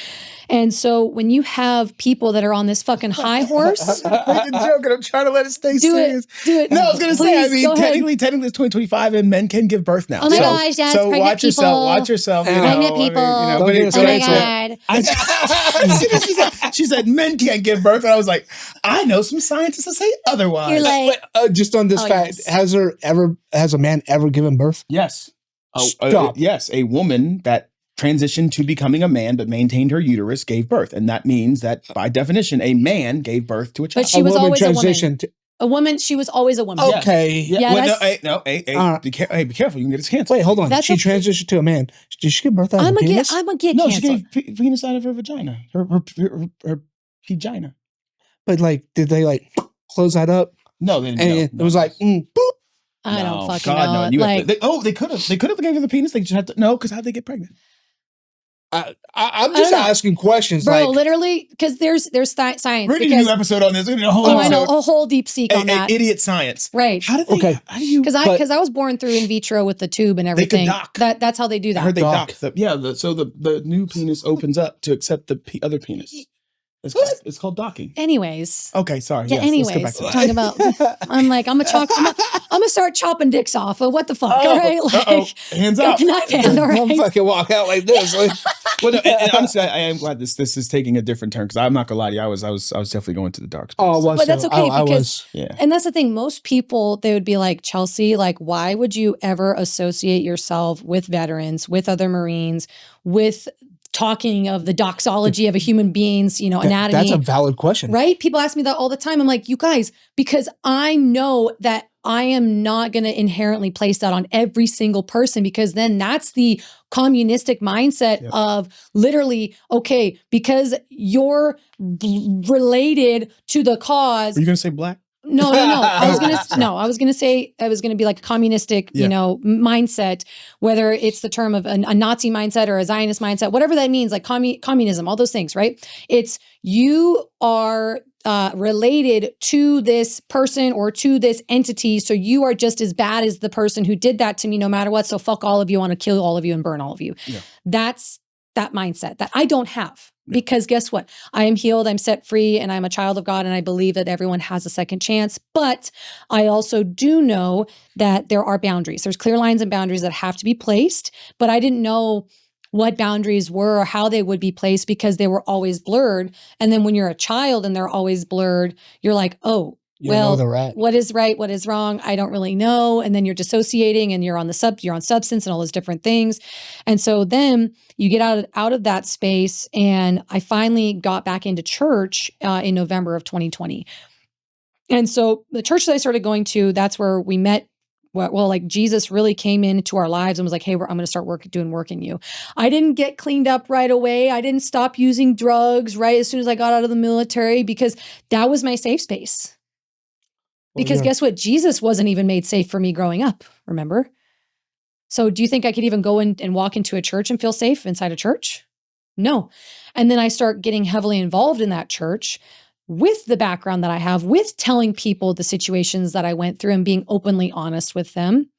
And so when you have people that are on this fucking high horse.
I'm making a joke and I'm trying to let it stay serious.
Do it.
No, I was going to say, technically it's 2025 and men can give birth now.
Oh my gosh, yes.
So
watch
yourself.
Pregnant people.
Oh
my
God. She said men can't give birth. And I was like, I know some scientists that say otherwise.
You're like,
just on this fact,
yes.
Has a man ever given birth?
Yes.
Stop.
Yes. A woman that transitioned to becoming a man but maintained her uterus gave birth. And that means that by definition, a man gave birth to a child.
But she was always a woman. A woman, she was always a woman.
Okay.
Yeah,
be careful. You can get his cancer.
Wait, hold on. She transitioned to a man. Did she give birth out of a penis?
I'm going to get
cancer.
No,
she gave penis out of her vagina. Her vagina.
But did they close that up?
No, they didn't.
And it was like, boop.
I don't fucking know.
No. They could have. They could have given her the penis. They just had to. No, because how'd they get pregnant?
I'm just asking questions,
bro. Literally, because there's science.
We're doing a new episode on this. We're doing a whole
I know,
episode.
a whole deep seek on that.
Idiot science,
right?
How do they? How do you?
Because I was born through in vitro with the tube and everything.
They could dock.
That's how they do that.
I heard they dock. So the new penis opens up to accept the other penis. It's called docking.
Anyways.
Okay, sorry.
Yeah,
yes,
anyways,
let's go back
talking about. I'm like, I'm gonna start chopping dicks off. What the fuck? All right, like,
hands up.
Knife hand. All right.
I'm fucking walk out like this.
Well, no, and honestly, I am glad this is taking a different turn because I'm not gonna lie to you. I was definitely going to the dark space.
But that's okay because
yeah.
And that's the thing. Most people, they would be like, Chelsey, like, why would you ever associate yourself with veterans, with other Marines, with talking of the doxology of a human being's, anatomy?
That's a valid question.
Right? People ask me that all the time. I'm like, you guys, because I know that I am not going to inherently place that on every single person, because then that's the communistic mindset of literally, okay, because you're related to the cause.
Are you going to say black?
No. I was gonna say it was gonna be like a communistic, mindset, whether it's the term of a Nazi mindset or a Zionist mindset, whatever that means, like communism, all those things, right? It's you are related to this person or to this entity, so you are just as bad as the person who did that to me, no matter what. So fuck all of you, I want to kill all of you and burn all of you. Yeah. That's that mindset that I don't have. Because guess what? I am healed, I'm set free, and I'm a child of God, and I believe that everyone has a second chance. But I also do know that there are boundaries. There's clear lines and boundaries that have to be placed, but I didn't know what boundaries were or how they would be placed because they were always blurred. And then when you're a child and they're always blurred, you're like, oh, what is right? What is wrong? I don't really know. And then you're dissociating and you're on substance and all those different things. And so then you get out of that space. And I finally got back into church in November of 2020. And so the church that I started going to, that's where we met. Well, like Jesus really came into our lives and was like, hey, I'm going to start doing work in you. I didn't get cleaned up right away. I didn't stop using drugs right as soon as I got out of the military, because that was my safe space. Because guess what? Jesus wasn't even made safe for me growing up, remember? So do you think I could even go in and walk into a church and feel safe inside a church? No. And then I start getting heavily involved in that church with the background that I have, with telling people the situations that I went through and being openly honest with them,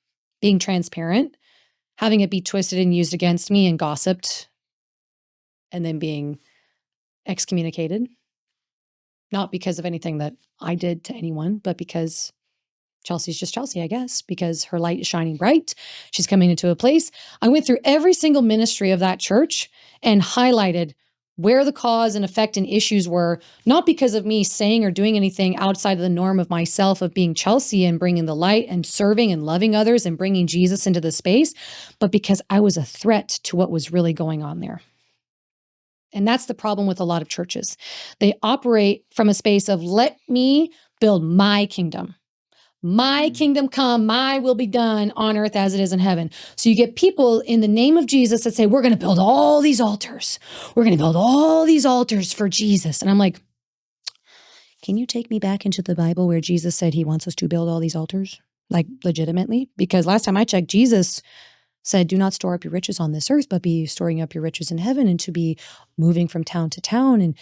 being transparent, having it be twisted and used against me and gossiped, and then being excommunicated. Not because of anything that I did to anyone, but because Chelsey's just Chelsey, I guess, because her light is shining bright. She's coming into a place. I went through every single ministry of that church and highlighted where the cause and effect and issues were, not because of me saying or doing anything outside of the norm of myself of being Chelsey and bringing the light and serving and loving others and bringing Jesus into the space, but because I was a threat to what was really going on there. And that's the problem with a lot of churches. They operate from a space of, let me build my kingdom. My kingdom come, my will be done on earth as it is in heaven. So you get people in the name of Jesus that say, we're going to build all these altars. We're going to build all these altars for Jesus. And I'm like, can you take me back into the Bible where Jesus said he wants us to build all these altars? Like legitimately? Because last time I checked, Jesus said, do not store up your riches on this earth, but be storing up your riches in heaven, and to be moving from town to town and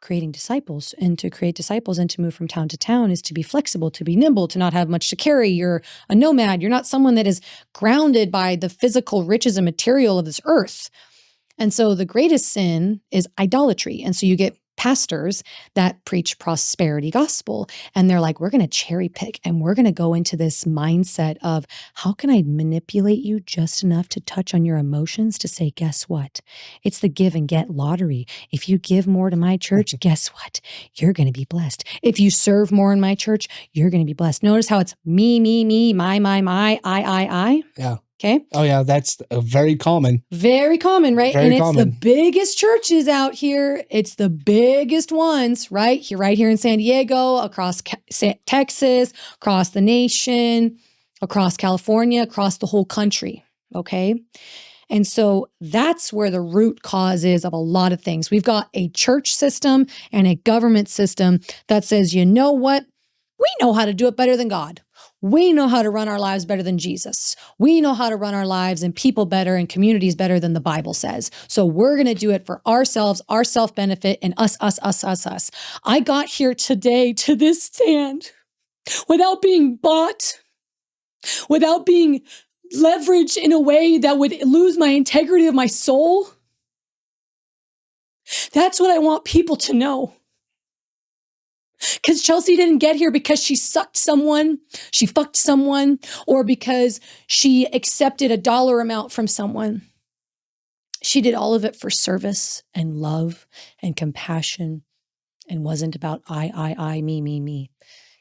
creating disciples. And to create disciples and to move from town to town is to be flexible, to be nimble, to not have much to carry. You're a nomad. You're not someone that is grounded by the physical riches and material of this earth. And so the greatest sin is idolatry. And so you get pastors that preach prosperity gospel, and they're like, we're going to cherry pick and we're going to go into this mindset of, how can I manipulate you just enough to touch on your emotions to say, guess what? It's the give and get lottery. If you give more to my church, guess what? You're going to be blessed. If you serve more in my church, you're going to be blessed. Notice how it's me, my, I.
Yeah.
Okay.
Oh yeah, that's very common.
Very common, right?
Very
and it's
common.
the biggest churches out here. It's the biggest ones, right? Right here in San Diego, across Texas, across the nation, across California, across the whole country. Okay. And so that's where the root cause is of a lot of things. We've got a church system and a government system that says, you know what? We know how to do it better than God. We know how to run our lives better than Jesus. We know how to run our lives and people better and communities better than the Bible says. So we're going to do it for ourselves, our self-benefit, and us. I got here today to this stand without being bought, without being leveraged in a way that would lose my integrity of my soul. That's what I want people to know. Because Chelsey didn't get here because she sucked someone, she fucked someone, or because she accepted a dollar amount from someone. She did all of it for service and love and compassion and wasn't about I, me.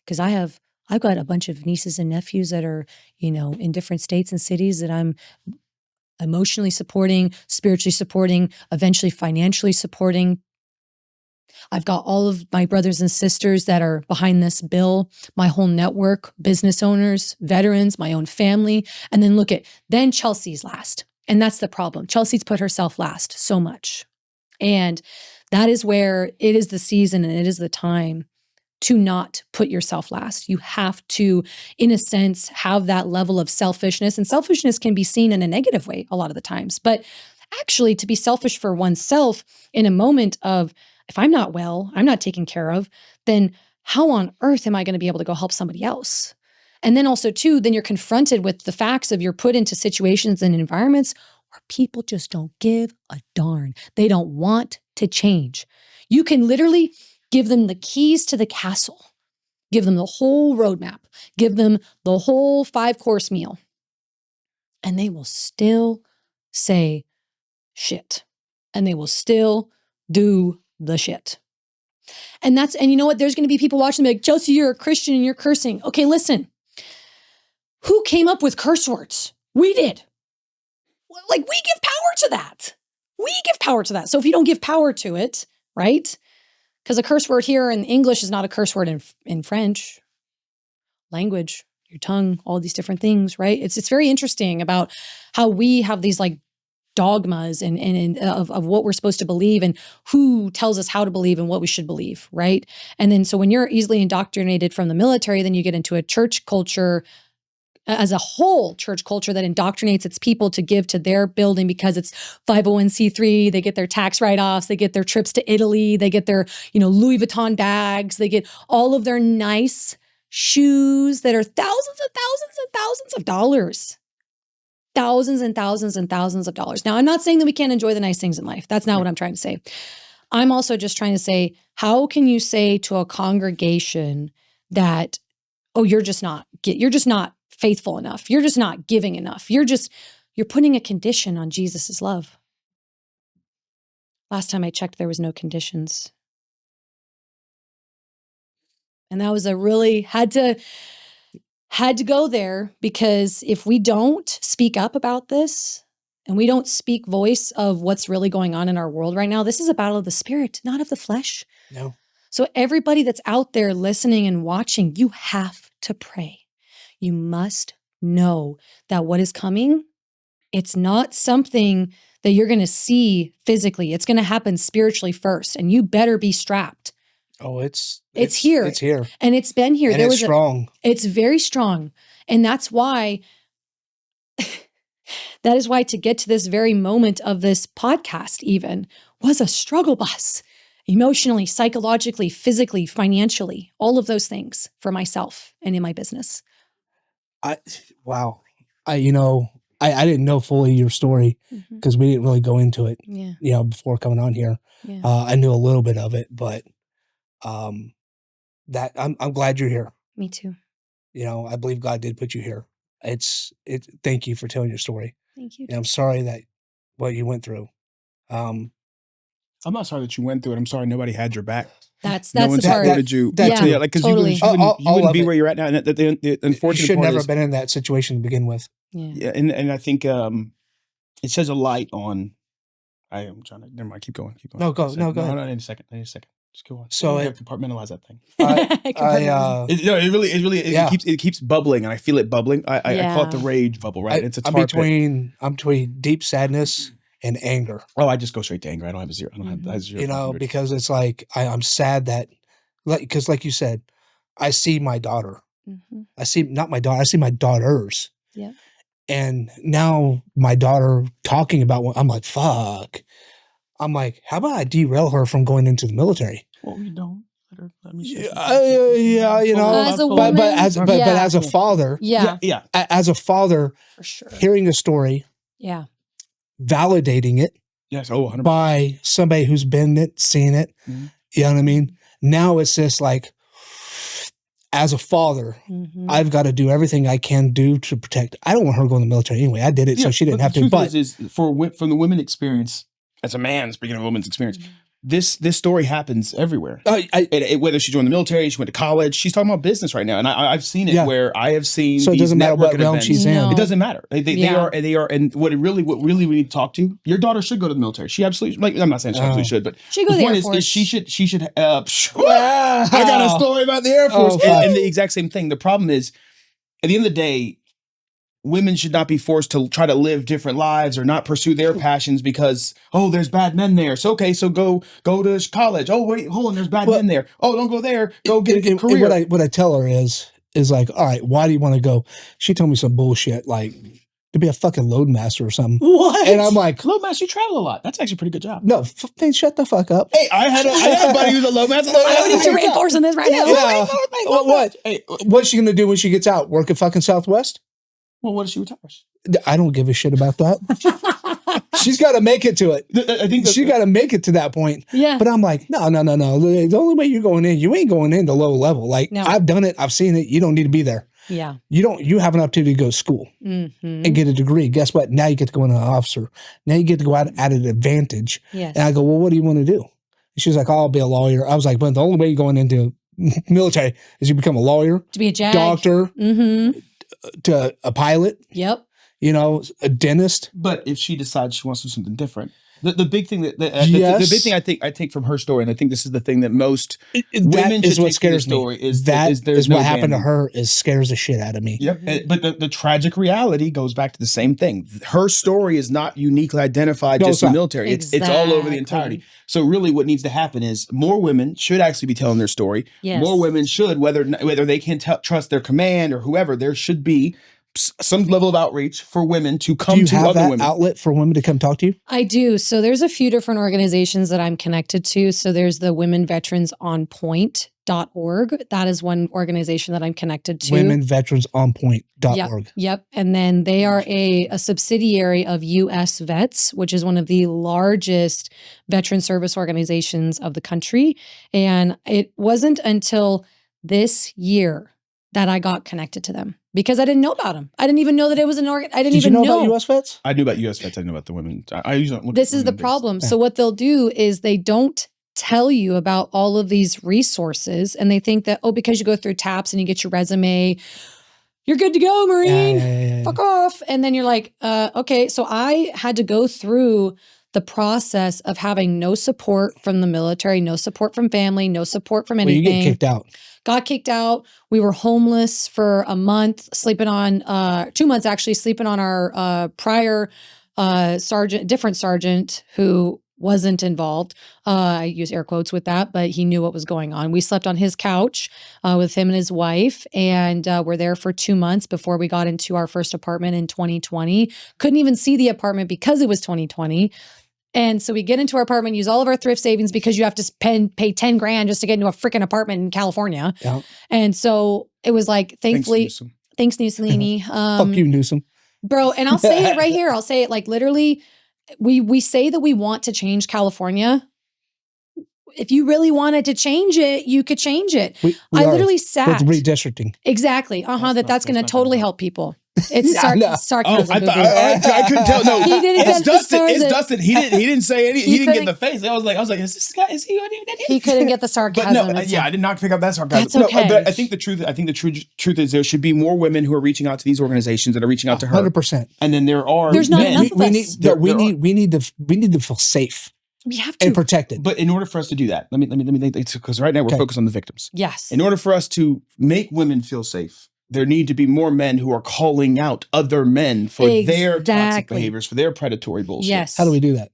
Because I've got a bunch of nieces and nephews that are, in different states and cities that I'm emotionally supporting, spiritually supporting, eventually financially supporting. I've got all of my brothers and sisters that are behind this bill, my whole network, business owners, veterans, my own family. And then then Chelsey's last. And that's the problem. Chelsey's put herself last so much. And that is where it is the season and it is the time to not put yourself last. You have to, in a sense, have that level of selfishness. And selfishness can be seen in a negative way a lot of the times. But actually, to be selfish for oneself in a moment of, if I'm not well, I'm not taken care of, then how on earth am I going to be able to go help somebody else? And then also too, then you're confronted with the facts of you're put into situations and environments where people just don't give a darn. They don't want to change. You can literally give them the keys to the castle, give them the whole roadmap, give them the whole 5-course meal, and they will still say shit. And they will still do the shit. And you know what? There's going to be people watching like, Chelsey, you're a Christian and you're cursing. Okay, listen. Who came up with curse words? We did. We give power to that. We give power to that. So if you don't give power to it, right? Because a curse word here in English is not a curse word in French. Language, your tongue, all these different things, right? It's very interesting about how we have these dogmas and of what we're supposed to believe and who tells us how to believe and what we should believe, right? And then so when you're easily indoctrinated from the military, then you get into a church culture as a whole church culture that indoctrinates its people to give to their building because it's 501c3, they get their tax write-offs, they get their trips to Italy, they get their, Louis Vuitton bags, they get all of their nice shoes that are thousands and thousands and thousands of dollars. Thousands and thousands and thousands of dollars. Now, I'm not saying that we can't enjoy the nice things in life. That's not what I'm trying to say. I'm also just trying to say, how can you say to a congregation that, oh, you're just not faithful enough. You're just not giving enough. You're putting a condition on Jesus's love. Last time I checked, there was no conditions. And that was had to go there, because if we don't speak up about this and we don't speak voice of what's really going on in our world right now, this is a battle of the spirit, not of the flesh.
No.
So everybody that's out there listening and watching, you have to pray. You must know that what is coming, it's not something that you're going to see physically. It's going to happen spiritually first, and you better be strapped.
Oh, it's
here.
It's here.
And it's been here.
And it's strong.
It's very strong. And that's why, to get to this very moment of this podcast even was a struggle bus. Emotionally, psychologically, physically, financially, all of those things for myself and in my business.
Wow. I didn't know fully your story because we didn't really go into it, before coming on here.
Yeah.
I knew a little bit of it, but that I'm glad you're here.
Me too.
I believe God did put you here. Thank you for telling your story.
Thank you.
And I'm sorry that what you went through.
I'm not sorry that you went through it. I'm sorry nobody had your back.
That's
no one
the part.
supported you. Because
totally.
you wouldn't be where you're at now. And the unfortunate
you should
part
never
is,
been in that situation to begin with.
Yeah.
And I think it says a light on. I am trying to. Never mind. Keep going.
No, go. No, go ahead.
No, in a second. Just go on.
So
you have to compartmentalize that thing. It keeps bubbling, and I feel it bubbling. I call it the rage bubble, right? It's a tar pit.
I'm between deep sadness and anger.
Oh, I just go straight to anger. I don't have a zero. I don't have zero.
Because it's like I'm sad that, because like you said, I see my daughter I see not my daughter. I see my daughters.
Yeah.
And now my daughter talking about what I'm like, fuck. I'm like, how about I derail her from going into the military?
Well, we don't.
Yeah, you know,
As a woman,
but as a father,
yeah,
as a father,
for sure,
hearing a story,
yeah,
validating it,
yes, 100%.
by somebody who's been it, seen it.
Mm-hmm.
You know what I mean? Now it's just like, as a father, I've got to do everything I can do to protect. I don't want her going to the military anyway. I did it so she didn't have to. But
is from the women experience, as a man, speaking of women's experience, this story happens everywhere. Whether she joined the military, she went to college, she's talking about business right now, and I've seen it where I have seen.
So it doesn't matter what realm she's in.
It doesn't matter. They are, and what really we need to talk to. Your daughter should go to the military. She absolutely. Like, I'm not saying she absolutely should, but
she go to the Air Force.
Is she should. I got a story about the Air Force, and the exact same thing. The problem is, at the end of the day, women should not be forced to try to live different lives or not pursue their passions because, there's bad men there. So, okay, so go to college. Oh, wait, hold on, there's bad men there. Oh, don't go there. Go get a career.
What I tell her is like, all right, why do you want to go? She told me some bullshit like to be a fucking loadmaster or something.
What?
And I'm like,
loadmaster, you travel a lot. That's actually a pretty good job.
No, shut the fuck up.
Hey, I had a buddy who's a loadmaster.
I don't need to reinforce in this right now.
Yeah. What? Hey, what's she gonna do when she gets out? Work at fucking Southwest?
Well, what if she retires?
I don't give a shit about that. She's got to make it to it.
I think
she got to make it to that point.
Yeah.
But I'm like, no. The only way you're going in, you ain't going into low level. Like, I've done it. I've seen it. You don't need to be there.
Yeah.
You have an opportunity to go to school and get a degree. Guess what? Now you get to go into an officer. Now you get to go out at an advantage.
Yes.
And I go, well, what do you want to do? And she's like, I'll be a lawyer. I was like, but the only way you're going into military is you become a lawyer.
To be a JAG.
Doctor. To a pilot.
Yep.
A dentist.
But if she decides she wants to do something different, the big thing the big thing I take from her story, and I think this is the thing that most women
is what scares me.
Is
what happened to her scares the shit out of me.
Yep. But the tragic reality goes back to the same thing. Her story is not uniquely identified just in the military.
Exactly.
It's all over the entirety. So really what needs to happen is more women should actually be telling their story.
Yes.
More women should, whether they can trust their command or whoever, there should be some level of outreach for women to come to other women. Do you have that
outlet for women to come talk to you?
I do. So there's a few different organizations that I'm connected to. So there's the Women Veterans on Point.org. That is one organization that I'm connected to.
WomenVeteransOnPoint.org.
Yep. And then they are a subsidiary of US Vets, which is one of the largest veteran service organizations of the country. And it wasn't until this year that I got connected to them because I didn't know about them. I didn't even know that it was an organ. I didn't even know
about US Vets?
I knew about US Vets. I knew about the women. I usually don't look.
This is the problem. So what they'll do is they don't tell you about all of these resources, and they think that because you go through TAPS and you get your resume, you're good to go, Marine. Fuck off. And then you're like, okay. So I had to go through the process of having no support from the military, no support from family, no support from anything.
Well, you get kicked out.
Got kicked out. We were homeless for a month, sleeping on 2 months actually, sleeping on our prior different sergeant who wasn't involved. I use air quotes with that, but he knew what was going on. We slept on his couch with him and his wife, and we're there for 2 months before we got into our first apartment in 2020. Couldn't even see the apartment because it was 2020. And so we get into our apartment, use all of our thrift savings because you have to pay 10 grand just to get into a freaking apartment in California. Yeah. And so it was like, thankfully, thanks Mussolini.
Fuck you, Newsom.
Bro, and I'll say it right here. I'll say it like literally, we say that we want to change California. If you really wanted to change it, you could change it. I literally sat.
With redistricting.
Exactly. That's going to totally help people. It's sarcasm.
I couldn't tell. No,
he didn't
it's Dustin. It's Dustin. He didn't say anything. He didn't get in the face. I was like, is this guy? Is he an idiot?
He couldn't get the sarcasm.
But no, I did not pick up that sarcasm.
That's okay.
No, but I think the truth is there should be more women who are reaching out to these organizations that are reaching out to her.
100%.
And then
there's not enough of us.
We need to feel safe.
We have to.
And protected.
But in order for us to do that, let me think, because right now we're focused on the victims.
Yes.
In order for us to make women feel safe, there need to be more men who are calling out other men for their toxic behaviors, for their predatory bullshit.
Yes.
How do we do that?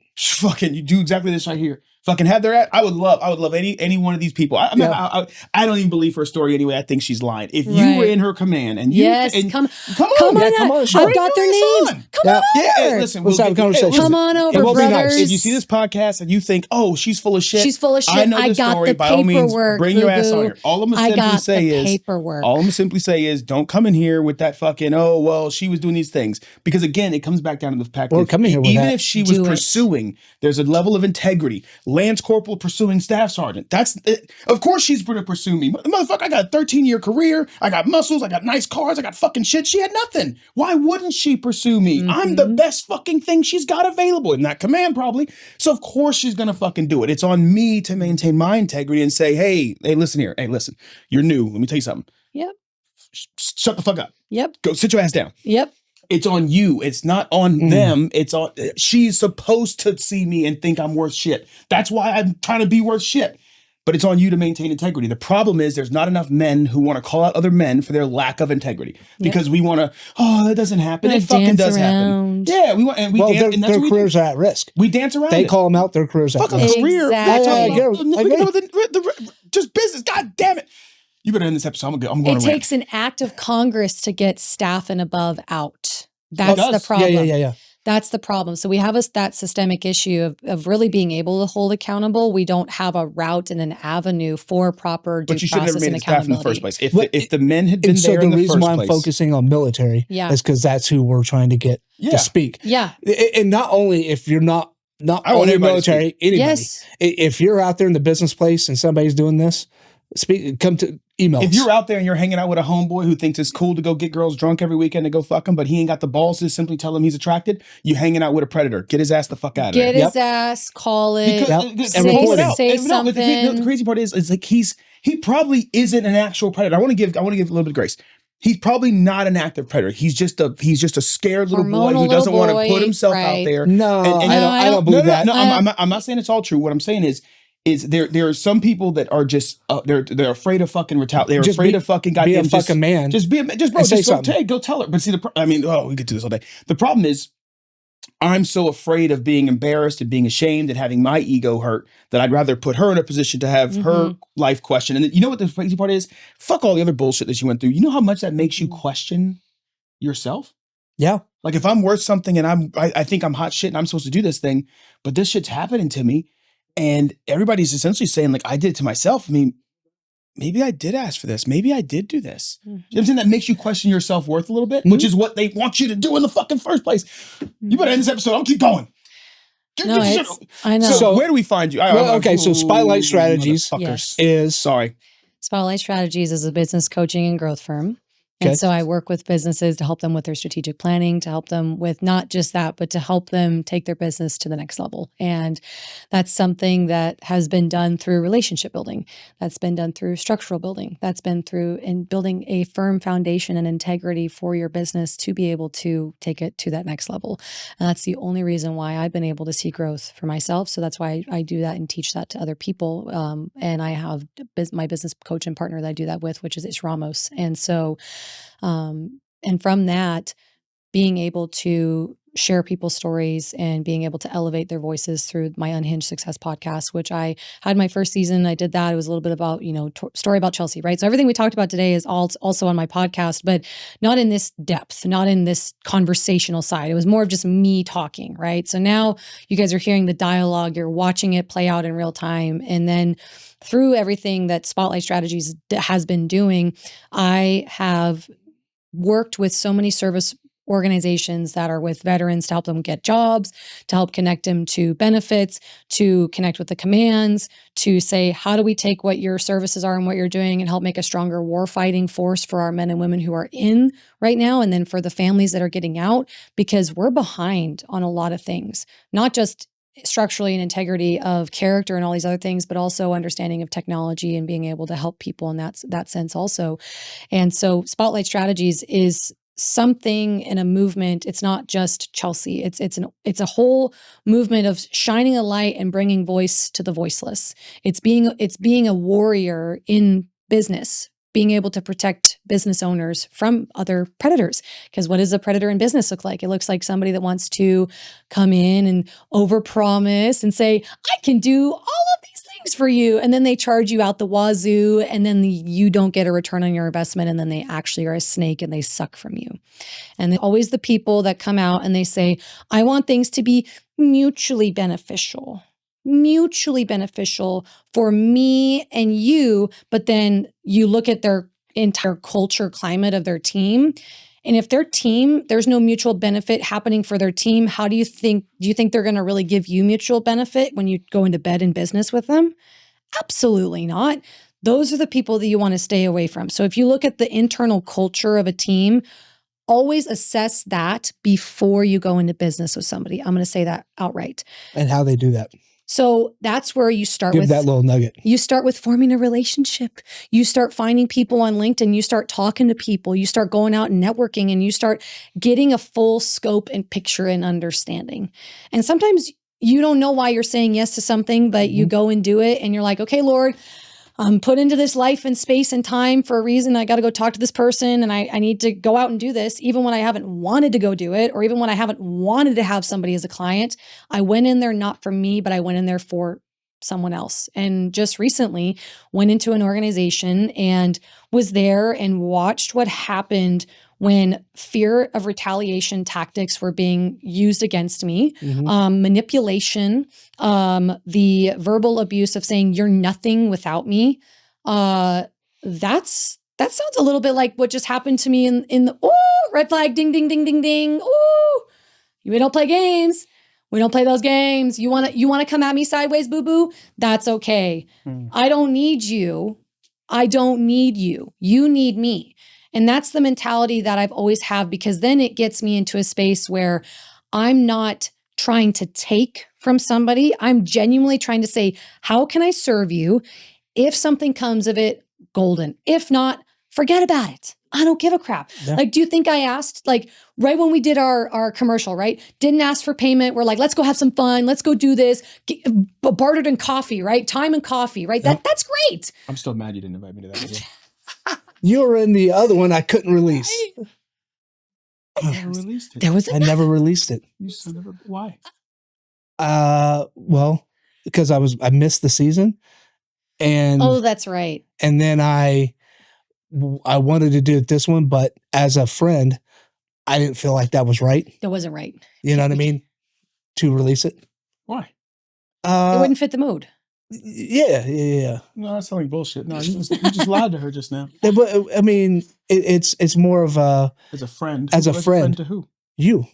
You do exactly this right here. fucking have their ass. I would love any one of these people. I don't even believe her story anyway. I think she's lying. If you were in her command and you,
come on,
come on,
I've got their names. Come on over.
Hey, listen,
let's have a conversation.
Come on over,
will be
brothers.
nice.
If you see this podcast and you think, oh, she's full of shit.
She's full of shit.
I know
I
the
got
story.
the
By all means,
paperwork.
bring your ass on here. All I'm
I
simply
got
say
the
is
paperwork.
all I'm gonna simply say is don't come in here with that fucking, oh, well, she was doing these things. Because again, it comes back down to the fact that even if she was pursuing, there's a level of integrity. Lance Corporal pursuing Staff Sergeant. That's it. Of course she's gonna pursue me. Motherfucker, I got a 13-year career. I got muscles. I got nice cars. I got fucking shit. She had nothing. Why wouldn't she pursue me?
Mm-hmm.
I'm the best fucking thing she's got available in that command, probably. So of course she's gonna fucking do it. It's on me to maintain my integrity and say, hey, listen here. Hey, listen, you're new. Let me tell you something.
Yep.
Shut the fuck up.
Yep.
Go sit your ass down.
Yep.
It's on you. It's not on them. It's on, she's supposed to see me and think I'm worth shit. That's why I'm trying to be worth shit. But it's on you to maintain integrity. The problem is there's not enough men who want to call out other men for their lack of integrity because we want to, that doesn't happen. It fucking does happen. Yeah, we dance.
Their careers are at risk.
We dance around.
They call them out. Their careers
fuck
at risk.
a career.
Exactly.
Just business. God damn it. You better end this episode. I'm going to
It takes an act of Congress to get staff and above out. That's the problem.
Yeah.
That's the problem. So we have that systemic issue of really being able to hold accountable. We don't have a route and an avenue for proper due process and accountability. But you should have never made it staff in the first place. If the men had been there in the first place. So the reason why I'm focusing
on military is because that's who we're trying to get to speak.
Yeah.
And not only if you're not only military, anybody.
Yes.
If you're out there in the business place and somebody's doing this, come to email.
If you're out there and you're hanging out with a homeboy who thinks it's cool to go get girls drunk every weekend to go fuck them, but he ain't got the balls to simply tell him he's attracted, you hanging out with a predator. Get his ass the fuck out of there.
Get his ass, call it,
say
something.
The crazy part is like he probably isn't an actual predator. I want to give a little bit of grace. He's probably not an active predator. He's just a scared little boy who doesn't want to put himself out there.
No, I don't believe that.
No, I'm not saying it's all true. What I'm saying is there are some people that are just they're afraid of fucking retaliate. They're afraid of fucking goddamn
be a fucking man.
Just go tell her. But see, we could do this all day. The problem is, I'm so afraid of being embarrassed and being ashamed and having my ego hurt that I'd rather put her in a position to have her life questioned. And you know what the crazy part is? Fuck all the other bullshit that you went through. You know how much that makes you question yourself?
Yeah.
Like if I'm worth something and I think I'm hot shit and I'm supposed to do this thing, but this shit's happening to me. And everybody's essentially saying, like, I did it to myself. I mean, maybe I did ask for this. Maybe I did do this. You know what I'm saying? That makes you question your self-worth a little bit, which is what they want you to do in the fucking first place. You better end this episode. I'll keep going.
I know.
So where do we find you?
So Spotlight Strategies is...
Sorry.
Spotlight Strategies is a business coaching and growth firm. And so I work with businesses to help them with their strategic planning, to help them with not just that, but to help them take their business to the next level. And that's something that has been done through relationship building. That's been done through structural building. That's been through in building a firm foundation and integrity for your business to be able to take it to that next level. And that's the only reason why I've been able to see growth for myself. So that's why I do that and teach that to other people. And I have my business coach and partner that I do that with, which is Ish Ramos. And so and from that, being able to share people's stories and being able to elevate their voices through my Unhinged Success podcast, which I had my first season. I did that. It was a little bit about, story about Chelsey, right? So everything we talked about today is also on my podcast, but not in this depth, not in this conversational side. It was more of just me talking, right? So now you guys are hearing the dialogue, you're watching it play out in real time. And then through everything that Spotlight Strategies has been doing, I have worked with so many service organizations that are with veterans to help them get jobs, to help connect them to benefits, to connect with the commands, to say, how do we take what your services are and what you're doing and help make a stronger warfighting force for our men and women who are in right now, and then for the families that are getting out, because we're behind on a lot of things, not just structurally and integrity of character and all these other things, but also understanding of technology and being able to help people in that sense also. And so Spotlight Strategies is something in a movement. It's not just Chelsey. It's a whole movement of shining a light and bringing voice to the voiceless. It's being a warrior in business being able to protect business owners from other predators. Because what does a predator in business look like? It looks like somebody that wants to come in and overpromise and say, I can do all of these things for you. And then they charge you out the wazoo, and then you don't get a return on your investment. And then they actually are a snake and they suck from you. And then always the people that come out and they say, I want things to be mutually beneficial for me and you. But then you look at their entire culture climate of their team. And if their team, there's no mutual benefit happening for their team, do you think they're going to really give you mutual benefit when you go into bed in business with them? Absolutely not. Those are the people that you want to stay away from. So if you look at the internal culture of a team, always assess that before you go into business with somebody. I'm going to say that outright.
And how they do that.
So that's where you start
Give that little nugget.
You start with forming a relationship. You start finding people on LinkedIn. You start talking to people. You start going out and networking, and you start getting a full scope and picture and understanding. And sometimes you don't know why you're saying yes to something, but you go and do it, and you're like, okay, Lord, I'm put into this life and space and time for a reason. I got to go talk to this person, and I need to go out and do this, even when I haven't wanted to go do it, or even when I haven't wanted to have somebody as a client. I went in there not for me, but I went in there for someone else. And just recently went into an organization and was there and watched what happened when fear of retaliation tactics were being used against me, manipulation, the verbal abuse of saying you're nothing without me. That sounds a little bit like what just happened to me in the red flag, ding, ding, ding, ding, ding. Ooh, we don't play games. We don't play those games. You want to come at me sideways, boo-boo? That's okay. I don't need you. I don't need you. You need me. And that's the mentality that I've always had, because then it gets me into a space where I'm not trying to take from somebody. I'm genuinely trying to say, how can I serve you? If something comes of it, golden. If not, forget about it. I don't give a crap. Yeah. Like, do you think I asked, like, right when we did our commercial, right? Didn't ask for payment. We're like, let's go have some fun. Let's go do this. Bartered in coffee, right? Time and coffee, right?
Yep.
That's great.
I'm still mad you didn't invite me to that video.
You were in the other one I couldn't release.
I never released it.
I never released it.
You son of a... Why?
Well, because I missed the season. And
that's right.
And then I wanted to do it this one, but as a friend, I didn't feel like that was right.
That wasn't right.
You know what I mean? To release it.
Why?
It wouldn't fit the mood.
Yeah.
No, that's sounding bullshit. No, you just lied to her just now.
Yeah, but I mean, it's more of a...
As a friend.
As a friend.
To who?
You.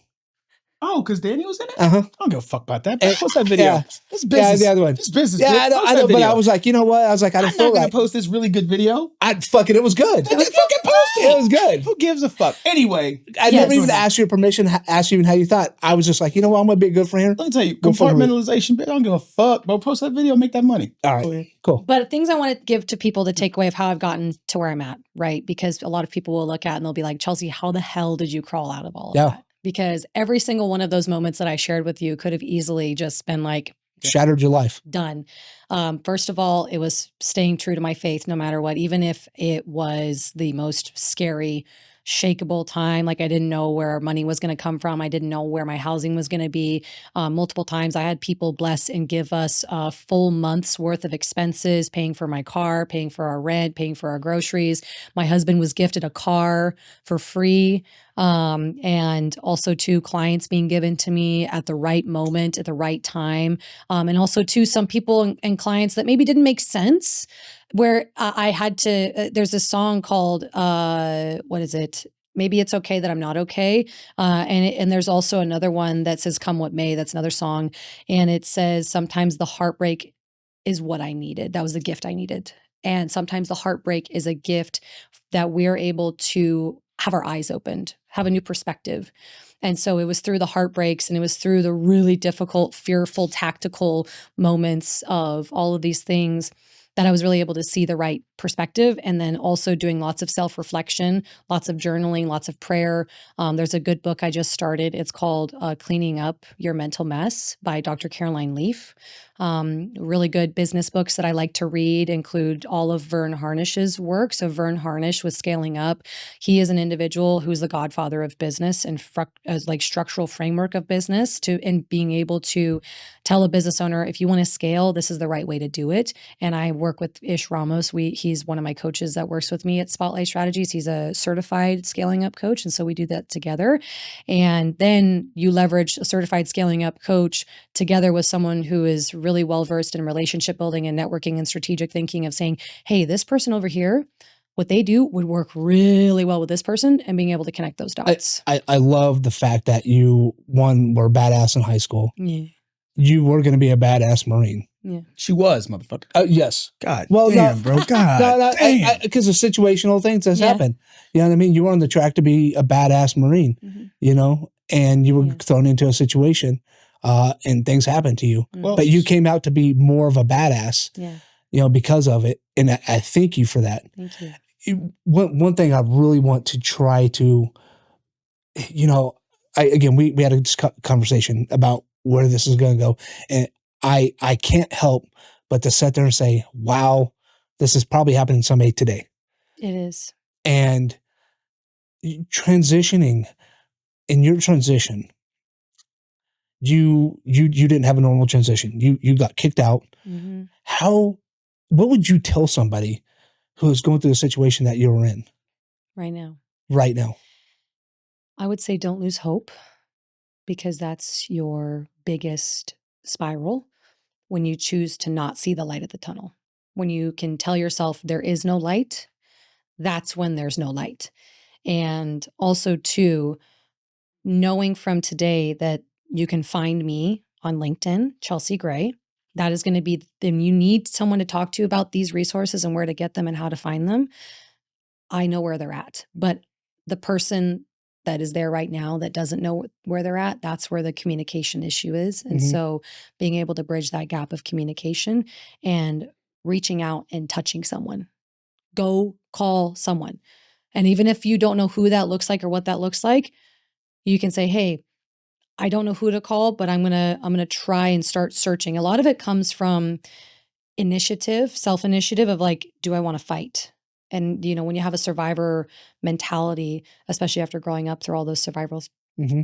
Oh, because Danny was in it?
Uh-huh.
I don't give a fuck about that. Post that video.
Yeah.
This business.
Yeah, the other one.
This business.
Yeah, I know, but I was like, you know what? I was like, I didn't feel
I'm not
right.
gonna post this really good video.
It was good.
Then fucking post it.
It was good.
Who gives a fuck? Anyway.
I never even asked you permission, asked you even how you thought. I was just like, you know what? I'm going to be a good friend.
Let me tell you, compartmentalization, bitch, I don't give a fuck. Bro, post that video, make that money.
All right, cool.
But things I want to give to people the takeaway of how I've gotten to where I'm at, right? Because a lot of people will look at and they'll be like, Chelsey, how the hell did you crawl out of all of that? Because every single one of those moments that I shared with you could have easily just been like,
shattered your life.
Done. First of all, it was staying true to my faith no matter what, even if it was the most scary, shakeable time. Like, I didn't know where money was going to come from. I didn't know where my housing was going to be. Multiple times I had people bless and give us a full month's worth of expenses, paying for my car, paying for our rent, paying for our groceries. My husband was gifted a car for free. And also to clients being given to me at the right moment, at the right time. And also to some people and clients that maybe didn't make sense, where I had to, there's a song called, what is it? Maybe It's Okay That I'm Not Okay. And there's also another one that says Come What May. That's another song. And it says, sometimes the heartbreak is what I needed. That was the gift I needed. And sometimes the heartbreak is a gift that we're able to have our eyes opened, have a new perspective. And so it was through the heartbreaks and it was through the really difficult, fearful, tactical moments of all of these things that I was really able to see the right perspective, and then also doing lots of self-reflection, lots of journaling, lots of prayer. There's a good book I just started. It's called Cleaning Up Your Mental Mess by Dr. Caroline Leaf. Really good business books that I like to read include all of Vern Harnish's work. So Vern Harnish with Scaling Up. He is an individual who's the godfather of business and like structural framework of business and being able to tell a business owner, if you want to scale, this is the right way to do it. And I work with Ish Ramos. He's one of my coaches that works with me at Spotlight Strategies. He's a certified scaling up coach. And so we do that together. And then you leverage a certified scaling up coach together with someone who is really well-versed in relationship building and networking and strategic thinking of saying, hey, this person over here, what they do would work really well with this person, and being able to connect those dots.
I love the fact that you, one, were badass in high school.
Yeah.
You were going to be a badass Marine.
Yeah.
She was, motherfucker.
Yes.
God
Well,
damn, bro. God damn.
Because of situational things that's happened. You know what I mean? You were on the track to be a badass Marine, you know, and you were thrown into a situation and things happened to you.
Well,
but you came out to be more of a badass, you know, because of it. And I thank you for that.
Thank you.
One thing I really want to try to, you know, we had a conversation about where this is going to go. And I can't help but to sit there and say, wow, this is probably happening to somebody today.
It is.
And transitioning, in your transition, you didn't have a normal transition. You got kicked out.
Mm-hmm.
What would you tell somebody who is going through the situation that you're in
right now? I would say don't lose hope, because that's your biggest spiral when you choose to not see the light at the tunnel. When you can tell yourself there is no light, that's when there's no light. And also, too, knowing from today that you can find me on LinkedIn, Chelsey Gray. That is going to be, then you need someone to talk to about these resources and where to get them and how to find them. I know where they're at, but the person that is there right now that doesn't know where they're at, that's where the communication issue is. And so being able to bridge that gap of communication and reaching out and touching someone, go call someone. And even if you don't know who that looks like or what that looks like, you can say, hey, I don't know who to call, but I'm going to try and start searching. A lot of it comes from self-initiative of like, do I want to fight? And, you know, when you have a survivor mentality, especially after growing up through all those survival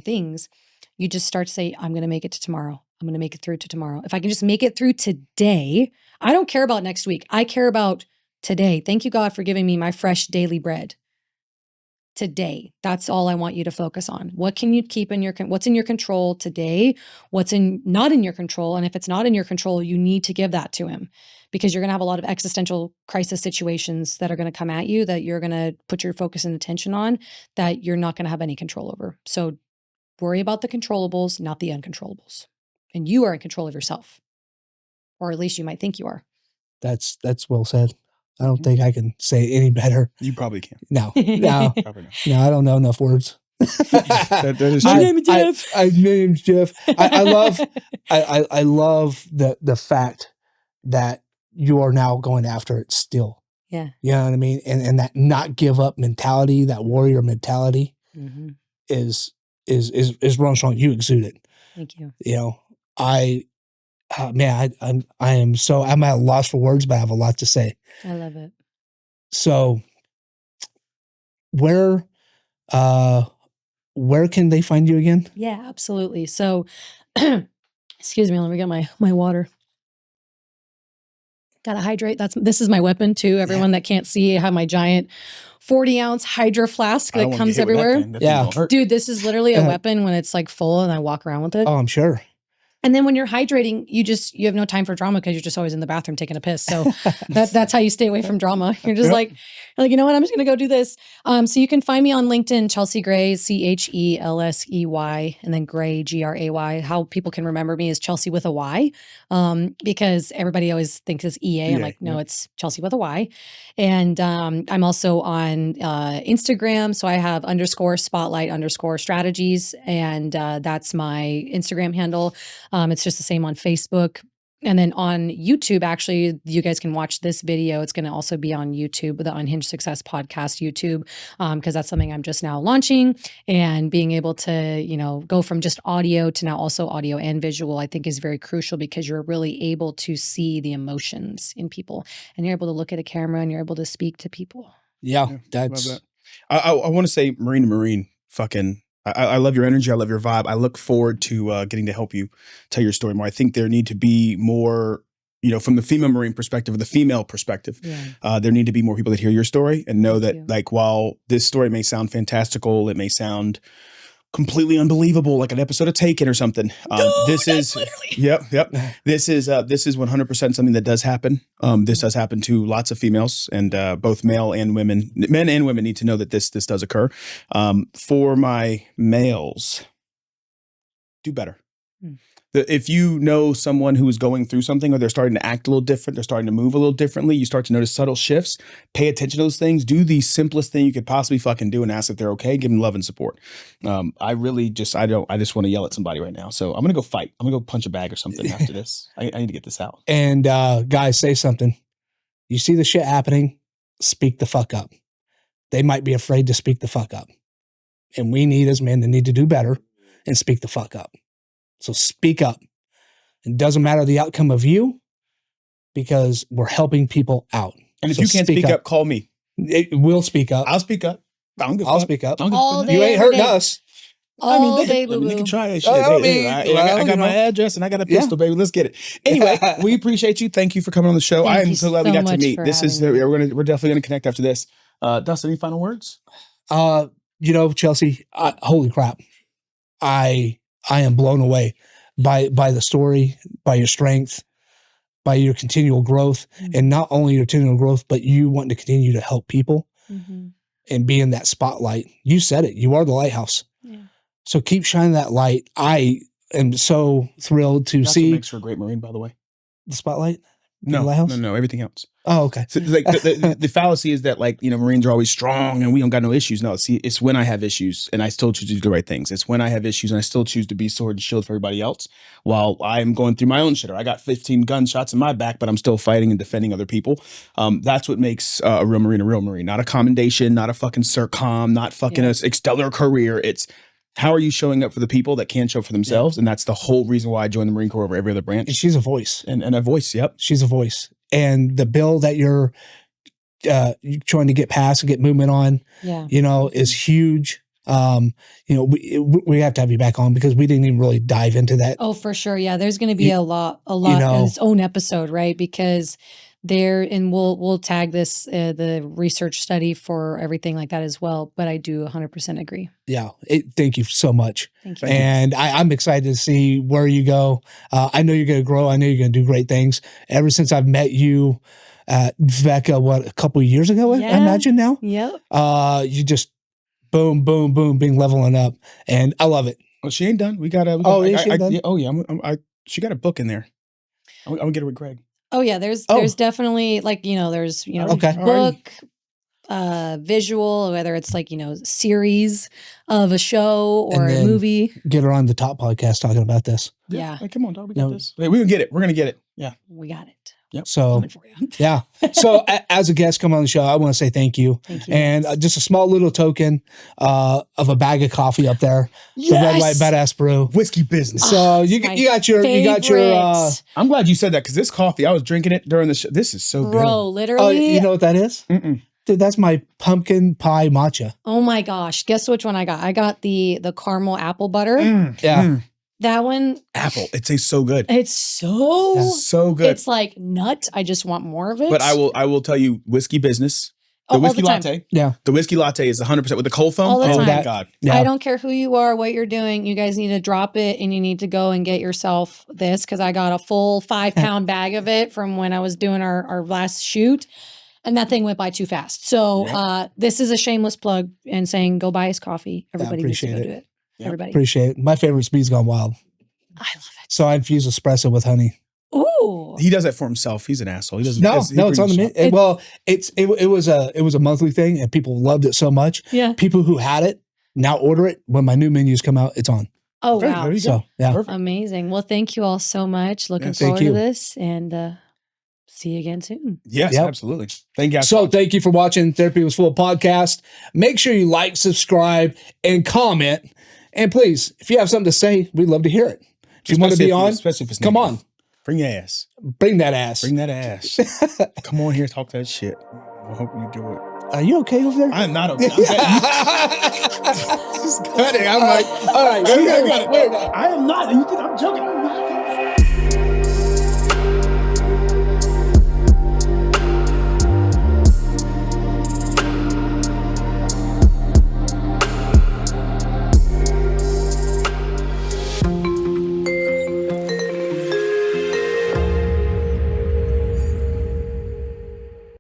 things, you just start to say, I'm going to make it to tomorrow. I'm going to make it through to tomorrow. If I can just make it through today, I don't care about next week. I care about today. Thank you, God, for giving me my fresh daily bread. Today, that's all I want you to focus on. What can you keep in what's in your control today? What's not in your control? And if it's not in your control, you need to give that to him, because you're going to have a lot of existential crisis situations that are going to come at you that you're going to put your focus and attention on that you're not going to have any control over. So worry about the controllables, not the uncontrollables. And you are in control of yourself, or at least you might think you are.
That's well said. I don't think I can say any better.
You probably can.
No,
Probably not.
no, I don't know enough words.
That is
My
true.
name is Jeff.
My name's Jeff. I love the fact that you are now going after it still.
Yeah.
You know what I mean? And that not give up mentality, that warrior mentality is running strong. You exude it.
Thank you.
You know, I'm at a loss for words, but I have a lot to say.
I love it.
So where can they find you again?
Yeah, absolutely. So, excuse me, let me get my water. Gotta hydrate. This is my weapon too. Everyone that can't see, I have my giant 40-ounce Hydro flask that comes everywhere. Dude, this is literally a weapon when it's like full and I walk around with it.
Oh, I'm sure.
And then when you're hydrating, you have no time for drama because you're just always in the bathroom taking a piss. So that's how you stay away from drama. You're just like, you know what? I'm just going to go do this. So you can find me on LinkedIn, Chelsey Gray, Chelseey, and then Gray, Gray. How people can remember me is Chelsey with a Y, because everybody always thinks it's EA. I'm like, no, it's Chelsey with a Y. And I'm also on Instagram. So I have _spotlight_strategies. And that's my Instagram handle. It's just the same on Facebook. And then on YouTube, actually, you guys can watch this video. It's going to also be on YouTube, the Unhinged Success Podcast YouTube, because that's something I'm just now launching. And being able to, go from just audio to now also audio and visual, I think is very crucial because you're really able to see the emotions in people. And you're able to look at a camera and you're able to speak to people.
Yeah, that's...
Love that. I want to say Marine to Marine, fucking... I love your energy. I love your vibe. I look forward to getting to help you tell your story more. I think there need to be more, from the female Marine perspective or the female perspective, there need to be more people that hear your story and know that, like, while this story may sound fantastical, it may sound completely unbelievable, like an episode of Taken or something. This is literally. Yep. This is 100% something that does happen. This does happen to lots of females, and both men and women need to know that this does occur. For my males, do better. If you know someone who is going through something, or they're starting to act a little different, they're starting to move a little differently, you start to notice subtle shifts, pay attention to those things, do the simplest thing you could possibly fucking do and ask if they're okay, give them love and support. I just want to yell at somebody right now. So I'm going to go fight. I'm going to go punch a bag or something after this. I need to get this out.
And guys, say something. You see the shit happening, speak the fuck up. They might be afraid to speak the fuck up. And we need, as men, to need to do better and speak the fuck up. So speak up. It doesn't matter the outcome of you, because we're helping people out.
And if you can't speak up, call me.
We'll speak up.
I'll speak up.
I'll speak up.
All day,
you ain't hurting us.
They
can try it. Shit.
I
got my address and I got a pistol, baby. Let's get it. Anyway, we appreciate you. Thank you for coming on the show. I am so glad we got to meet. This is we're definitely going to connect after this. Dustin, any final words?
Chelsey, holy crap. I am blown away by the story, by your strength, by your continual growth, and not only your continual growth, but you wanting to continue to help people and be in that spotlight. You said it. You are the lighthouse. Yeah. So keep shining that light. I am so thrilled to see.
What makes for a great Marine, by the way.
The spotlight?
No, everything else.
Oh, okay.
So like the fallacy is that, like, Marines are always strong and we don't got no issues. No, see, it's when I have issues and I still choose to do the right things. It's when I have issues and I still choose to be sword and shield for everybody else while I'm going through my own shit. Or I got 15 gunshots in my back, but I'm still fighting and defending other people. That's what makes a real Marine, not a commendation, not a fucking CERTCOM, not fucking a stellar career. It's how are you showing up for the people that can't show up for themselves? Yeah. And that's the whole reason why I joined the Marine Corps over every other branch.
And she's a voice.
And a voice, yep.
She's a voice. And the bill that you're trying to get passed and get movement on, is huge. We have to have you back on because we didn't even really dive into that.
Oh, for sure. Yeah. There's going to be a lot in its own episode, right? Because and we'll tag this, the research study for everything like that as well. But I do 100% agree.
Yeah. Thank you so much.
Thank you.
And I'm excited to see where you go. I know you're going to grow. I know you're going to do great things. Ever since I've met you at Vecca, a couple of years ago, I imagine now?
Yep.
You just boom, boom, boom, being leveling up. And I love it.
Well, she ain't done. We got she got a book in there. I'm going to get her with Greg.
Oh yeah, there's definitely there's book, visual, whether it's series of a show or a movie.
Get her on the Top podcast talking about this.
Yeah.
Hey, come on, dog. We got this. Hey, we can get it. We're gonna get it. Yeah.
We got it.
Yep.
So yeah. So as a guest come on the show, I want to say thank you.
Thank you.
And just a small little token of a bag of coffee up there. Yes! The Red Light Badass Brew.
Whiskey business.
So you got your
I'm glad you said that because this coffee, I was drinking it during the show. This is so good.
Bro, literally.
You know what that is?
Mm-mm.
Dude, that's my pumpkin pie matcha.
Oh my gosh. Guess which one I got? I got the caramel apple butter.
Yeah.
That one.
Apple. It tastes so good.
It's so
good.
It's like nut. I just want more of it.
But I will tell you, whiskey business. The whiskey latte.
Yeah.
The whiskey latte is 100% with the cold foam.
All the time.
My God.
Yeah. I don't care who you are, what you're doing. You guys need to drop it and you need to go and get yourself this because I got a full 5-pound bag of it from when I was doing our last shoot. And that thing went by too fast. So this is a shameless plug and saying go buy his coffee. Everybody needs to go do it. Yep. Everybody.
Appreciate it. My favorite speed's gone wild.
I love it.
So I infuse espresso with honey.
Ooh.
He does that for himself. He's an asshole. He doesn't.
No, it's on the menu. Well, it was a monthly thing, and people loved it so much.
Yeah.
People who had it now order it when my new menus come out. It's on.
Oh,
There
wow.
you go.
So, yeah.
Perfect.
Amazing. Well, thank you all so much. Looking
Yes.
Thank
forward
you.
to this, and see you again soon.
Yes,
Yep.
absolutely. Thank you guys.
So thank you for watching Therapy Was Full podcast. Make sure you like, subscribe, and comment. And please, if you have something to say, we'd love to hear it. If you want to be on,
especially if it's
come
negative.
on.
Bring your ass.
Bring that ass.
Bring that ass. Come on here, talk that shit. I hope you do it.
Are you okay over there?
I am not okay. Just cut it. I'm
All
like,
right.
I got it.
Weird.
I am not. You think I'm joking? I'm not.